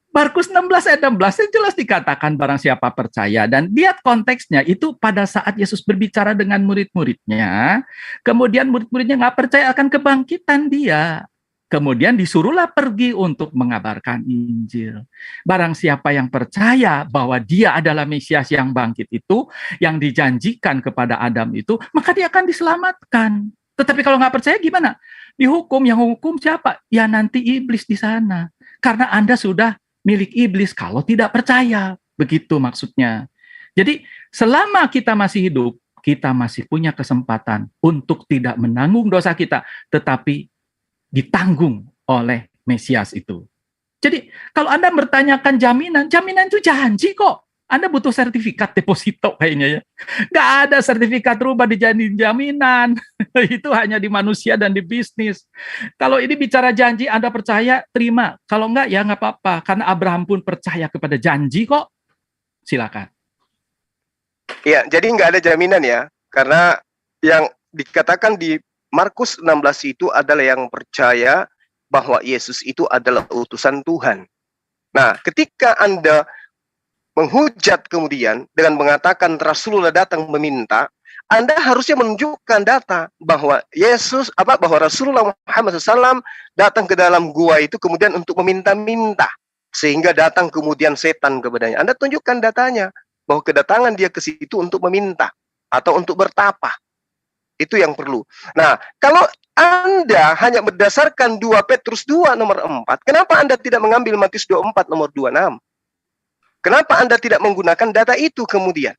Markus 16 ayat 16 itu jelas dikatakan barang siapa percaya. Dan lihat konteksnya, itu pada saat Yesus berbicara dengan murid-muridnya, kemudian murid-muridnya nggak percaya akan kebangkitan dia. Kemudian disuruhlah pergi untuk mengabarkan Injil. Barang siapa yang percaya bahwa dia adalah Mesias yang bangkit itu, yang dijanjikan kepada Adam itu, maka dia akan diselamatkan. Tetapi kalau nggak percaya gimana? Dihukum. Yang hukum siapa? Ya nanti iblis di sana. Karena Anda sudah milik iblis kalau tidak percaya. Begitu maksudnya. Jadi selama kita masih hidup, kita masih punya kesempatan untuk tidak menanggung dosa kita, tetapi ditanggung oleh Mesias itu. Jadi kalau Anda bertanyakan jaminan itu janji kok. Anda butuh sertifikat deposito kayaknya ya. Nggak ada sertifikat rumah dijadiin jaminan. Itu hanya di manusia dan di bisnis. Kalau ini bicara janji, Anda percaya, terima. Kalau enggak, ya nggak apa-apa. Karena Abraham pun percaya kepada janji kok. Silakan. Iya, jadi nggak ada jaminan ya. Karena yang dikatakan di Markus 16 itu adalah yang percaya bahwa Yesus itu adalah utusan Tuhan. Nah, ketika Anda menghujat kemudian dengan mengatakan Rasulullah datang meminta, Anda harusnya menunjukkan data bahwa bahwa Rasulullah Muhammad SAW datang ke dalam gua itu kemudian untuk meminta-minta, sehingga datang kemudian setan kepadanya. Anda tunjukkan datanya. bahwa kedatangan dia ke situ untuk meminta atau untuk bertapa. Itu yang perlu. Nah, kalau Anda hanya berdasarkan 2 Petrus 2 nomor 4, kenapa Anda tidak mengambil Matius 24 nomor 26? Kenapa Anda tidak menggunakan data itu kemudian?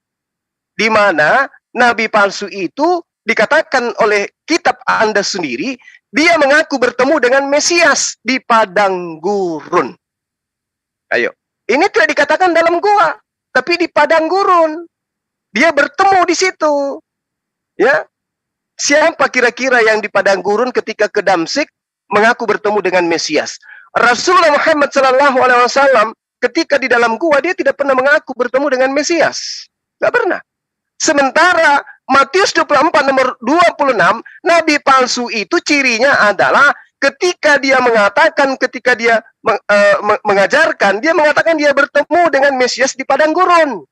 Di mana nabi palsu itu dikatakan oleh kitab Anda sendiri, dia mengaku bertemu dengan Mesias di padang gurun. Ayo, ini tidak dikatakan dalam gua, tapi di padang gurun. Dia bertemu di situ. Ya, siapa kira-kira yang di padang gurun ketika ke Damsyik mengaku bertemu dengan Mesias? Rasulullah Muhammad SAW ketika di dalam gua dia tidak pernah mengaku bertemu dengan Mesias. Tidak pernah. Sementara Matius 24 nomor 26, nabi palsu itu cirinya adalah ketika dia mengatakan, ketika dia mengajarkan, dia mengatakan dia bertemu dengan Mesias di padang gurun.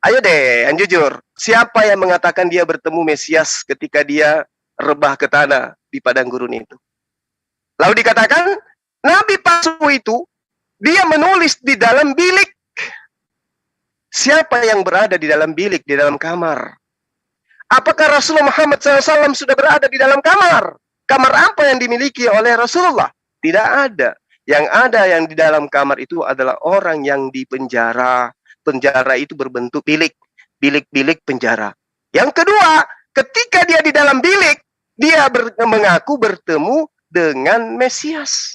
Ayo deh, yang jujur. Siapa yang mengatakan dia bertemu Mesias ketika dia rebah ke tanah di padang gurun itu? Lalu dikatakan, nabi palsu itu, dia menulis di dalam bilik. Siapa yang berada di dalam bilik, di dalam kamar? Apakah Rasulullah Muhammad SAW sudah berada di dalam kamar? Kamar apa yang dimiliki oleh Rasulullah? Tidak ada. Yang ada yang di dalam kamar itu adalah orang yang di penjara. Penjara itu berbentuk bilik. Bilik-bilik penjara. Yang kedua, ketika dia di dalam bilik, dia mengaku bertemu dengan Mesias.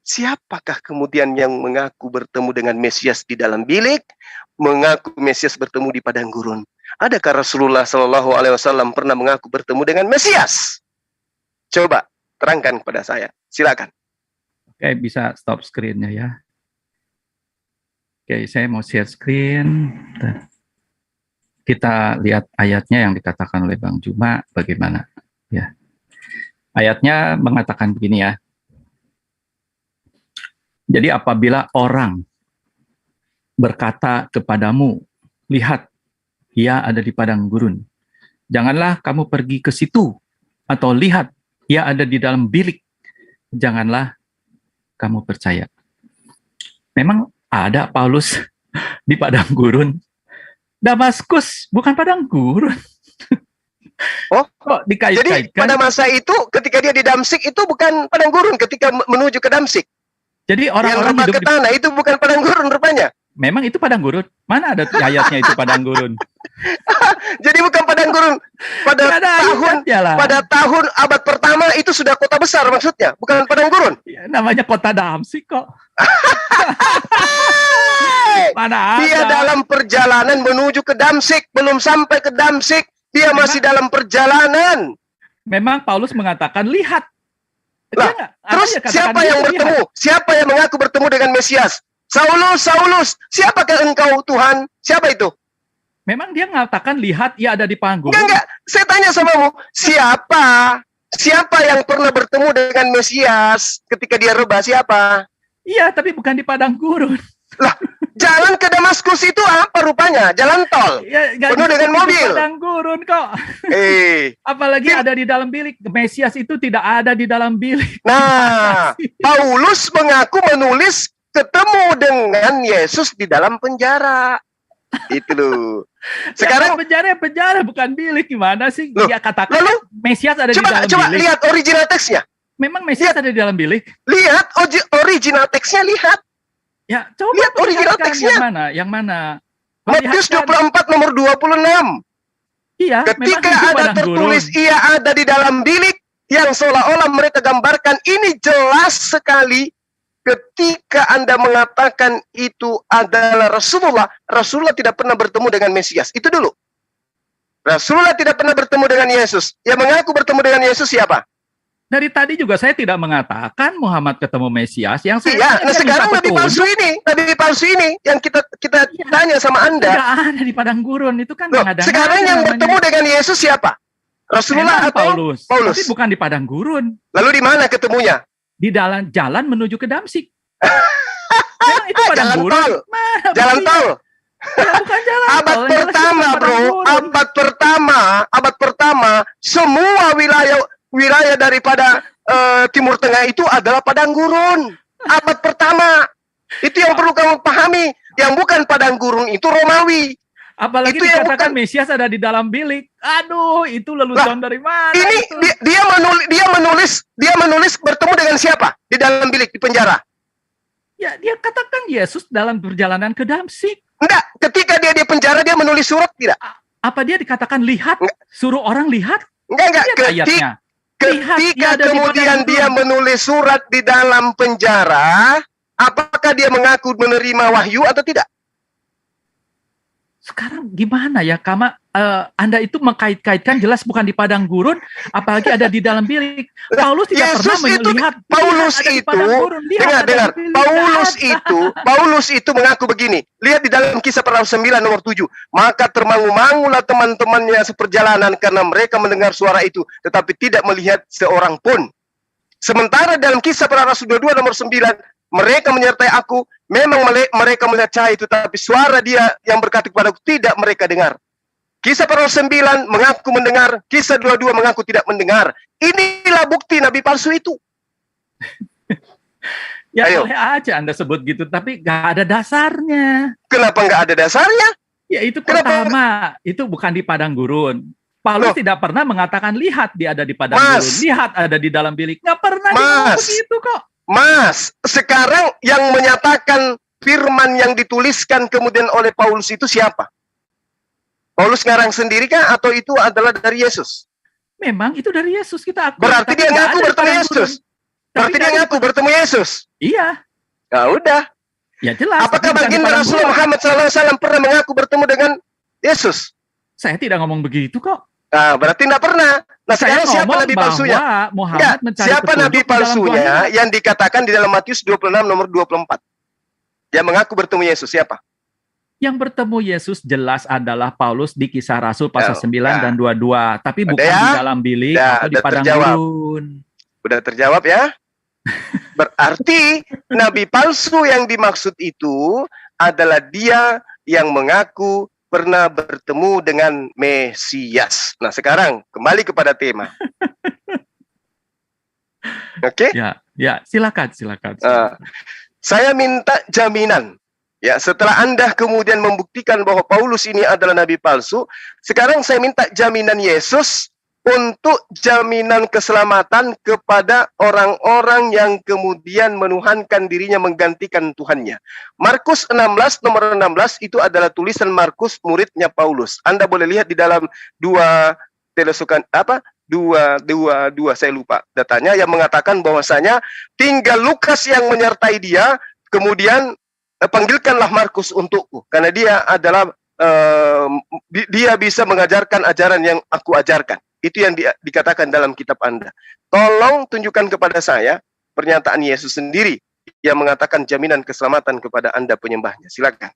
Siapakah kemudian yang mengaku bertemu dengan Mesias di dalam bilik, mengaku Mesias bertemu di padang gurun? Adakah Rasulullah SAW pernah mengaku bertemu dengan Mesias? Coba terangkan kepada saya. Silakan. Oke, bisa stop screen-nya ya. Oke, saya mau share screen. Kita lihat ayatnya yang dikatakan oleh Bang Juma bagaimana ya. Ayatnya mengatakan begini ya. Jadi apabila orang berkata kepadamu, lihat, ia ada di padang gurun. Janganlah kamu pergi ke situ. Atau lihat, ia ada di dalam bilik. Janganlah kamu percaya. Memang ada Paulus di padang gurun. Damaskus bukan padang gurun. Oh, kok dikait-kaitkan? Jadi pada masa itu ketika dia di Damsyik itu bukan padang gurun ketika menuju ke Damsyik. Jadi orang-orang yang hidup ke tanah itu bukan padang gurun rupanya. Memang itu padang gurun. Mana ada ayatnya itu padang gurun? Jadi bukan padang gurun. Pada tahun abad pertama itu sudah kota besar maksudnya, bukan padang gurun. Ya, namanya kota Damsyik kok. Mana ada? Dia dalam perjalanan menuju ke Damsyik, belum sampai ke Damsyik, dia masih dalam perjalanan. Memang Paulus mengatakan lihat. Lah, terus siapa yang bertemu? Siapa yang mengaku bertemu dengan Mesias? Saulus, Saulus, siapakah engkau Tuhan? Siapa itu? Memang dia mengatakan lihat, ia ada di panggung. Enggak. Saya tanya samamu, siapa? Siapa yang pernah bertemu dengan Mesias ketika dia rebah? Siapa? Iya, tapi bukan di padang gurun. Lah, jalan ke Damaskus itu apa rupanya? Jalan tol, ya, penuh dengan mobil. Padang gurun kok. Apalagi ada di dalam bilik. Mesias itu tidak ada di dalam bilik. Nah, Paulus mengaku menulis ketemu dengan Yesus di dalam penjara. Itu loh. Sekarang penjara bukan bilik, gimana sih? Loh, dia katakan lalu, Mesias ada di dalam bilik. Coba lihat original teksnya. Memang Mesias ada di dalam bilik? Lihat original teksnya, lihat. Ya, coba lihat original teksnya. Yang mana? Matius 24 nomor 26. Iya, ketika ada tertulis gurun. Ia ada di dalam bilik, yang seolah-olah mereka gambarkan ini jelas sekali. Ketika Anda mengatakan itu adalah Rasulullah, Rasulullah tidak pernah bertemu dengan Mesias. Itu dulu. Rasulullah tidak pernah bertemu dengan Yesus. Yang mengaku bertemu dengan Yesus siapa? Dari tadi juga saya tidak mengatakan Muhammad ketemu Mesias. Yang saya nah sekarang nabi palsu ini yang kita tanya sama Anda. Tidak ada di padang gurun itu kan. Sekarang yang bertemu dengan Yesus siapa? Rasulullah atau Paulus? Tapi bukan di padang gurun. Lalu di mana ketemunya? Di jalan menuju ke Damsyik. Memang itu padang jalan gurun. Tol. Jalan tol. Ya, bukan jalan abad tol. Pertama, bro. Abad pertama, semua wilayah daripada Timur Tengah itu adalah padang gurun. Abad pertama. Itu yang perlu kamu pahami. Yang bukan padang gurun itu Romawi. Apalagi Itu yang dikatakan bukan. Mesias ada di dalam bilik. Aduh, itu lelucon dari mana Ini itu? dia menulis bertemu dengan siapa di dalam bilik di penjara? Ya, dia katakan Yesus dalam perjalanan ke Damsik. Enggak, ketika dia di penjara dia menulis surat tidak? Apa dia dikatakan lihat? Suruh orang lihat? Enggak. Lihat ayatnya. Ketika Lihat, dia ada di kemudian padang dia gurun. menulis surat di dalam penjara, apakah dia mengaku menerima wahyu atau tidak? Sekarang gimana ya, Kama? Anda itu mengkait-kaitkan jelas bukan di padang gurun, apalagi ada di dalam bilik. Paulus tidak Yesus pernah itu, melihat. Paulus ada di itu, padang gurun, lihat ada di dengar, bilik. Paulus itu mengaku begini. Lihat di dalam Kisah Para Rasul 9 nomor 7. Maka termangu-mangulah teman-temannya seperjalanan karena mereka mendengar suara itu, tetapi tidak melihat seorang pun. Sementara dalam Kisah Para Rasul 22 nomor 9, mereka menyertai aku, memang mereka melihat cahaya itu, tapi suara dia yang berkata kepadaku tidak mereka dengar. Kisah Para Rasul 9 mengaku mendengar, Kisah 22 mengaku tidak mendengar. Inilah bukti nabi palsu itu. Ya Ayo. boleh aja Anda sebut gitu, tapi nggak ada dasarnya. Kenapa nggak ada dasarnya? Ya itu Kenapa? pertama, itu bukan di padang gurun. Paulus Loh. tidak pernah mengatakan lihat dia ada di padang Mas. gurun, lihat ada di dalam bilik. Nggak pernah dia ngomong Mas. begitu kok. Mas, sekarang yang menyatakan firman yang dituliskan kemudian oleh Paulus itu siapa? Paulus ngarang sendiri kah atau itu adalah dari Yesus? Memang itu dari Yesus kita akui. Berarti tapi dia nggak ngaku ada di bertemu padang Yesus. gurun. Tapi Berarti dia nggak ada ngaku bertemu Yesus. Iya, Ya udah. ya jelas. Apakah tapi bukan di baginda padang Rasul gurun. Muhammad SAW pernah mengaku bertemu dengan Yesus? Saya tidak ngomong begitu kok. Nah, berarti tidak pernah. Nah, Saya sekarang siapa ngomong nabi palsunya? bahwa Enggak, Muhammad mencari siapa petunjuk nabi di dalam palsunya Tuhan. yang dikatakan di dalam Matius 26 nomor 24? Yang mengaku bertemu Yesus siapa? Yang bertemu Yesus jelas adalah Paulus di Kisah Rasul pasal Ya, 9 ya. dan 22, tapi Udah bukan ya? di dalam bilik Udah, atau di udah padang terjawab. gurun. Udah terjawab ya? Berarti nabi palsu yang dimaksud itu adalah dia yang mengaku pernah bertemu dengan Mesias. Nah, sekarang kembali kepada tema. Oke? Ya, silakan. Saya minta jaminan. Ya, setelah Anda kemudian membuktikan bahwa Paulus ini adalah nabi palsu, sekarang saya minta jaminan Yesus untuk jaminan keselamatan kepada orang-orang yang kemudian menuhankan dirinya menggantikan Tuhannya. Markus 16 nomor 16 itu adalah tulisan Markus muridnya Paulus. Anda boleh lihat di dalam dua saya lupa datanya yang mengatakan bahwasanya tinggal Lukas yang menyertai dia, kemudian panggilkanlah Markus untukku karena dia adalah dia bisa mengajarkan ajaran yang aku ajarkan. Itu yang dikatakan dalam kitab Anda. Tolong tunjukkan kepada saya pernyataan Yesus sendiri yang mengatakan jaminan keselamatan kepada Anda penyembahnya. Silakan.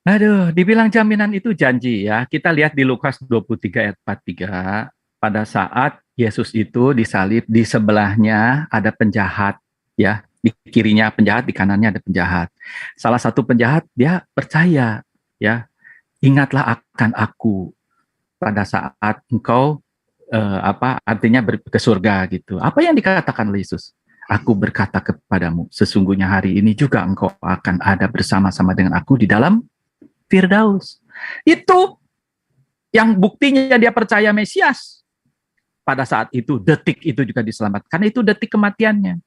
Aduh, dibilang jaminan itu janji ya. Kita lihat di Lukas 23 ayat 43. Pada saat Yesus itu disalib, di sebelahnya ada penjahat ya. Di kirinya penjahat, di kanannya ada penjahat. Salah satu penjahat dia percaya ya. Ingatlah akan aku pada saat engkau artinya ke surga gitu. Apa yang dikatakan oleh Yesus? Aku berkata kepadamu, sesungguhnya hari ini juga engkau akan ada bersama-sama dengan aku di dalam Firdaus. Itu yang buktinya dia percaya Mesias. Pada saat itu, detik itu juga diselamatkan. Itu detik kematiannya.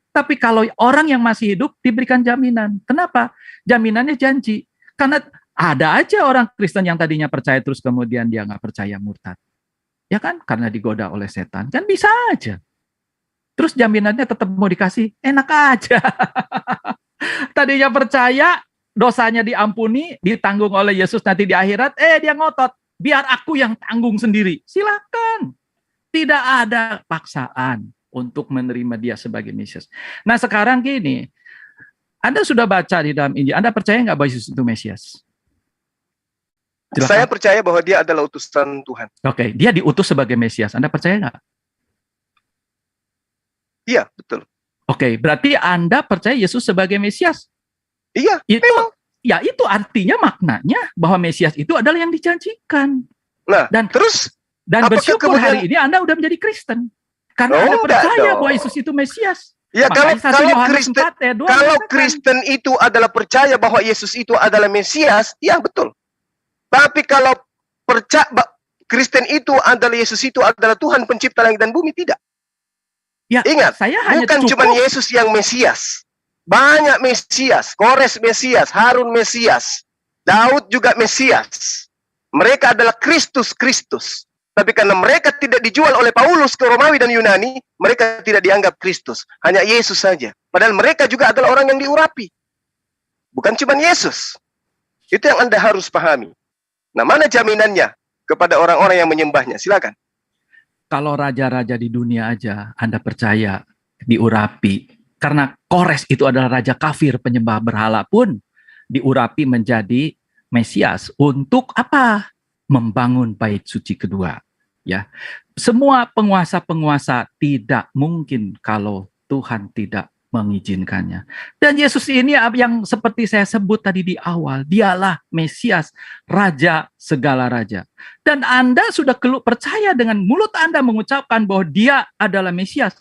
Tapi kalau orang yang masih hidup diberikan jaminan. Kenapa? Jaminannya janji. Karena ada aja orang Kristen yang tadinya percaya terus kemudian dia nggak percaya, murtad. Ya kan? Karena digoda oleh setan. Kan bisa aja. Terus jaminannya tetap mau dikasih, enak aja. Tadinya percaya, dosanya diampuni, ditanggung oleh Yesus nanti di akhirat, dia ngotot. Biar aku yang tanggung sendiri. Silakan. Tidak ada paksaan untuk menerima dia sebagai Mesias. Nah sekarang gini, Anda sudah baca di dalam Injil, Anda percaya nggak bahwa Yesus itu Mesias? Silakan. Saya percaya bahwa dia adalah utusan Tuhan. Oke, dia diutus sebagai Mesias. Anda percaya nggak? Iya, betul. Oke, berarti Anda percaya Yesus sebagai Mesias? Iya, memang. Ya itu artinya maknanya bahwa Mesias itu adalah yang dijanjikan. Nah, Dan apakah bersyukur kemudian- hari ini Anda udah menjadi Kristen. Karena Anda enggak percaya dong. bahwa Yesus itu Mesias. Ya, kalau Makanya 1 Yohanes Kristen 4 ayat 2 kalau mengatakan, Kristen itu adalah percaya bahwa Yesus itu adalah Mesias, ya betul. Tapi kalau Kristen itu adalah Yesus itu adalah Tuhan pencipta langit dan bumi, tidak. ya, Ingat, saya hanya bukan cuma cukup Yesus yang Mesias. Banyak Mesias, Kores Mesias, Harun Mesias, Daud juga Mesias. Mereka adalah Kristus. Tapi karena mereka tidak dijual oleh Paulus ke Romawi dan Yunani, mereka tidak dianggap Kristus. Hanya Yesus saja. Padahal mereka juga adalah orang yang diurapi. Bukan cuma Yesus. Itu yang Anda harus pahami. Nah, mana jaminannya kepada orang-orang yang menyembahnya? Silakan. kalau raja-raja di dunia aja Anda percaya diurapi. Karena Kores itu adalah raja kafir penyembah berhala pun diurapi menjadi Mesias. Untuk apa? Membangun bait suci kedua. Ya, semua penguasa-penguasa tidak mungkin kalau Tuhan tidak mengizinkannya. Dan Yesus ini yang seperti saya sebut tadi di awal, dialah Mesias, Raja segala raja. Dan Anda sudah percaya dengan mulut Anda mengucapkan bahwa dia adalah Mesias.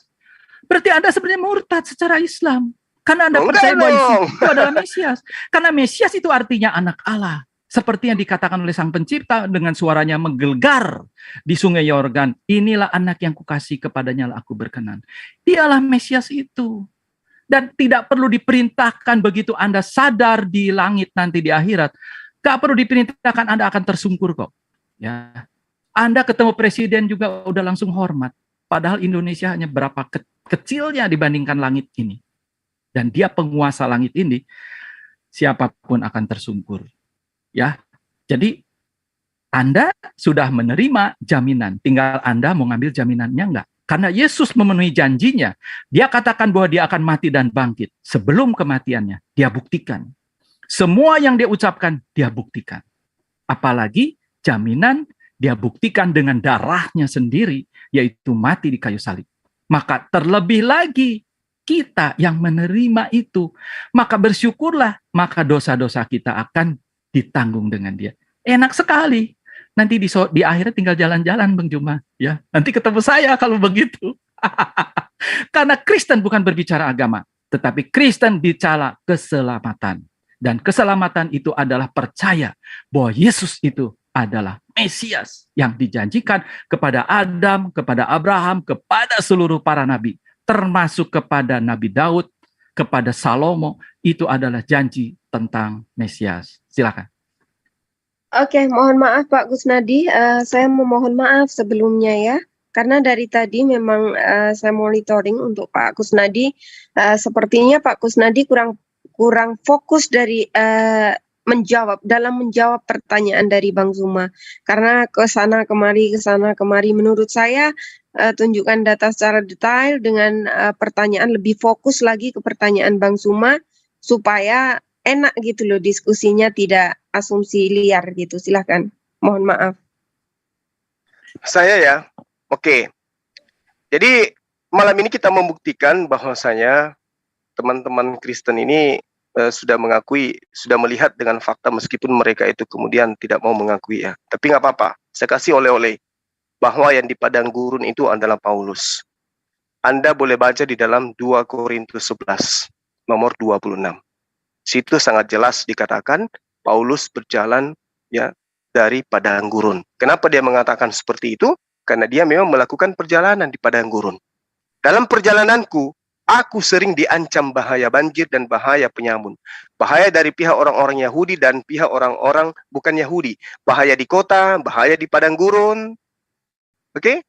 Berarti Anda sebenarnya murtad secara Islam. Karena Anda percaya bahwa Yesus itu adalah Mesias. Karena Mesias itu artinya anak Allah. Seperti yang dikatakan oleh Sang Pencipta dengan suaranya menggelegar di sungai Yordan. Inilah anak yang kukasih, kepadanya lah aku berkenan. Dialah Mesias itu. Dan tidak perlu diperintahkan begitu Anda sadar di langit nanti di akhirat. Gak perlu diperintahkan, Anda akan tersungkur kok. Ya, Anda ketemu presiden juga udah langsung hormat. Padahal Indonesia hanya berapa kecilnya dibandingkan langit ini. Dan dia penguasa langit ini, siapapun akan tersungkur. Ya, jadi Anda sudah menerima jaminan, tinggal Anda mau ngambil jaminannya enggak? Karena Yesus memenuhi janjinya, dia katakan bahwa dia akan mati dan bangkit. Sebelum kematiannya, dia buktikan. Semua yang dia ucapkan, dia buktikan. Apalagi jaminan dia buktikan dengan darahnya sendiri, yaitu mati di kayu salib. Maka terlebih lagi, kita yang menerima itu, maka bersyukurlah, maka dosa-dosa kita akan ditanggung dengan dia. Enak sekali. Nanti di akhirnya tinggal jalan-jalan, Bang Juma. Ya, nanti ketemu saya kalau begitu. Karena Kristen bukan berbicara agama, tetapi Kristen bicara keselamatan. Dan keselamatan itu adalah percaya bahwa Yesus itu adalah Mesias yang dijanjikan kepada Adam, kepada Abraham, kepada seluruh para nabi, termasuk kepada Nabi Daud, kepada Salomo. Itu adalah janji tentang Mesias. Silakan. Oke, mohon maaf Pak Kusnadi, saya memohon maaf sebelumnya ya, karena dari tadi memang saya monitoring untuk Pak Kusnadi, sepertinya Pak Kusnadi kurang fokus dari dalam menjawab pertanyaan dari Bang Zuma, karena kesana kemari, menurut saya tunjukkan data secara detail dengan pertanyaan, lebih fokus lagi ke pertanyaan Bang Zuma supaya enak gitu loh diskusinya, tidak asumsi liar gitu. Silahkan, mohon maaf. Saya ya, oke. Jadi malam ini kita membuktikan bahwasanya teman-teman Kristen ini sudah mengakui, sudah melihat dengan fakta meskipun mereka itu kemudian tidak mau mengakui ya. Tapi nggak apa-apa, saya kasih oleh-oleh bahwa yang di padang gurun itu adalah Paulus. Anda boleh baca di dalam 2 Korintus 11, nomor 26. Situ sangat jelas dikatakan Paulus berjalan ya dari padang gurun. Kenapa dia mengatakan seperti itu? Karena dia memang melakukan perjalanan di padang gurun. Dalam perjalananku, aku sering diancam bahaya banjir dan bahaya penyamun. Bahaya dari pihak orang-orang Yahudi dan pihak orang-orang bukan Yahudi. Bahaya di kota, bahaya di padang gurun. Oke?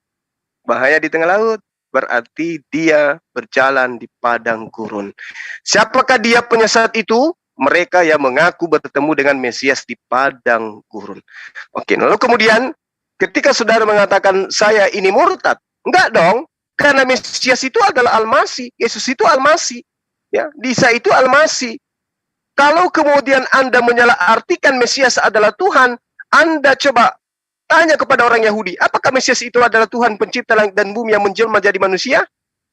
Bahaya di tengah laut. Berarti dia berjalan di padang gurun. Siapakah dia penyesat itu? Mereka yang mengaku bertemu dengan Mesias di padang gurun. Oke, lalu kemudian ketika saudara mengatakan saya ini murtad, enggak dong, karena Mesias itu adalah Al-Masih, Yesus itu Al-Masih, ya, Isa itu Al-Masih. Kalau kemudian Anda menyalahartikan Mesias adalah Tuhan, Anda coba tanya kepada orang Yahudi, apakah Mesias itu adalah Tuhan pencipta langit dan bumi yang menjelma jadi manusia?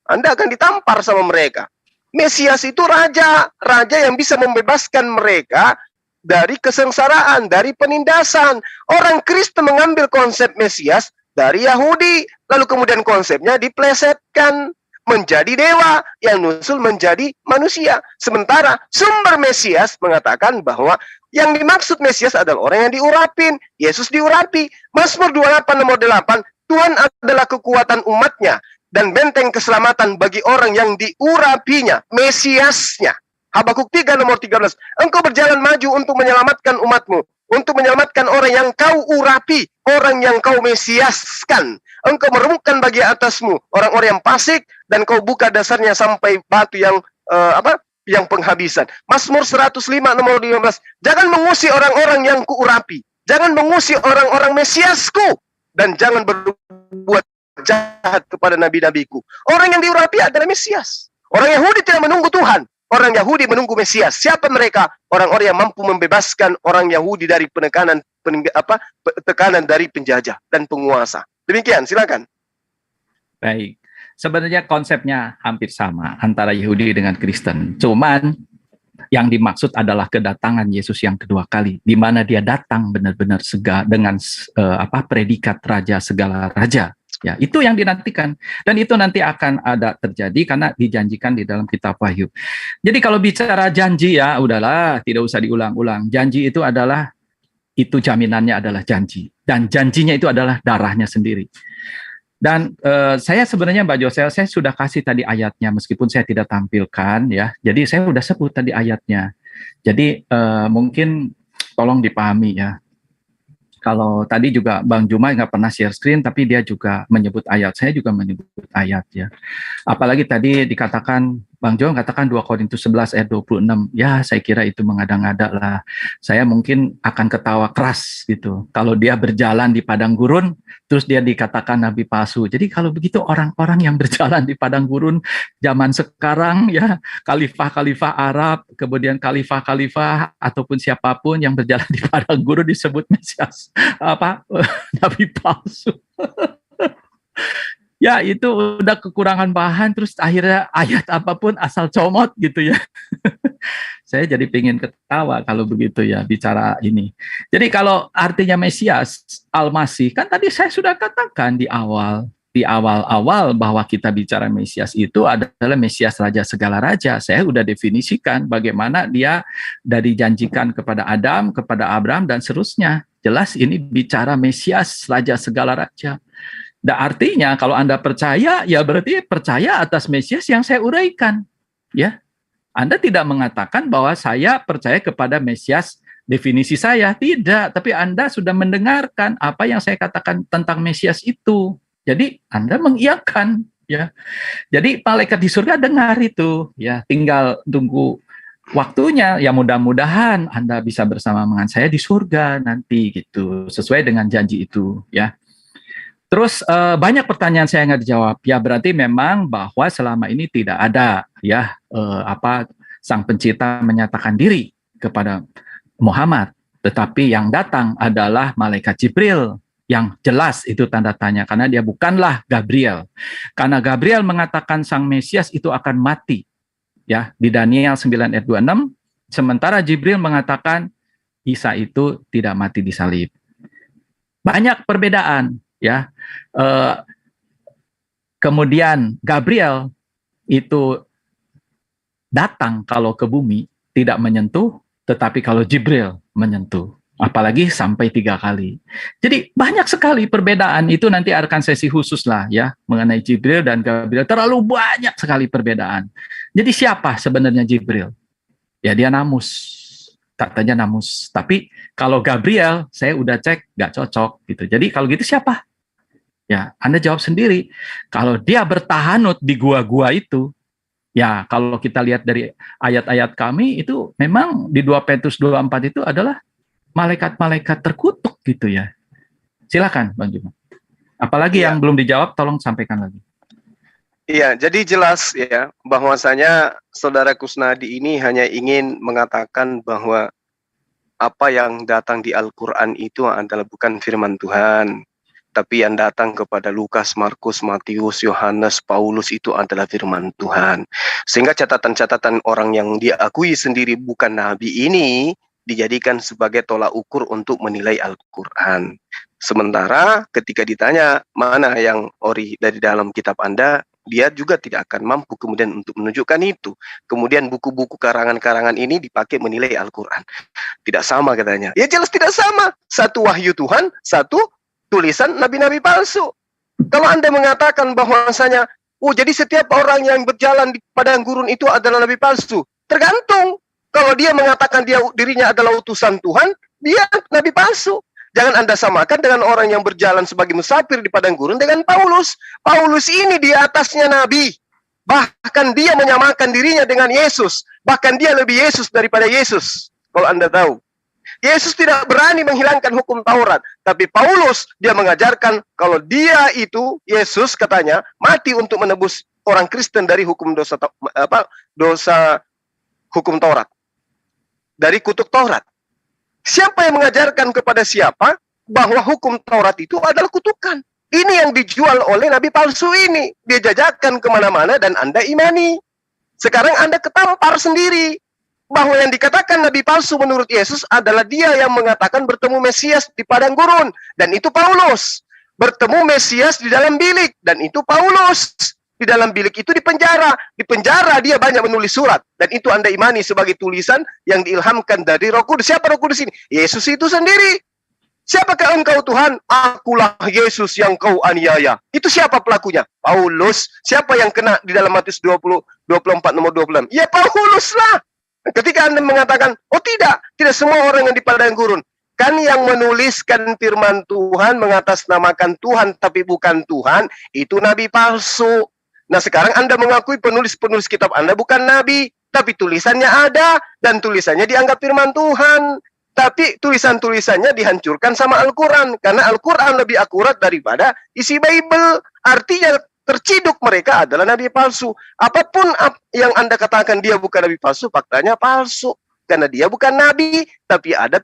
Anda akan ditampar sama mereka. Mesias itu raja yang bisa membebaskan mereka dari kesengsaraan, dari penindasan. Orang Kristen mengambil konsep Mesias dari Yahudi, lalu kemudian konsepnya diplesetkan. menjadi dewa, yang nusul menjadi manusia. Sementara sumber Mesias mengatakan bahwa yang dimaksud Mesias adalah orang yang diurapin. Yesus diurapi. Mazmur 28 nomor 8, Tuhan adalah kekuatan umatnya dan benteng keselamatan bagi orang yang diurapinya, Mesiasnya. Habakuk 3 nomor 13, engkau berjalan maju untuk menyelamatkan umatmu, untuk menyelamatkan orang yang kau urapi, orang yang kau mesiaskan. Engkau meremukkan bagi atasmu orang-orang yang fasik, dan kau buka dasarnya sampai batu yang yang penghabisan. Mazmur 105 nomor 15, jangan mengusir orang-orang yang kuurapi, jangan mengusir orang-orang Mesiasku, dan jangan berbuat jahat kepada nabi-nabiku. Orang yang diurapi adalah Mesias. Orang Yahudi tidak menunggu Tuhan, orang Yahudi menunggu Mesias. Siapa mereka? Orang-orang yang mampu membebaskan orang Yahudi dari tekanan dari penjajah dan penguasa. Demikian, silakan. Baik. Sebenarnya konsepnya hampir sama antara Yahudi dengan Kristen. Cuman yang dimaksud adalah kedatangan Yesus yang kedua kali, di mana dia datang benar-benar dengan predikat raja segala raja. Ya, itu yang dinantikan, dan itu nanti akan ada terjadi karena dijanjikan di dalam kitab Wahyu. Jadi kalau bicara janji, ya udahlah, tidak usah diulang-ulang. Janji itu jaminannya adalah janji, dan janjinya itu adalah darahnya sendiri. Dan saya sebenarnya Mbak Josel, saya sudah kasih tadi ayatnya meskipun saya tidak tampilkan ya. Jadi saya sudah sebut tadi ayatnya. Jadi mungkin tolong dipahami ya. Kalau tadi juga Bang Juma nggak pernah share screen, tapi dia juga menyebut ayat. Saya juga menyebut ayat ya. Apalagi tadi dikatakan, Bang Juma katakan 2 Korintus 11 ayat 26. Ya, saya kira itu mengada-ngada lah. Saya mungkin akan ketawa keras gitu. Kalau dia berjalan di padang gurun, terus dia dikatakan nabi palsu. Jadi kalau begitu orang-orang yang berjalan di padang gurun zaman sekarang ya, khalifah-khalifah Arab, kemudian khalifah-khalifah ataupun siapapun yang berjalan di padang gurun disebut Mesias nabi palsu. Ya itu udah kekurangan bahan, terus akhirnya ayat apapun asal comot gitu ya. Saya jadi pengen ketawa kalau begitu ya bicara ini. Jadi kalau artinya Mesias, Al-Masih, kan tadi saya sudah katakan di awal bahwa kita bicara Mesias itu adalah Mesias Raja segala raja. Saya sudah definisikan bagaimana dia dari janjikan kepada Adam, kepada Abraham, dan seterusnya. Jelas ini bicara Mesias Raja segala raja. Dan artinya kalau Anda percaya, ya berarti percaya atas Mesias yang saya uraikan. Ya, Anda tidak mengatakan bahwa saya percaya kepada Mesias definisi saya. Tidak, tapi Anda sudah mendengarkan apa yang saya katakan tentang Mesias itu. Jadi Anda mengiyakan. Ya, jadi malaikat di surga dengar itu. Ya, tinggal tunggu waktunya. Ya mudah-mudahan Anda bisa bersama dengan saya di surga nanti gitu, sesuai dengan janji itu. Ya. Terus banyak pertanyaan saya nggak dijawab. Ya berarti memang bahwa selama ini tidak ada ya sang pencipta menyatakan diri kepada Muhammad, tetapi yang datang adalah malaikat Jibril, yang jelas itu tanda tanya karena dia bukanlah Gabriel. Karena Gabriel mengatakan sang Mesias itu akan mati. Ya, di Daniel 9 ayat 26, sementara Jibril mengatakan Isa itu tidak mati di salib. Banyak perbedaan. Ya, kemudian Gabriel itu datang kalau ke bumi tidak menyentuh, tetapi kalau Jibril menyentuh, apalagi sampai 3 kali. Jadi banyak sekali perbedaan, itu nanti akan sesi khusus lah ya mengenai Jibril dan Gabriel. Terlalu banyak sekali perbedaan. Jadi siapa sebenarnya Jibril? Ya dia namus. Katanya namus. Tapi kalau Gabriel, saya udah cek, nggak cocok gitu. Jadi kalau gitu siapa? Ya, Anda jawab sendiri. Kalau dia bertahanut di gua-gua itu, ya kalau kita lihat dari ayat-ayat kami itu memang di 2 Petrus 2:4 itu adalah malaikat-malaikat terkutuk gitu ya. Silakan Bang Juma. Apalagi yang belum dijawab, tolong sampaikan lagi. Iya, jadi jelas ya bahwasanya Saudara Kusnadi ini hanya ingin mengatakan bahwa apa yang datang di Al-Quran itu adalah bukan firman Tuhan, tapi yang datang kepada Lukas, Markus, Matius, Yohanes, Paulus itu adalah firman Tuhan. Sehingga catatan-catatan orang yang diakui sendiri bukan nabi ini dijadikan sebagai tolak ukur untuk menilai Al-Quran. Sementara ketika ditanya mana yang ori dari dalam kitab Anda, dia juga tidak akan mampu kemudian untuk menunjukkan itu. Kemudian buku-buku karangan-karangan ini dipakai menilai Al-Quran. Tidak sama katanya. Ya jelas tidak sama. Satu wahyu Tuhan, satu tulisan nabi-nabi palsu. Kalau Anda mengatakan bahwasanya, oh jadi setiap orang yang berjalan di padang gurun itu adalah nabi palsu. Tergantung. Kalau dia mengatakan dirinya adalah utusan Tuhan, dia nabi palsu. Jangan Anda samakan dengan orang yang berjalan sebagai musafir di padang gurun dengan Paulus. Paulus ini di atasnya nabi. Bahkan dia menyamakan dirinya dengan Yesus. Bahkan dia lebih Yesus daripada Yesus. Kalau Anda tahu. Yesus tidak berani menghilangkan hukum Taurat. Tapi Paulus, dia mengajarkan kalau dia itu, Yesus katanya, mati untuk menebus orang Kristen dari hukum dosa hukum Taurat. Dari kutuk Taurat. Siapa yang mengajarkan kepada siapa bahwa hukum Taurat itu adalah kutukan? Ini yang dijual oleh nabi palsu ini. Dia jajakan kemana-mana dan Anda imani. Sekarang Anda ketampar sendiri. Bahwa yang dikatakan nabi palsu menurut Yesus adalah dia yang mengatakan bertemu Mesias di padang gurun. Dan itu Paulus. Bertemu Mesias di dalam bilik. Dan itu Paulus. Di dalam bilik itu di penjara. Di penjara dia banyak menulis surat. Dan itu Anda imani sebagai tulisan yang diilhamkan dari Roh Kudus. Siapa Roh Kudus ini? Yesus itu sendiri. Siapakah engkau Tuhan? Akulah Yesus yang kau aniaya. Itu siapa pelakunya? Paulus. Siapa yang kena di dalam Matius 24 nomor 26? Ya Paulus lah. Ketika Anda mengatakan, oh tidak semua orang yang di padang gurun. Kan yang menuliskan firman Tuhan, mengatasnamakan Tuhan tapi bukan Tuhan, itu nabi palsu. Nah sekarang Anda mengakui penulis-penulis kitab Anda bukan nabi, tapi tulisannya ada, dan tulisannya dianggap firman Tuhan. Tapi tulisan-tulisannya dihancurkan sama Al-Quran, karena Al-Quran lebih akurat daripada isi Bible. Artinya terciduk mereka adalah nabi palsu. Apapun yang Anda katakan dia bukan nabi palsu, faktanya palsu. Karena dia bukan nabi, tapi ada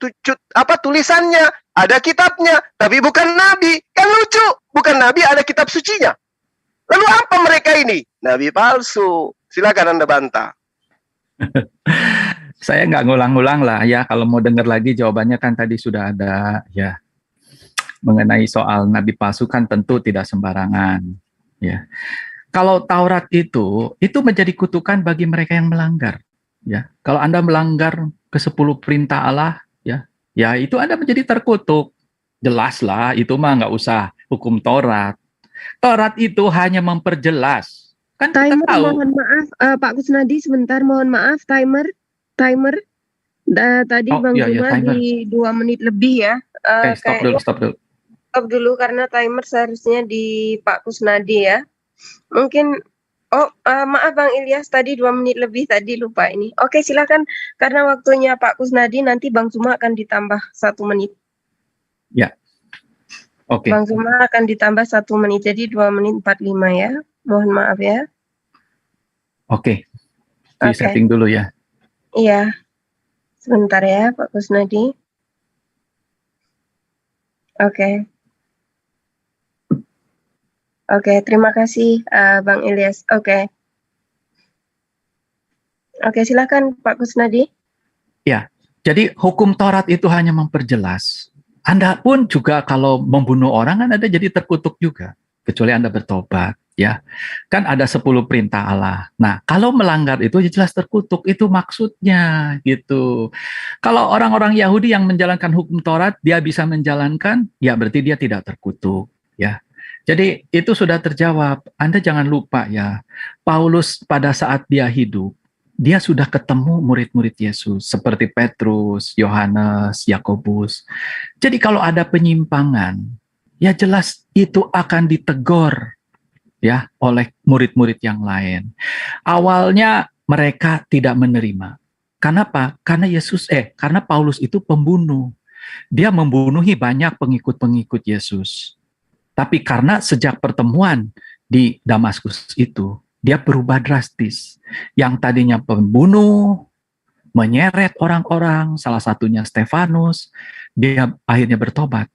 tulisannya, ada kitabnya, tapi bukan nabi. Kan lucu, bukan nabi ada kitab sucinya. Lalu apa mereka ini? Nabi palsu. Silakan Anda bantah. Saya nggak ngulang-ngulang lah ya. Kalau mau dengar lagi jawabannya kan tadi sudah ada ya. Mengenai soal nabi palsu kan tentu tidak sembarangan. Ya. Kalau Taurat itu menjadi kutukan bagi mereka yang melanggar. Ya. Kalau Anda melanggar ke-10 perintah Allah, ya itu Anda menjadi terkutuk. Jelas lah, itu mah nggak usah hukum Taurat. Taurat itu hanya memperjelas. Kan kita Timer, tahu. mohon maaf, Pak Kusnadi sebentar, mohon maaf, timer. Tadi Bang Juma timer. di 2 menit lebih ya. Stop dulu. Stop dulu karena timer seharusnya di Pak Kusnadi ya. Mungkin, maaf Bang Ilyas, tadi 2 menit lebih tadi lupa ini. Oke silakan, karena waktunya Pak Kusnadi nanti Bang Juma akan ditambah 1 menit. Ya. Oke. Bang Zuma akan ditambah 1 menit, jadi 2 menit 45 ya. Mohon maaf ya. Oke. Di setting dulu ya. Iya. Sebentar ya Pak Kusnadi. Oke, terima kasih Bang Ilyas. Oke, silakan Pak Kusnadi. Ya. Jadi hukum Taurat itu hanya memperjelas. Anda pun juga kalau membunuh orang kan Anda jadi terkutuk juga, kecuali Anda bertobat, ya. Kan ada 10 perintah Allah. Nah, kalau melanggar itu jelas terkutuk, itu maksudnya gitu. Kalau orang-orang Yahudi yang menjalankan hukum Taurat, dia bisa menjalankan, ya berarti dia tidak terkutuk, ya. Jadi itu sudah terjawab. Anda jangan lupa ya, Paulus pada saat dia hidup, dia sudah ketemu murid-murid Yesus seperti Petrus, Yohanes, Yakobus. Jadi kalau ada penyimpangan, ya jelas itu akan ditegur ya oleh murid-murid yang lain. Awalnya mereka tidak menerima. Kenapa? Karena Paulus itu pembunuh. Dia membunuhi banyak pengikut-pengikut Yesus. Tapi karena sejak pertemuan di Damaskus itu, dia berubah drastis. Yang tadinya pembunuh, menyeret orang-orang, salah satunya Stefanus, dia akhirnya bertobat.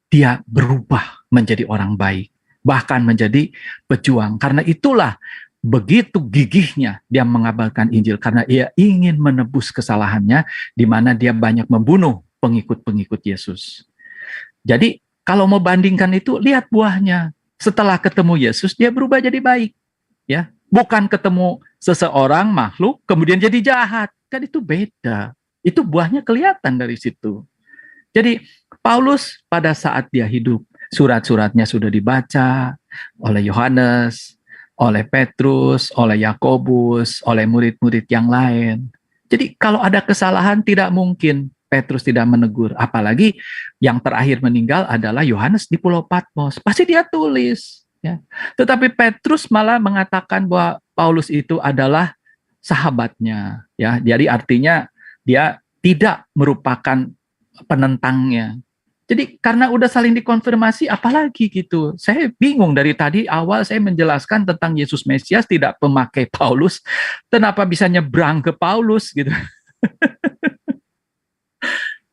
Dia berubah menjadi orang baik, bahkan menjadi pejuang. Karena itulah begitu gigihnya dia mengabarkan Injil, karena ia ingin menebus kesalahannya, di mana dia banyak membunuh pengikut-pengikut Yesus. Jadi kalau mau bandingkan itu, lihat buahnya. Setelah ketemu Yesus, dia berubah jadi baik. Ya, bukan ketemu seseorang makhluk kemudian jadi jahat. Kan itu beda. Itu buahnya kelihatan dari situ. Jadi Paulus pada saat dia hidup, surat-suratnya sudah dibaca oleh Yohanes, oleh Petrus, oleh Yakobus, oleh murid-murid yang lain. Jadi kalau ada kesalahan tidak mungkin Petrus tidak menegur. Apalagi yang terakhir meninggal adalah Yohanes di Pulau Patmos. Pasti dia tulis. Ya. Tetapi Petrus malah mengatakan bahwa Paulus itu adalah sahabatnya. Ya. Jadi artinya dia tidak merupakan penentangnya. Jadi karena udah saling dikonfirmasi, apalagi gitu. Saya bingung dari tadi awal saya menjelaskan tentang Yesus Mesias tidak memakai Paulus. Kenapa bisa nyebrang ke Paulus gitu.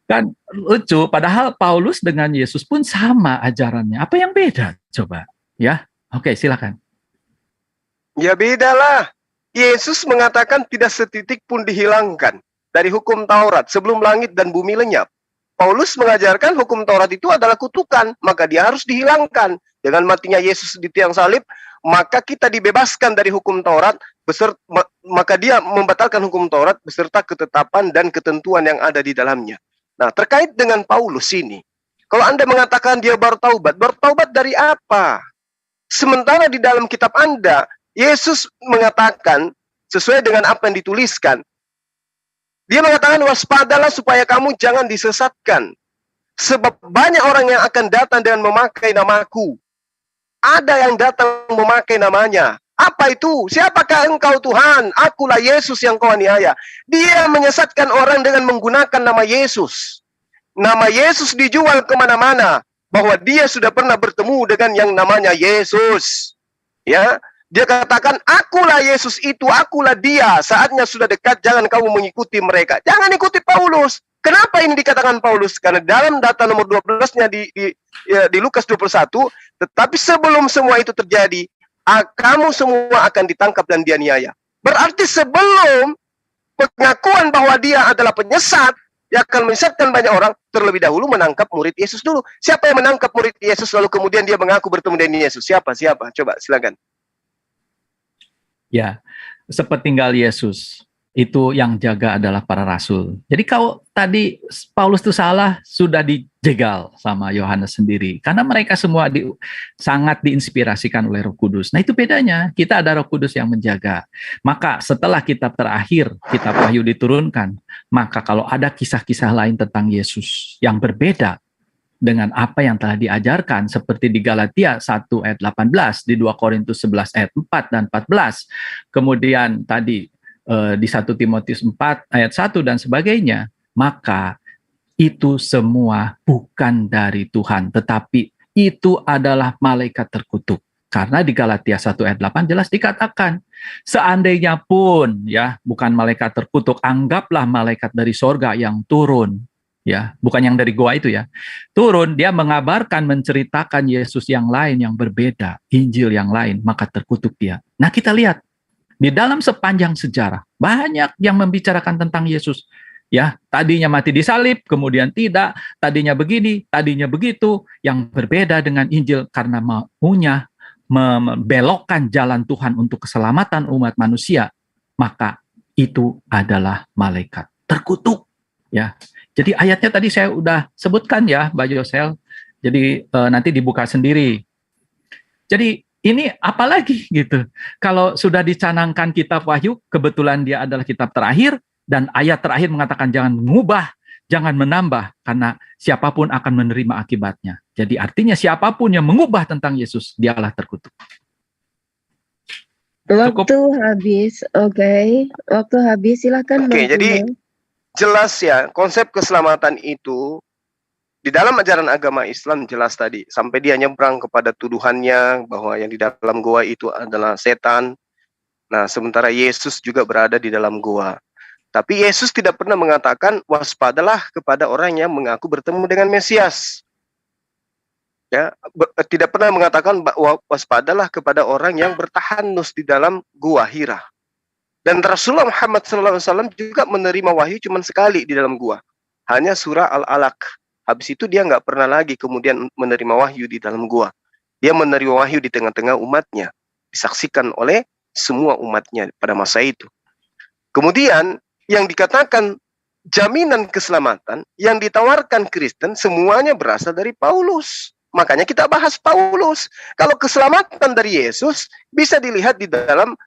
Kan lucu, padahal Paulus dengan Yesus pun sama ajarannya. Apa yang beda? Coba, ya. Oke, silakan. Ya bedalah. Yesus mengatakan tidak setitik pun dihilangkan dari hukum Taurat sebelum langit dan bumi lenyap. Paulus mengajarkan hukum Taurat itu adalah kutukan, maka dia harus dihilangkan. Dengan matinya Yesus di tiang salib, maka kita dibebaskan dari hukum Taurat, maka dia membatalkan hukum Taurat beserta ketetapan dan ketentuan yang ada di dalamnya. Nah, terkait dengan Paulus ini, kalau Anda mengatakan dia bertaubat dari apa? Sementara di dalam kitab Anda, Yesus mengatakan sesuai dengan apa yang dituliskan. Dia mengatakan waspadalah supaya kamu jangan disesatkan. Sebab banyak orang yang akan datang dengan memakai namaku. Ada yang datang memakai namanya. Apa itu? Siapakah engkau Tuhan? Akulah Yesus yang kau aniaya. Dia menyesatkan orang dengan menggunakan nama Yesus. Nama Yesus dijual kemana-mana. Bahwa dia sudah pernah bertemu dengan yang namanya Yesus. Ya, dia katakan, akulah Yesus itu, akulah dia. Saatnya sudah dekat, jangan kamu mengikuti mereka. Jangan ikuti Paulus. Kenapa ini dikatakan Paulus? Karena dalam data nomor 12-nya di Lukas 21, tetapi sebelum semua itu terjadi, kamu semua akan ditangkap dan dianiaya. Berarti sebelum pengakuan bahwa dia adalah penyesat, yang akan menyesatkan banyak orang, terlebih dahulu menangkap murid Yesus dulu. Siapa yang menangkap murid Yesus lalu kemudian dia mengaku bertemu dengan Yesus? Siapa? Coba silakan. Ya, sepertinggal Yesus. Itu yang jaga adalah para rasul. Jadi kalau tadi Paulus itu salah, sudah dijegal sama Yohanes sendiri. Karena mereka semua sangat diinspirasikan oleh Roh Kudus. Nah itu bedanya, kita ada Roh Kudus yang menjaga. Maka setelah kitab terakhir, kitab Wahyu diturunkan, maka kalau ada kisah-kisah lain tentang Yesus yang berbeda dengan apa yang telah diajarkan, seperti di Galatia 1 ayat 18, di 2 Korintus 11 ayat 4 dan 14, kemudian tadi di 1 Timotius 4 ayat 1 dan sebagainya, maka itu semua bukan dari Tuhan, tetapi itu adalah malaikat terkutuk. Karena di Galatia 1 ayat 8 jelas dikatakan, seandainya pun ya bukan malaikat terkutuk, anggaplah malaikat dari sorga yang turun, ya bukan yang dari goa itu ya, turun, dia mengabarkan, menceritakan Yesus yang lain yang berbeda, Injil yang lain, maka terkutuk dia. Nah kita lihat, di dalam sepanjang sejarah, banyak yang membicarakan tentang Yesus. Ya, tadinya mati disalib, kemudian tidak, tadinya begini, tadinya begitu, yang berbeda dengan Injil karena maunya membelokkan jalan Tuhan untuk keselamatan umat manusia, maka itu adalah malaikat terkutuk. Ya, jadi ayatnya tadi saya udah sebutkan ya, Mbak Yosel. Jadi nanti dibuka sendiri. Jadi ini apalagi gitu. Kalau sudah dicanangkan kitab Wahyu, kebetulan dia adalah kitab terakhir, dan ayat terakhir mengatakan jangan mengubah, jangan menambah, karena siapapun akan menerima akibatnya. Jadi artinya siapapun yang mengubah tentang Yesus, dialah terkutuk. Waktu habis, oke. Waktu habis, silakan. Oke, jadi jelas ya, konsep keselamatan itu di dalam ajaran agama Islam jelas tadi, sampai dia nyebrang kepada tuduhannya bahwa yang di dalam goa itu adalah setan. Nah, sementara Yesus juga berada di dalam goa. Tapi Yesus tidak pernah mengatakan waspadalah kepada orang yang mengaku bertemu dengan Mesias. Ya, tidak pernah mengatakan waspadalah kepada orang yang bertahanus di dalam gua Hira. Dan Rasulullah Muhammad SAW juga menerima wahyu cuma sekali di dalam gua. Hanya surah Al-Alaq. Habis itu dia nggak pernah lagi kemudian menerima wahyu di dalam gua. Dia menerima wahyu di tengah-tengah umatnya, disaksikan oleh semua umatnya pada masa itu. Kemudian yang dikatakan jaminan keselamatan yang ditawarkan Kristen semuanya berasal dari Paulus. Makanya kita bahas Paulus. Kalau keselamatan dari Yesus bisa dilihat di dalam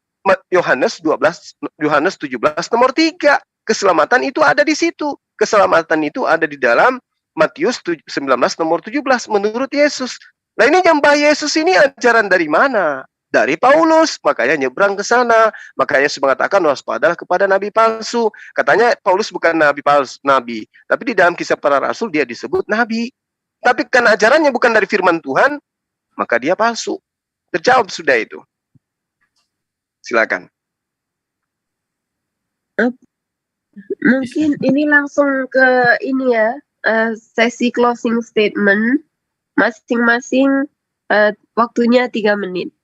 Yohanes 17 nomor 3. Keselamatan itu ada di situ. Keselamatan itu ada di dalam Matius 19 nomor 17 menurut Yesus. Nah, ini nyembah Yesus ini ajaran dari mana? Dari Paulus, makanya nyebrang ke sana. Makanya Yesus mengatakan waspadalah kepada nabi palsu. Katanya Paulus bukan nabi palsu, tapi di dalam Kisah Para Rasul dia disebut nabi. Tapi karena ajarannya bukan dari firman Tuhan, maka dia palsu. Terjawab sudah itu. Silakan. Mungkin ini langsung ke ini ya, sesi closing statement. Masing-masing waktunya 3 menit.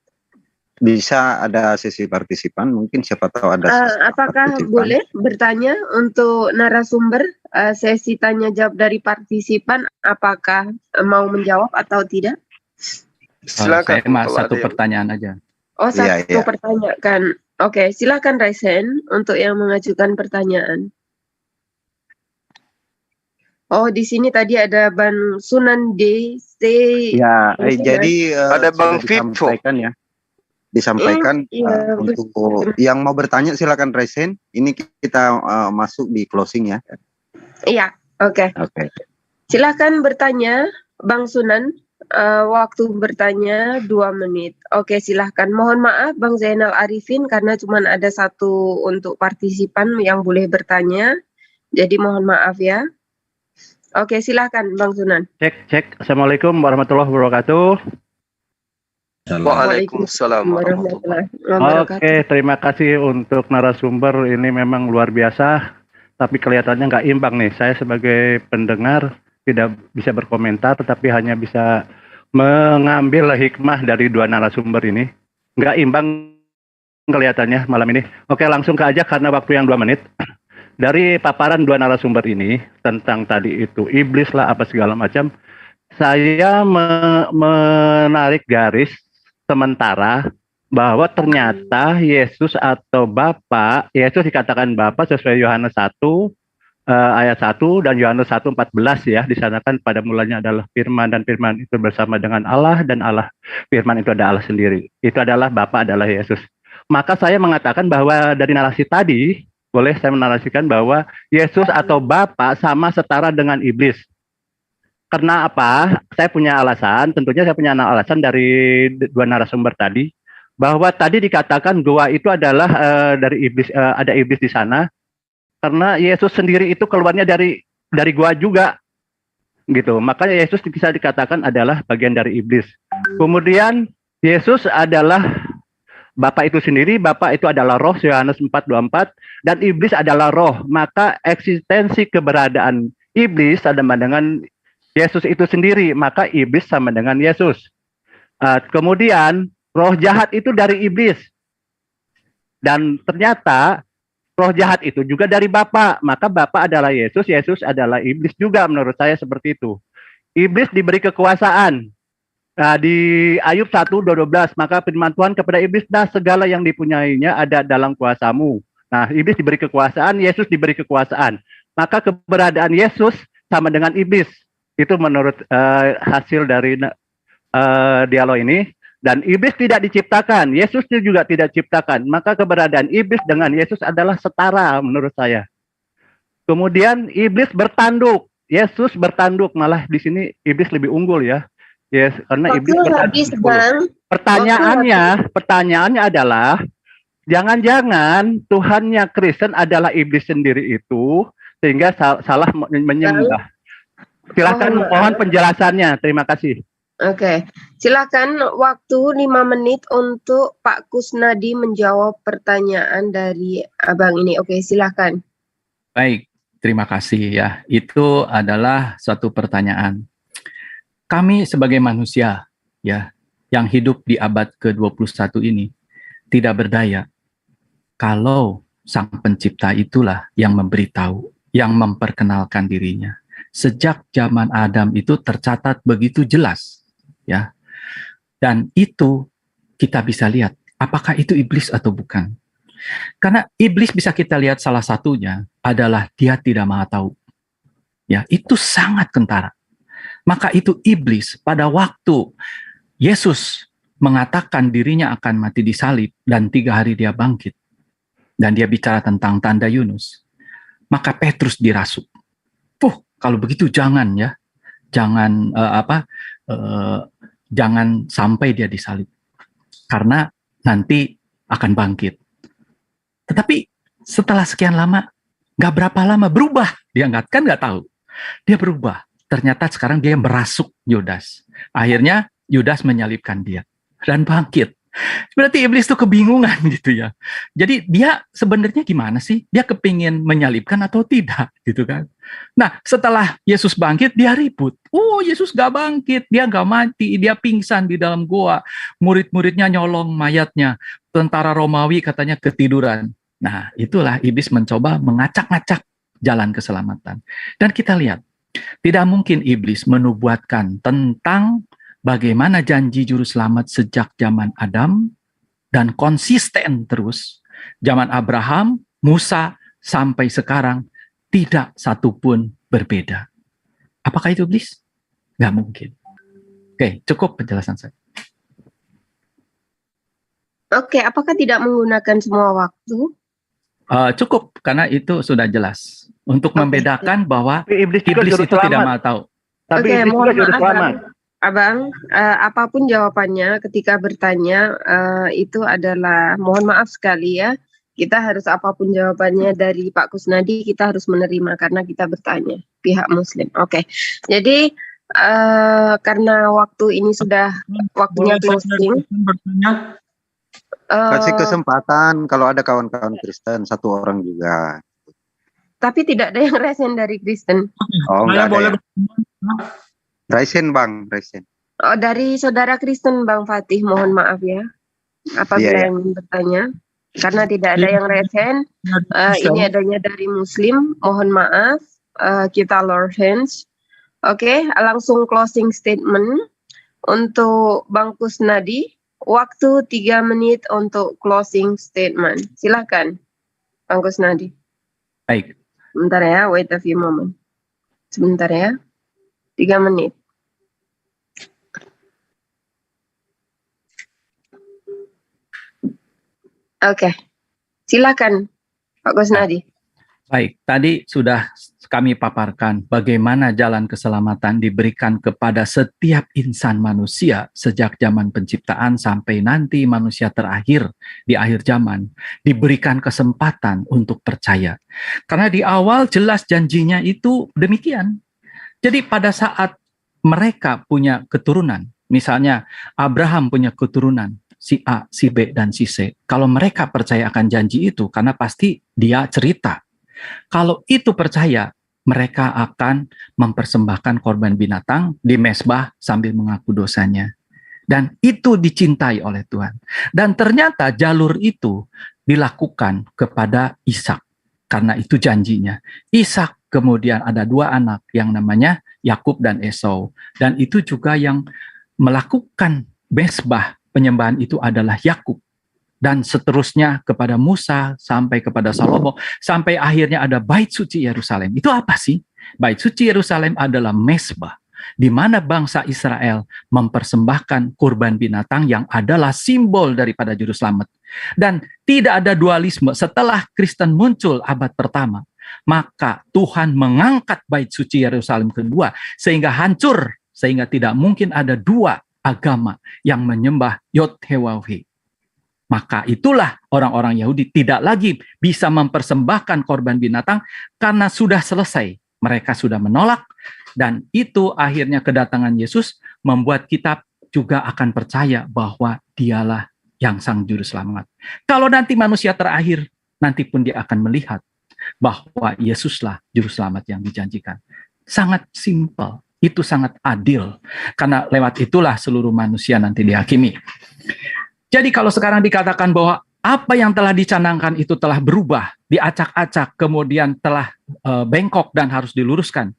Bisa ada sesi partisipan, mungkin siapa tahu ada sesi apakah partisipan. boleh bertanya untuk narasumber, sesi tanya jawab dari partisipan, apakah mau menjawab atau tidak? Silakan. Saya satu pertanyaan aja. Oh, Iya, satu iya. pertanyaan. Oke, silakan Raisen untuk yang mengajukan pertanyaan. Oh, di sini tadi ada Bang Sunan DC. Ya, Sunan. jadi Ada Bang sudah Vito. disampaikan ya. Disampaikan Iya, untuk yang mau bertanya silakan Raisen. Ini kita masuk di closing ya. Iya, oke. Oke. Silakan bertanya, Bang Sunan. Waktu bertanya 2 menit. Oke, silahkan. Mohon maaf Bang Zainal Arifin karena cuma ada satu untuk partisipan yang boleh bertanya. Jadi mohon maaf ya. Oke, silahkan Bang Sunan. Cek. Assalamualaikum warahmatullahi wabarakatuh. Waalaikumsalam warahmatullahi wabarakatuh. Oke, terima kasih untuk narasumber. Ini memang luar biasa, tapi kelihatannya nggak imbang nih. Saya sebagai pendengar tidak bisa berkomentar, tetapi hanya bisa mengambil hikmah dari 2 narasumber ini. Nggak imbang kelihatannya malam ini. Oke, langsung ke aja karena waktu yang 2 menit. Dari paparan 2 narasumber ini tentang tadi itu iblis lah apa segala macam, saya menarik garis sementara bahwa ternyata Yesus atau Bapa, Yesus dikatakan Bapa sesuai Yohanes 1 ayat 1 dan Yohanes 1:14 ya, di sana kan pada mulanya adalah firman dan firman itu bersama dengan Allah dan Allah firman itu ada Allah sendiri. Itu adalah Bapa adalah Yesus. Maka saya mengatakan bahwa dari narasi tadi boleh saya menarasikan bahwa Yesus atau Bapa sama setara dengan iblis. Karena apa? Saya punya alasan, tentunya saya punya alasan dari 2 narasumber tadi, bahwa tadi dikatakan gua itu adalah dari iblis, ada iblis di sana, karena Yesus sendiri itu keluarnya dari gua juga, gitu. Makanya Yesus bisa dikatakan adalah bagian dari iblis. Kemudian Yesus adalah Bapa itu sendiri, Bapa itu adalah roh, Yohanes 4:24, dan iblis adalah roh. Maka eksistensi keberadaan iblis sama dengan Yesus itu sendiri, maka iblis sama dengan Yesus. Kemudian roh jahat itu dari iblis. Dan ternyata roh jahat itu juga dari Bapa, maka Bapa adalah Yesus, Yesus adalah iblis juga menurut saya seperti itu. Iblis diberi kekuasaan. Di Ayub 1:12, maka firman Tuhan kepada iblis, nah segala yang dipunyainya ada dalam kuasamu. Nah, iblis diberi kekuasaan, Yesus diberi kekuasaan. Maka keberadaan Yesus sama dengan iblis. Itu menurut hasil dari dialog ini. Dan iblis tidak diciptakan, Yesus juga tidak diciptakan. Maka keberadaan iblis dengan Yesus adalah setara menurut saya. Kemudian iblis bertanduk, Yesus bertanduk, malah di sini iblis lebih unggul ya. Yes, karena iblis bertanduk. Pertanyaannya adalah, jangan-jangan Tuhannya Kristen adalah iblis sendiri itu, sehingga salah menyembah. Silakan mohon penjelasannya. Terima kasih. Oke, silakan waktu 5 menit untuk Pak Kusnadi menjawab pertanyaan dari Abang ini. Oke, silakan. Baik, terima kasih ya. Itu adalah suatu pertanyaan. Kami sebagai manusia ya yang hidup di abad ke-21 ini tidak berdaya kalau Sang Pencipta itulah yang memberitahu, yang memperkenalkan dirinya. Sejak zaman Adam itu tercatat begitu jelas ya. Dan itu kita bisa lihat apakah itu iblis atau bukan. Karena iblis bisa kita lihat salah satunya adalah dia tidak maha tahu. Ya, itu sangat kentara. Maka itu iblis pada waktu Yesus mengatakan dirinya akan mati di salib dan 3 hari dia bangkit. Dan dia bicara tentang tanda Yunus. Maka Petrus dirasuk. Kalau begitu jangan ya. Jangan sampai dia disalib. Karena nanti akan bangkit. Tetapi setelah sekian lama, nggak berapa lama berubah. Dia nggak tahu. Dia berubah. Ternyata sekarang dia merasuk Yudas. Akhirnya Yudas menyalibkan dia dan bangkit. Berarti iblis itu kebingungan gitu ya. Jadi dia sebenarnya gimana sih? Dia kepingin menyalibkan atau tidak gitu kan? Nah setelah Yesus bangkit dia ribut. Yesus gak bangkit, dia gak mati, dia pingsan di dalam gua. Murid-muridnya nyolong mayatnya. Tentara Romawi katanya ketiduran. Nah itulah iblis mencoba mengacak-ngacak jalan keselamatan. Dan kita lihat, tidak mungkin iblis menubuatkan tentang bagaimana janji juru selamat sejak zaman Adam dan konsisten terus zaman Abraham, Musa sampai sekarang tidak satupun berbeda. Apakah itu iblis? Nggak mungkin. Oke, cukup penjelasan saya. Oke, apakah tidak menggunakan semua waktu? Cukup, karena itu sudah jelas. Untuk membedakan bahwa Iblis iblis itu tidak mau tahu. Tapi Oke, iblis juga mohon juru maaf, selamat. Abang, apapun jawabannya ketika bertanya itu adalah mohon maaf sekali ya. Kita harus apapun jawabannya dari Pak Kusnadi kita harus menerima karena kita bertanya pihak Muslim. Oke, jadi karena waktu ini sudah waktunya closing. Kasih kesempatan kalau ada kawan-kawan Kristen 1 orang juga. Tapi tidak ada yang resen dari Kristen. Oh, enggak ada. Raisen Bang, Raisen. Oh, dari saudara Kristen Bang Fatih, mohon maaf ya. Apabila yang bertanya, karena tidak ada yang resen, ini adanya dari Muslim, mohon maaf, kita lower hands. Oke, langsung closing statement untuk Bang Kusnadi, waktu 3 menit untuk closing statement. Silakan, Bang Kusnadi. Baik. Sebentar ya, wait a few moment. Sebentar ya, 3 menit. Oke, silakan Pak Kusnadi. Baik, tadi sudah kami paparkan bagaimana jalan keselamatan diberikan kepada setiap insan manusia sejak zaman penciptaan sampai nanti manusia terakhir di akhir zaman, diberikan kesempatan untuk percaya. Karena di awal jelas janjinya itu demikian. Jadi pada saat mereka punya keturunan, misalnya Abraham punya keturunan, si A, si B, dan si C. Kalau mereka percaya akan janji itu, karena pasti dia cerita. Kalau itu percaya, mereka akan mempersembahkan korban binatang di mezbah sambil mengaku dosanya. Dan itu dicintai oleh Tuhan. Dan ternyata jalur itu dilakukan kepada Ishak. Karena itu janjinya. Ishak kemudian ada 2 anak yang namanya Yakub dan Esau. Dan itu juga yang melakukan mezbah penyembahan itu adalah Yakub. Dan seterusnya kepada Musa, sampai kepada Salomo, sampai akhirnya ada Bait Suci Yerusalem. Itu apa sih? Bait Suci Yerusalem adalah mezbah, di mana bangsa Israel mempersembahkan kurban binatang yang adalah simbol daripada juru selamat. Dan tidak ada dualisme. Setelah Kristen muncul abad pertama, maka Tuhan mengangkat Bait Suci Yerusalem kedua, sehingga hancur, sehingga tidak mungkin ada 2 agama yang menyembah Yod-Heh-Waw-He. Maka itulah orang-orang Yahudi tidak lagi bisa mempersembahkan korban binatang karena sudah selesai. Mereka sudah menolak dan itu akhirnya kedatangan Yesus membuat kita juga akan percaya bahwa dialah yang sang juru selamat. Kalau nanti manusia terakhir, nanti pun dia akan melihat bahwa Yesuslah juru selamat yang dijanjikan. Sangat simpel. Itu sangat adil. Karena lewat itulah seluruh manusia nanti dihakimi. Jadi kalau sekarang dikatakan bahwa apa yang telah dicanangkan itu telah berubah, diacak-acak, kemudian telah bengkok dan harus diluruskan,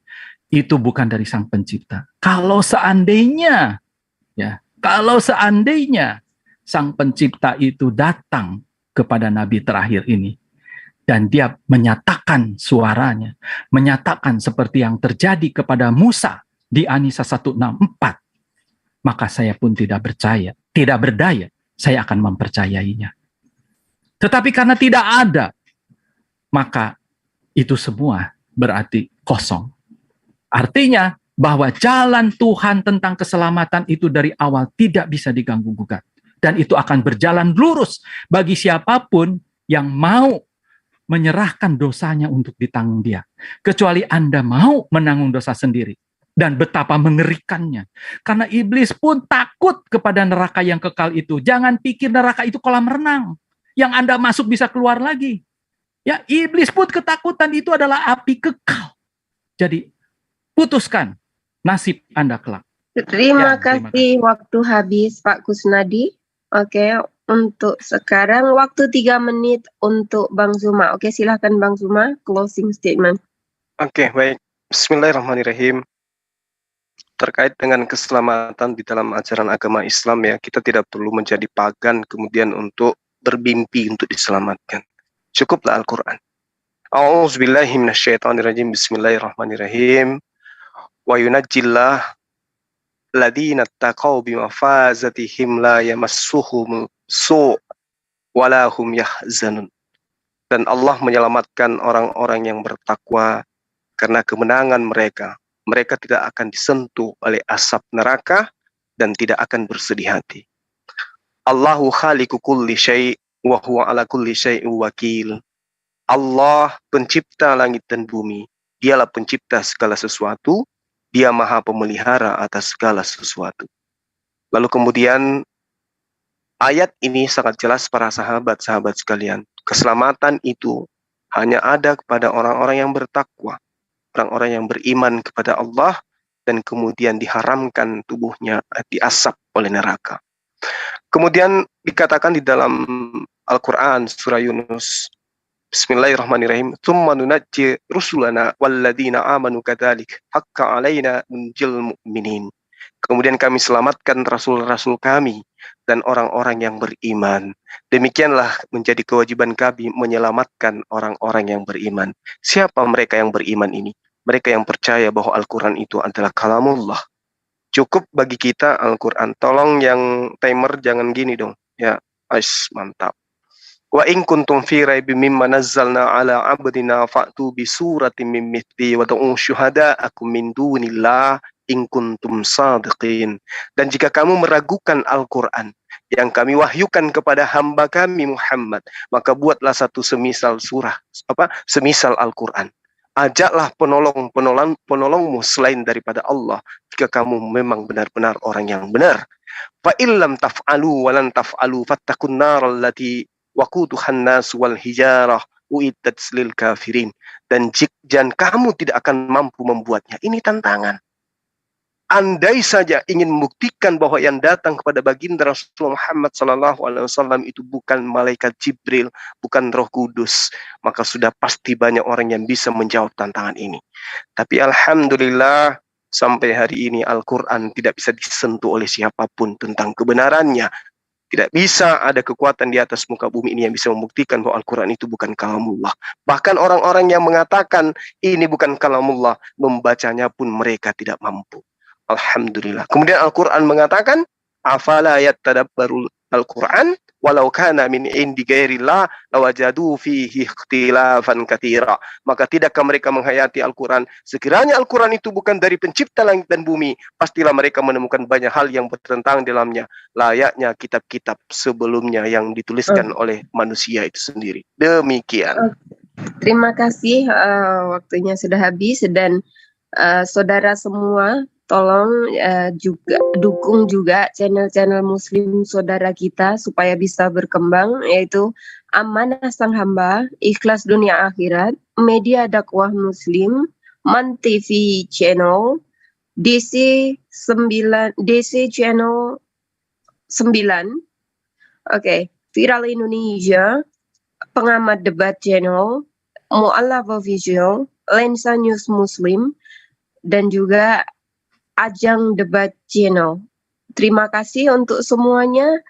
itu bukan dari Sang Pencipta. Kalau seandainya ya Kalau seandainya Sang Pencipta itu datang kepada Nabi terakhir ini, dan dia menyatakan suaranya, menyatakan seperti yang terjadi kepada Musa di An-Nisa 164, maka saya pun tidak berdaya, saya akan mempercayainya. Tetapi karena tidak ada, maka itu semua berarti kosong. Artinya bahwa jalan Tuhan tentang keselamatan itu dari awal tidak bisa diganggu-gugat. Dan itu akan berjalan lurus bagi siapapun yang mau menyerahkan dosanya untuk ditanggung dia. Kecuali Anda mau menanggung dosa sendiri. Dan betapa mengerikannya. Karena iblis pun takut kepada neraka yang kekal itu. Jangan pikir neraka itu kolam renang. Yang Anda masuk bisa keluar lagi. Ya, iblis pun ketakutan itu adalah api kekal. Jadi, putuskan nasib Anda kelak. Terima terima kasih. Waktu habis Pak Kusnadi. Oke, untuk sekarang waktu 3 menit untuk Bang Zuma. Oke, silahkan Bang Zuma, closing statement. Oke, baik. Bismillahirrahmanirrahim. Terkait dengan keselamatan di dalam ajaran agama Islam ya, kita tidak perlu menjadi pagan kemudian untuk bermimpi untuk diselamatkan. Cukuplah Al-Quran. A'udzubillahi minasyaitonirrajim. Bismillahirrahmanirrahim. Wa yunajjillah ladina taqaw bimafazatihim la yamassuhum su' wala hum yahzanun. Dan Allah menyelamatkan orang-orang yang bertakwa karena kemenangan mereka. Mereka tidak akan disentuh oleh asap neraka dan tidak akan bersedih hati. Allahu khaliqu kulli syai' wa huwa ala kulli syai'in wakil. Allah pencipta langit dan bumi. Dialah pencipta segala sesuatu. Dia maha pemelihara atas segala sesuatu. Lalu kemudian ayat ini sangat jelas para sahabat-sahabat sekalian. Keselamatan itu hanya ada kepada orang-orang yang bertakwa. Orang-orang yang beriman kepada Allah dan kemudian diharamkan tubuhnya diasap oleh neraka. Kemudian dikatakan di dalam Al-Quran surah Yunus, Bismillahirrahmanirrahim, Tsumma nunajji rusulana walladzina amanu kadzalik haqqa alaina nunjil mu'minin. Kemudian kami selamatkan rasul-rasul kami dan orang-orang yang beriman. Demikianlah menjadi kewajiban kami menyelamatkan orang-orang yang beriman. Siapa mereka yang beriman ini? Mereka yang percaya bahwa Al-Quran itu adalah kalamullah. Cukup bagi kita Al-Quran. Tolong yang timer jangan gini dong. Ya, mantap. Wa in kuntum fi raibin mimma nazzalna ala abdina fa'tu bi suratin min mithli wa da'u syuhada'akum min dunillah in kuntum sadiqin. Dan jika kamu meragukan Al-Quran yang kami wahyukan kepada hamba kami Muhammad, maka buatlah satu semisal surah, semisal Al-Quran. Ajaklah penolongmu selain daripada Allah jika kamu memang benar-benar orang yang benar. Fa illam taf'alu wa lan taf'alu fattaqun nar allati waquduhan nas wal hijarah uiddat lil kafirin. Dan jika kamu tidak akan mampu membuatnya, ini tantangan. Andai saja ingin membuktikan bahwa yang datang kepada baginda Rasulullah Muhammad SAW itu bukan malaikat Jibril, bukan Roh Kudus, maka sudah pasti banyak orang yang bisa menjawab tantangan ini. Tapi alhamdulillah sampai hari ini Al-Quran tidak bisa disentuh oleh siapapun tentang kebenarannya. Tidak bisa ada kekuatan di atas muka bumi ini yang bisa membuktikan bahwa Al-Quran itu bukan kalamullah. Bahkan orang-orang yang mengatakan ini bukan kalamullah, membacanya pun mereka tidak mampu. Alhamdulillah. Kemudian Al-Quran mengatakan, afala yattadabbarul Al-Quran walau kana min indi ghairillah lawajadu fihi ikhtilafan katsira. Maka tidakkah mereka menghayati Al-Quran? Sekiranya Al-Quran itu bukan dari pencipta langit dan bumi, pastilah mereka menemukan banyak hal yang bertentangan dalamnya, layaknya kitab-kitab sebelumnya yang dituliskan oleh manusia itu sendiri. Demikian. Terima kasih, waktunya sudah habis dan saudara semua tolong juga dukung juga channel-channel muslim saudara kita supaya bisa berkembang, yaitu Amanah Sang Hamba, Ikhlas Dunia Akhirat, Media Dakwah Muslim, Man TV Channel, DC Channel 9, Viral Indonesia, Pengamat Debat Channel, Mu'allafah Visual, Lensa News Muslim, dan juga Ajang Debat Channel. terima kasih untuk semuanya.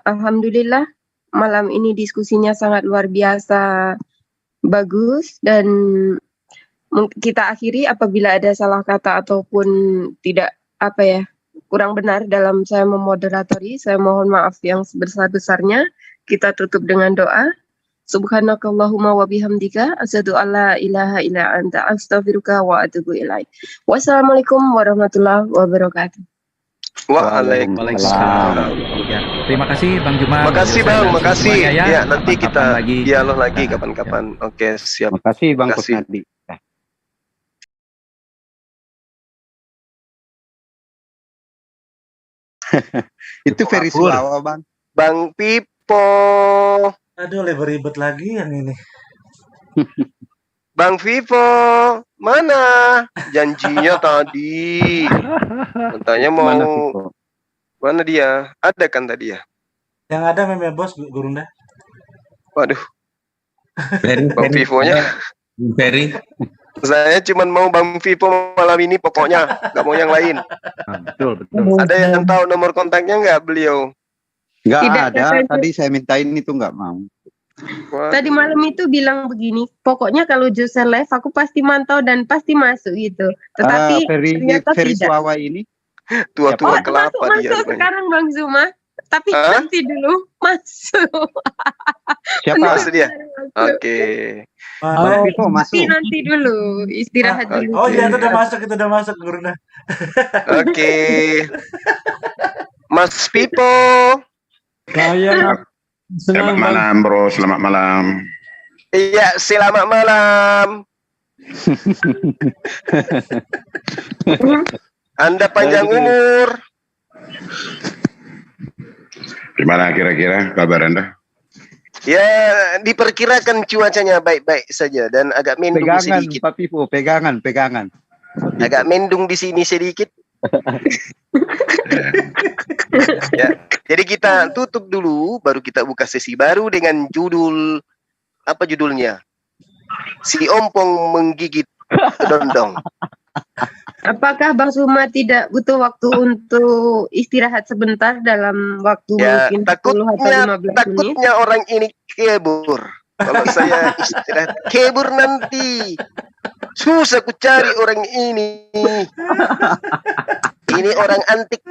Alhamdulillah malam ini diskusinya sangat luar biasa bagus, dan kita akhiri apabila ada salah kata ataupun tidak kurang benar dalam saya memoderatori, saya mohon maaf yang sebesar-besarnya. Kita tutup dengan doa. Subhanakallahumma wa bihamdika asyhadu alla ilaha illa anta astaghfiruka wa atubu ilaik. Wassalamualaikum warahmatullahi wabarakatuh. Waalaikumsalam. Ya, terima kasih Bang Juma. Makasih Bang, makasih. Ya, nanti kita lagi dialog lagi kapan-kapan. Oke, siap. Terima kasih Bang Makasih. Kusnadi. Itu Ferry Sulawa, Bang. Bang Pipo. Aduh, lebih ribet lagi yang ini. Bang Vivo, mana janjinya tadi? Katanya mau Mana Vivo? mana dia? Ada kan tadi ya? Yang ada meme bos Gurunda. Waduh, Ferry, Bang Vivo-nya. Ferry, Saya cuma mau Bang Vivo malam ini pokoknya, nggak mau yang lain. Betul. Ada yang tahu nomor kontaknya nggak beliau? Nggak Tidak ada. ada. Tadi saya mintain itu nggak mau. Wah, Tadi malam itu bilang begini, pokoknya kalau Jose live aku pasti mantau dan pasti masuk gitu. Tetapi ternyata Ferry tidak. Sulawa ini tua-tua Oh, kelapa dia. masuk sekarang Bang Zuma. Tapi Hah? nanti dulu masuk. siapa? Masuk dia? Masuk. Oke. Bang Vivo Tapi masuk. nanti dulu istirahat dulu. Oh iya, itu udah masuk Gurunda. Oke. Mas Pipo. selamat malam bro, selamat malam. Iya, selamat malam. Anda panjang umur. Gimana kira-kira kabar Anda? Ya, diperkirakan cuacanya baik-baik saja dan agak mendung Pegangan, sedikit. Pak Vivo, pegangan. Agak mendung di sini sedikit. Ya, jadi kita tutup dulu, baru kita buka sesi baru dengan judul, apa judulnya? Si Ompong menggigit kedondong. Apakah Bang Zuma tidak butuh waktu untuk istirahat sebentar dalam waktu Ya, mungkin 10 atau 15 menit? takutnya orang ini kebur. Kalau saya istirahat, kebur nanti. Susah ku cari orang ini. Ini orang antik.